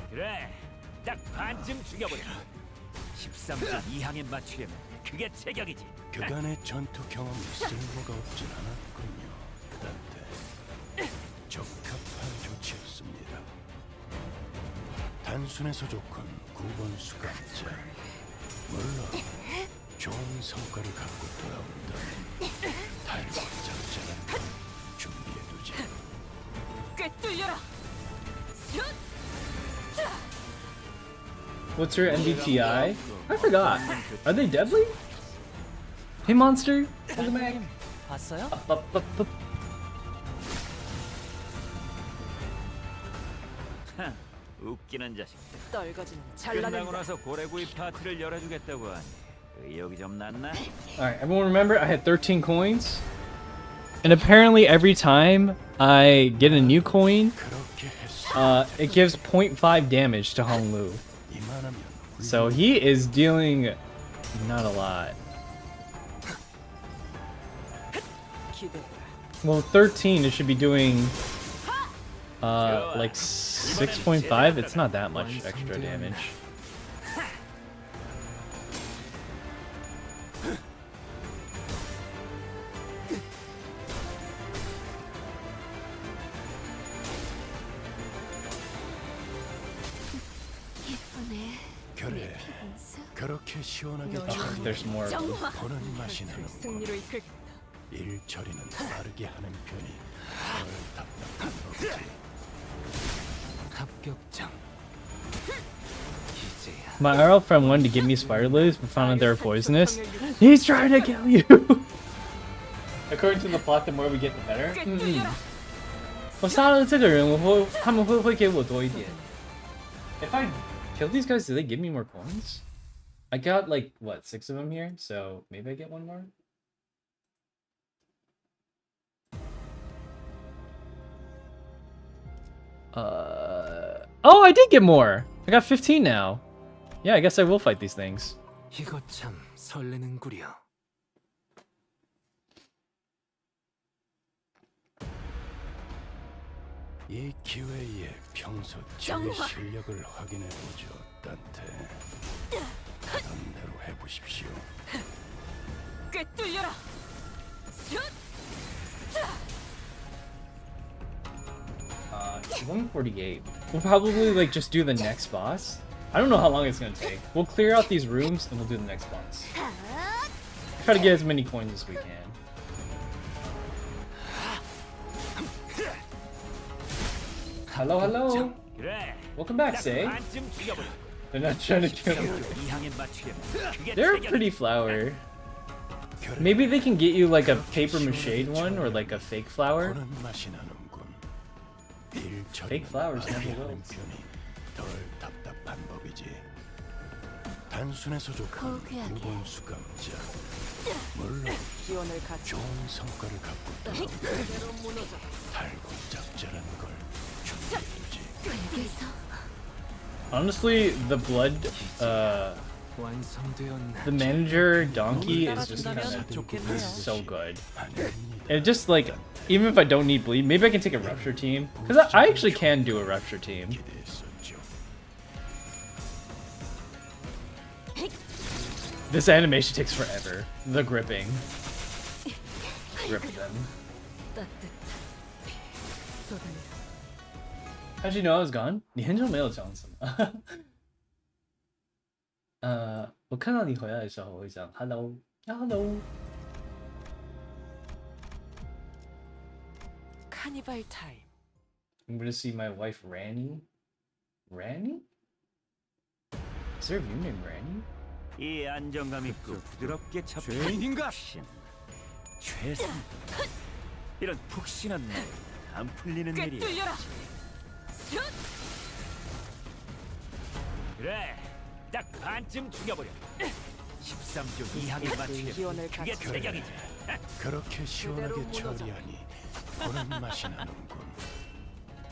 그래, 딱 반쯤 죽여버려. 13점 이항에 맞추려면 그게 제격이지. 그간의 전투 경험이 쓸모가 없진 않았군요. 딴데 적합한 조치였습니다. 단순해서 좋군 9번 수감자. 물론 좋은 성과를 갖고 돌아온다면 탈북 작전은 준비해두지. 꿰뚫려라. What's your MBTI? I forgot. Are they deadly? Hey monster! Welcome back. 봤어요? Up. 웃기는 자식들. 떨거지는 끝나고 잘나간다. 나서 고래구이 파티를 열어주겠다고 하니 의욕이 좀 났나? Alright, everyone remember I had 13 coins? And apparently every time I get a new coin, it gives 0.5 damage to Hong Lu. So he is dealing not a lot. Well, 13, it should be doing like 6.5. It's not that much extra damage. 그래, 그렇게 시원하게 There's more. 보는 맛이 나는군. 일 처리는 빠르게 하는 편이 덜 답답한 거지. 합격장. My arrow friend wanted to give me spider lilies, but found out they were poisonous. He's trying to kill you! According to the plot, the more we get, the better. 我杀了这个人，他们会不会给我多一点? If I kill these guys, do they give me more coins? I got like, what, 6 of them here? So maybe I get one more? Oh, I did get more. I got 15 now. Yeah, I guess I will fight these things. 이거 참 설레는구려. 이 기회에 평소 적의 실력을 확인해 보죠, 단테. 하던 대로 해보십시오. 꿰뚫려라. 148. We'll probably like just do the next boss. I don't know how long it's gonna take. We'll clear out these rooms and we'll do the next boss. Try to get as many coins as we can. Hello, hello. Welcome back, Say. They're not trying to kill me. They're a pretty flower. Maybe they can get you like a paper mache one or like a fake flower. Fake flowers never will. 덜 답답한 법이지. 단순해서 좋고 무건수 감자. 물론 좋은 성과를 갖고 있다면 달콤작자라는 걸 준비해두지. Honestly, the blood, the manager donkey is just kind of so good. And just like, even if I don't need bleed, maybe I can take a rupture team, because I actually can do a rupture team. This animation takes forever. The gripping. Grip them. How'd you know I was gone? 你很久没有讲什么。我看到你回来的时候，我会讲 hello hello。 카니발 타임. I'm gonna see my wife Ranny. Ranny? Is there a view named Ranny? 이 안정감 있고 부드럽게 잡힌 죄인인가? 최선. 이런 푹신한 날안 풀리는 일이야. 꿰뚫려라. 그래, 딱 반쯤 죽여버려. 13조 이항에 맞추려면 그게 대경이지. 그렇게 시원하게 처리하니 보는 맛이 나는군.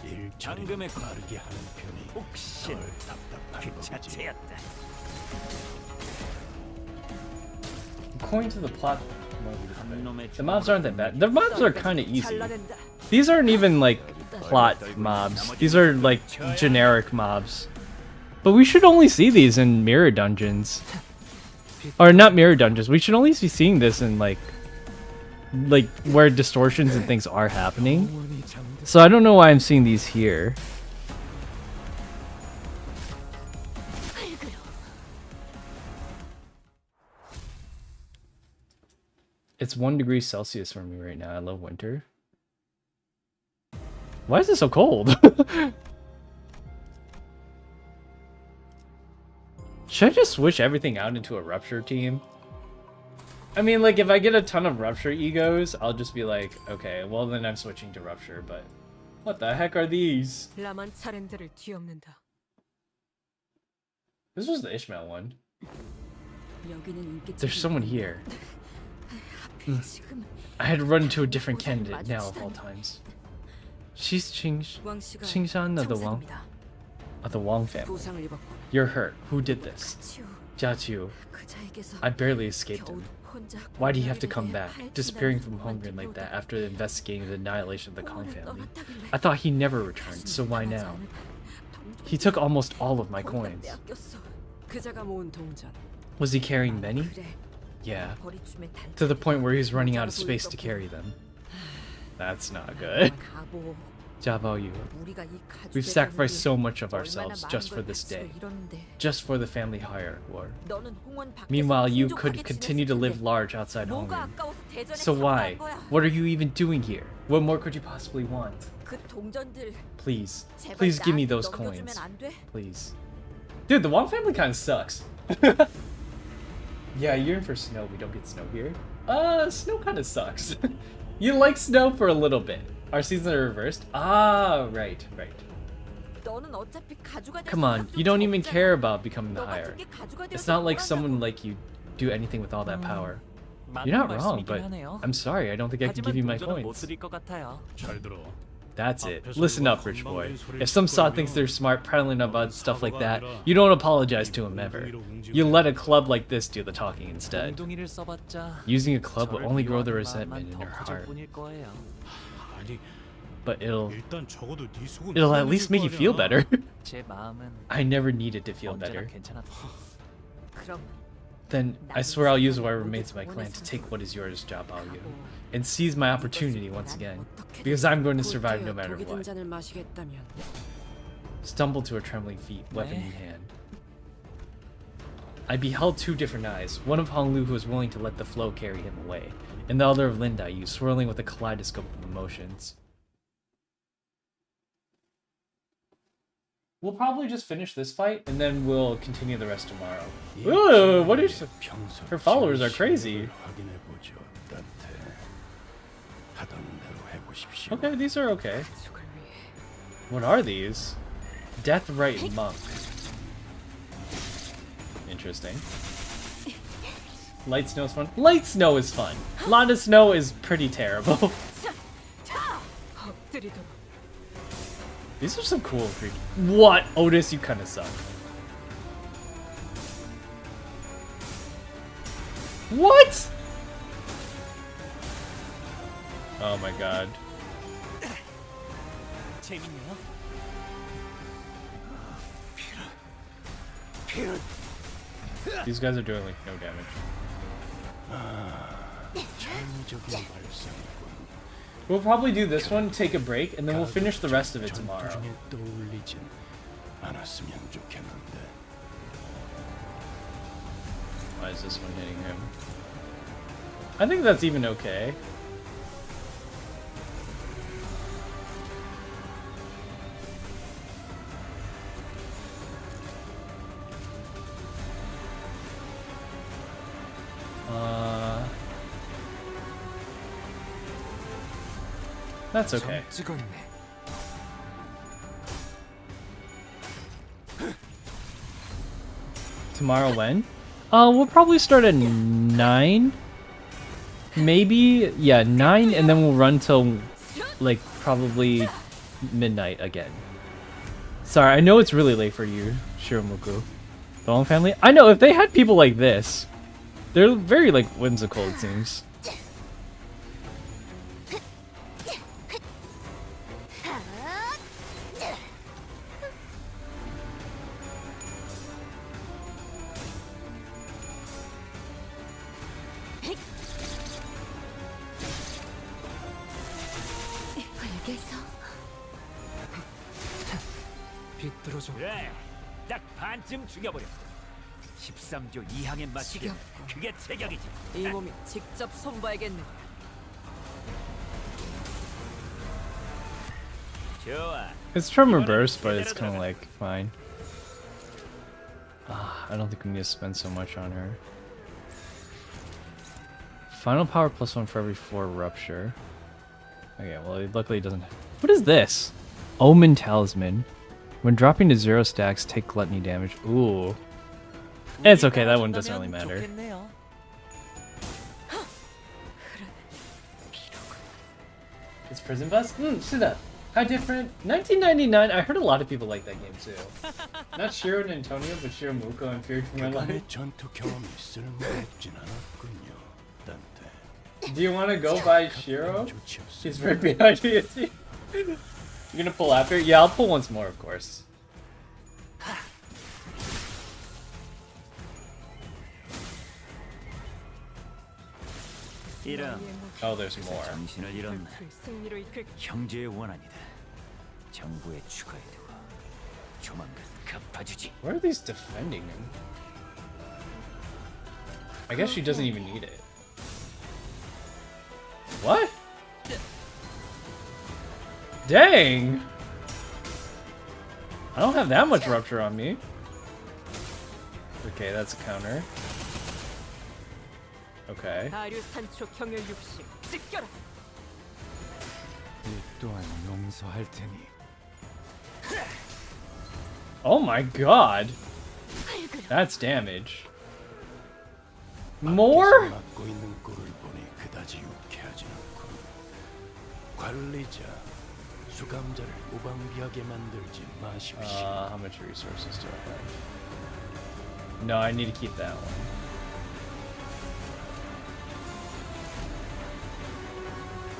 일처리는 빠르게 하는 편이 혹시 덜 답답한 그 법이지. 자체였다. According to the plot, the mobs aren't that bad. The mobs are kind of easy. These aren't even like plot mobs. These are like generic mobs. But we should only see these in mirror dungeons. Or not mirror dungeons. We should only be seeing this in like where distortions and things are happening. So I don't know why I'm seeing these here. It's 1 degree Celsius for me right now. I love winter. Why is it so cold? Should I just switch everything out into a rupture team? I mean, like, if I get a ton of rupture egos, I'll just be like, okay, well then I'm switching to rupture, but what the heck are these? This was the Ishmael one. There's someone here. I had to run into a different candidate now of all times. She's Qingshan of the Wang family. You're hurt. Who did this? Jiaqiu. I barely escaped him. Why do you have to come back, disappearing from Hongren like that after investigating the annihilation of the Kong family? I thought he never returned, so why now? He took almost all of my coins. Was he carrying many? Yeah, to the point where he's running out of space to carry them. That's not good. Jiabao Yu, we've sacrificed so much of ourselves just for this day, just for the family hire war. Meanwhile, you could continue to live large outside Hongren. So why? What are you even doing here? What more could you possibly want? Please, please give me those coins. Please. Dude, the Wang family kind of sucks. Yeah, you're in for snow. We don't get snow here. Snow kind of sucks. You like snow for a little bit. Our seasons are reversed. Ah, right. Come on, you don't even care about becoming the hire. It's not like someone like you do anything with all that power. You're not wrong, but I'm sorry, I don't think I can give you my coins. 잘 들어. That's it. Listen up, rich boy. If some sot thinks they're smart, prattling about stuff like that, you don't apologize to him ever. You let a club like this do the talking instead. 엉덩이를 써봤자 Using a club will 저를 only grow the 미워하는 resentment in 마음만 her 더 커질 heart. 뿐일 거예요. 아니, But it'll 일단 적어도 네 속은 at least 후련해질 make you 거 feel 아니야. better. 제 마음은 I never needed to feel 언제나 better. 괜찮았. 그럼 Then I swear I'll use whatever remains of my clan to take what is yours, Jabalgu, and seize my opportunity once again, because I'm going to survive no matter what. Stumbled to her trembling feet, weapon in hand. I beheld two different eyes, one of Honglu who was willing to let the flow carry him away, and the other of Linda Yu, swirling with a kaleidoscope of emotions. We'll probably just finish this fight, and then we'll continue the rest tomorrow. Ooh, what is... Her followers are crazy. Okay, these are okay. What are these? Death Rite Monk. Interesting. Light Snow is fun. Light Snow is fun. Lot of Snow is pretty terrible. These are some cool creatures. What? Otis, you kind of suck. What? Oh my god. 재밌네요. These guys are doing like no damage. We'll probably do this one, take a break, and then we'll finish the rest of it tomorrow. Why is this one hitting him? I think that's even okay. That's okay. Tomorrow when? We'll probably start at 9. Maybe, yeah, 9, and then we'll run till, like, probably midnight again. Sorry, I know it's really late for you, Shiramuku. The Long family? I know, if they had people like this, they're very, like, whimsical, it seems. 그래, 딱 반쯤 죽여버려. 13조 2항에 맞추게. 그게 제격이지. 이 몸이 직접 손봐야겠네. 좋아. It's from reverse, but it's kind of like fine. I don't think we need to spend so much on her. Final power +1 for every 4 rupture. Okay, well, luckily it doesn't. What is this? Omen Talisman. When dropping to 0 stacks, take gluttony damage. Ooh. It's okay, that one doesn't really matter. It's Prison Bus? Suda. How different? 1999, I heard a lot of people like that game too. Not Shiro and Antonio, but Shiramuko and Feared for My Life. Do you want to go by Shiro? He's right behind you. You're gonna pull after? Yeah, I'll pull once more, of course. Oh, there's more. 정신을 잃었네. 형제의 원한이다. 정부의 추가에 두고 조만간 갚아주지. Why are these defending him? I guess she doesn't even need it. What? Dang! I don't have that much rupture on me. Okay, that's a counter. Okay. Oh my god! That's damage. More? 수감자를 무방비하게 만들지 마십시오. How much resources do I have? No, I need to keep that one.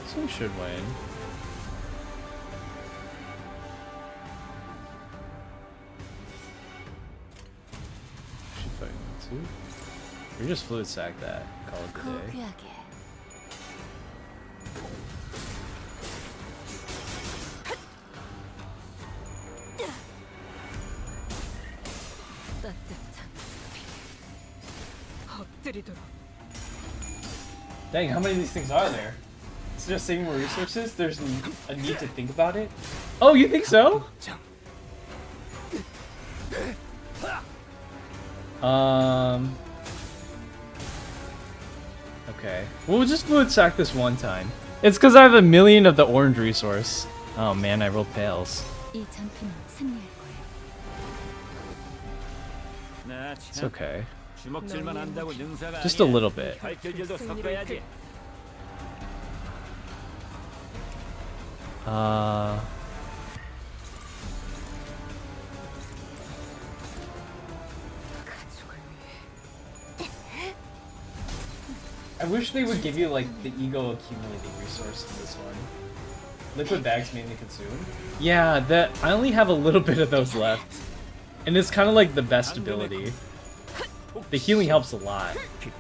This one should win. Should fight too. Or just fluid sack that. Call it the day. Dang, how many of these things are there? It's just saving more resources? There's a need to think about it? Oh, you think so? Okay. We'll just fluid sack this one time. It's because I have 1,000,000 of the orange resource. Oh man, I rolled pails. 이 전투는 승리할 거예요. It's okay. 주먹질만 한다고 능사가 Just a little bit. 발길질도 섞어야지. I wish they would give you like the ego accumulating resource in this one. Liquid bags mainly consumed. Yeah, that I only have a little bit of those left. And it's kind of like the best ability. The healing helps a lot.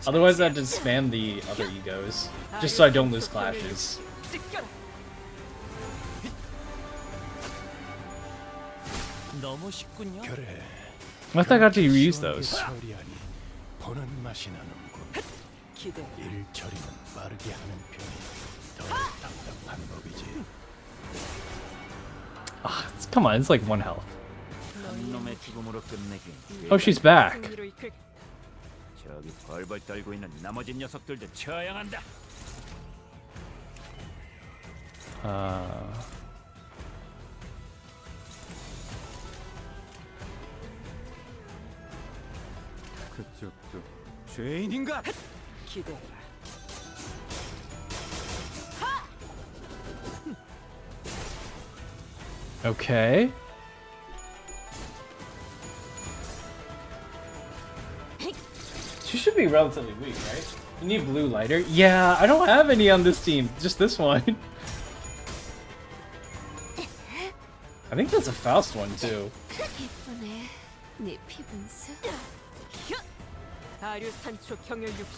Otherwise I'd just spam the other egos. Just so I don't lose clashes. 너무 쉽군요. I thought I got to reuse those. 보는 맛이 나는군. 일 처리는 빠르게 하는 편이 더 답답한 법이지. Ah, come on, it's like 1 health. 한 놈의 죽음으로 끝내기. Oh, she's back. 저기 벌벌 떨고 있는 나머지 녀석들도 처형한다. 그쪽도 죄인인가? Okay. She should be relatively weak, right? You need blue lighter? Yeah, I don't have any on this team. Just this one. I think that's a Faust one too.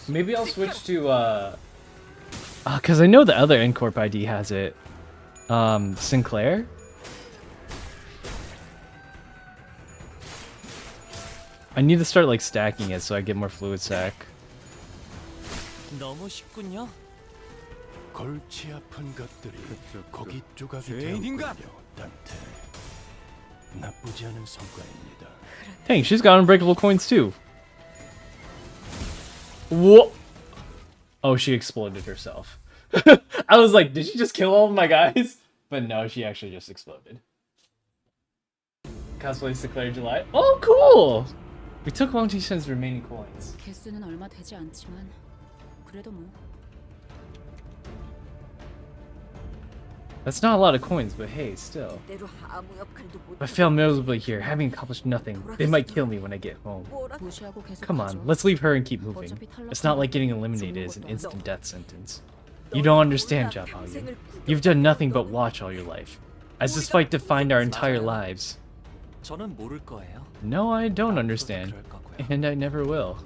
Maybe I'll switch to cause I know the other Incorp ID has it. Sinclair? I need to start like stacking it so I get more fluid sack. 너무 쉽군요. 골치 아픈 것들이 고기 조각이 되었군요, 단테. 나쁘지 않은 성과입니다. Dang, she's got unbreakable coins too. Whoa! Oh, she exploded herself. I was like, did she just kill all of my guys? But no, she actually just exploded. Cosplay Sinclair July. Oh, cool! We took Wang Jishen's remaining coins. 개수는 얼마 되지 않지만 그래도 뭐. That's not a lot of coins, but hey, still. If I fail miserably here, having accomplished nothing, they might kill me when I get home. Come on, let's leave her and keep moving. It's not like getting eliminated is an instant death sentence. You don't understand, Jia Baoyu. You've done nothing but watch all your life. As this fight defined our entire lives. 저는 모를 거예요. No, I don't understand. And I never will.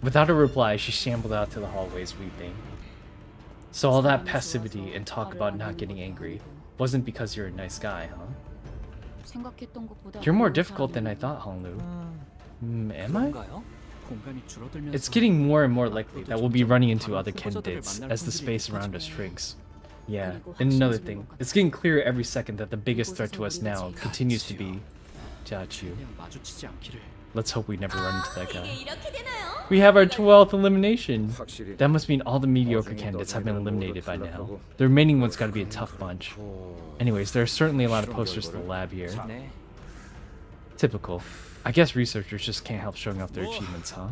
Without a reply, she shambled out to the hallways weeping. So all that passivity and talk about not getting angry wasn't because you're a nice guy, huh? You're more difficult than I thought, Honglu. Am I? It's getting more and more likely that we'll be running into other candidates as the space around us shrinks. Yeah, and another thing, it's getting clearer every second that the biggest threat to us now continues to be Jiachu. Let's hope we never run into that guy. We have our 12th elimination. That must mean all the mediocre candidates have been eliminated by now. The remaining one's gotta be a tough bunch. Anyways, there are certainly a lot of posters in the lab here. Typical. I guess researchers just can't help showing off their achievements, huh?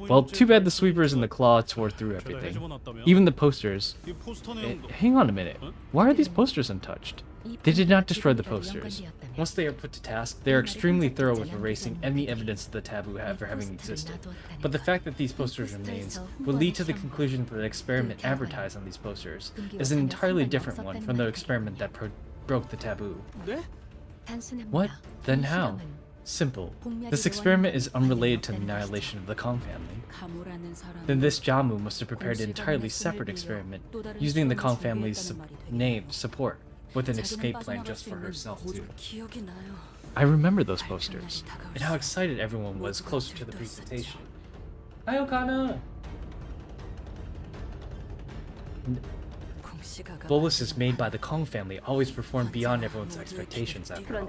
Well, too bad the sweepers and the claw tore through everything. Even the posters. Hang on a minute. Why are these posters untouched? They did not destroy the posters. Once they are put to task, they are extremely thorough with erasing any evidence of the taboo ever having existed. But the fact that these posters remains would lead to the conclusion that the experiment advertised on these posters is an entirely different one from the experiment that broke the taboo. What? Then how? Simple. This experiment is unrelated to the annihilation of the Kong family. Then this Jamu must have prepared an entirely separate experiment, using the Kong family's name support, with an escape plan just for herself too. I remember those posters, and how excited everyone was closer to the presentation. Hi Okana! Boluses made by the Kong family always performed beyond everyone's expectations after all.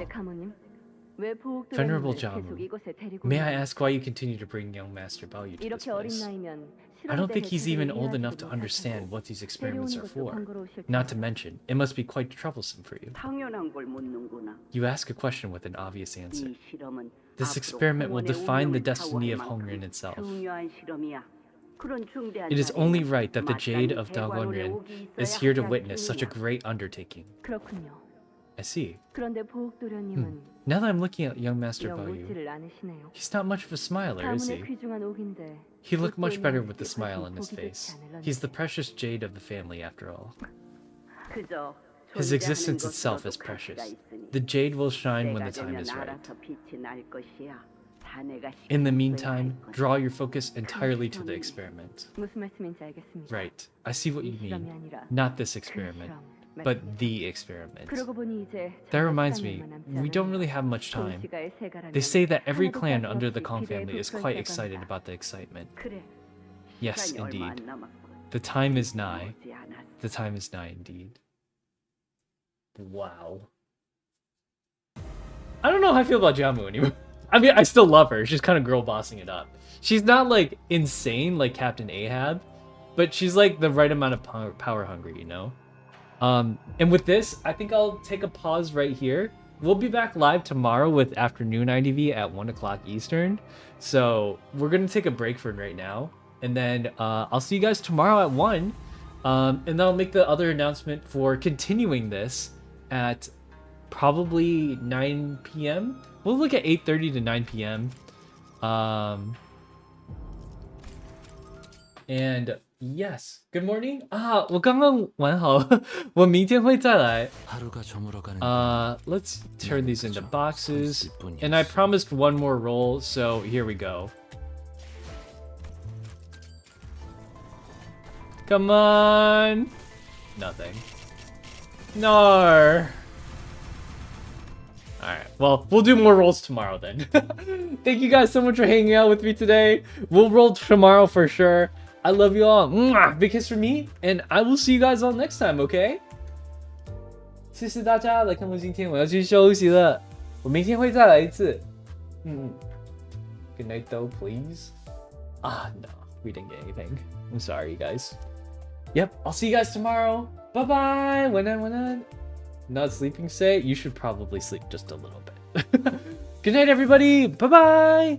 Venerable Jamu, may I ask why you continue to bring young Master Baoyu to this place? I don't think he's even old enough to understand what these experiments are for. Not to mention, it must be quite troublesome for you. You ask a question with an obvious answer. This experiment will define the destiny of Hongren itself. It is only right that the Jade of Dagonrin is here to witness such a great undertaking. I see. Now that I'm looking at young Master Baoyu, he's not much of a smiler, is he? He looked much better with the smile on his face. He's the precious jade of the family, after all. His existence itself is precious. The jade will shine when the time is right. In the meantime, draw your focus entirely to the experiment. Right. I see what you mean. Not this experiment, but the experiment. That reminds me, we don't really have much time. They say that every clan under the Kong family is quite excited about the excitement. Yes, indeed. The time is nigh. The time is nigh indeed. Wow. I don't know how I feel about Jamu anymore. I mean, I still love her. She's kind of girl bossing it up. She's not like insane like Captain Ahab, but she's like the right amount of power hungry, you know? And with this, I think I'll take a pause right here. We'll be back live tomorrow with afternoon IDV at 1 o'clock Eastern. So we're going to take a break for right now. And then I'll see you guys tomorrow at 1. And then I'll make the other announcement for continuing this at probably 9 p.m. We'll look at 8:30 to 9 p.m. And yes, good morning. 我刚刚玩好，我明天会再来。Let's turn these into boxes. And I promised one more roll, so here we go. Come on. Nothing. No. Alright, well, we'll do more rolls tomorrow then. Thank you guys so much for hanging out with me today. We'll roll tomorrow for sure. I love you all. Mwah! Big kiss from me, and I will see you guys all next time, okay? 谢谢大家来看我今天，我要去休息了。我明天会再来一次。Good night though, please. No, we didn't get anything. I'm sorry, you guys. Yep, I'll see you guys tomorrow. Bye-bye. When not sleeping say, you should probably sleep just a little bit. Good night, everybody. Bye-bye.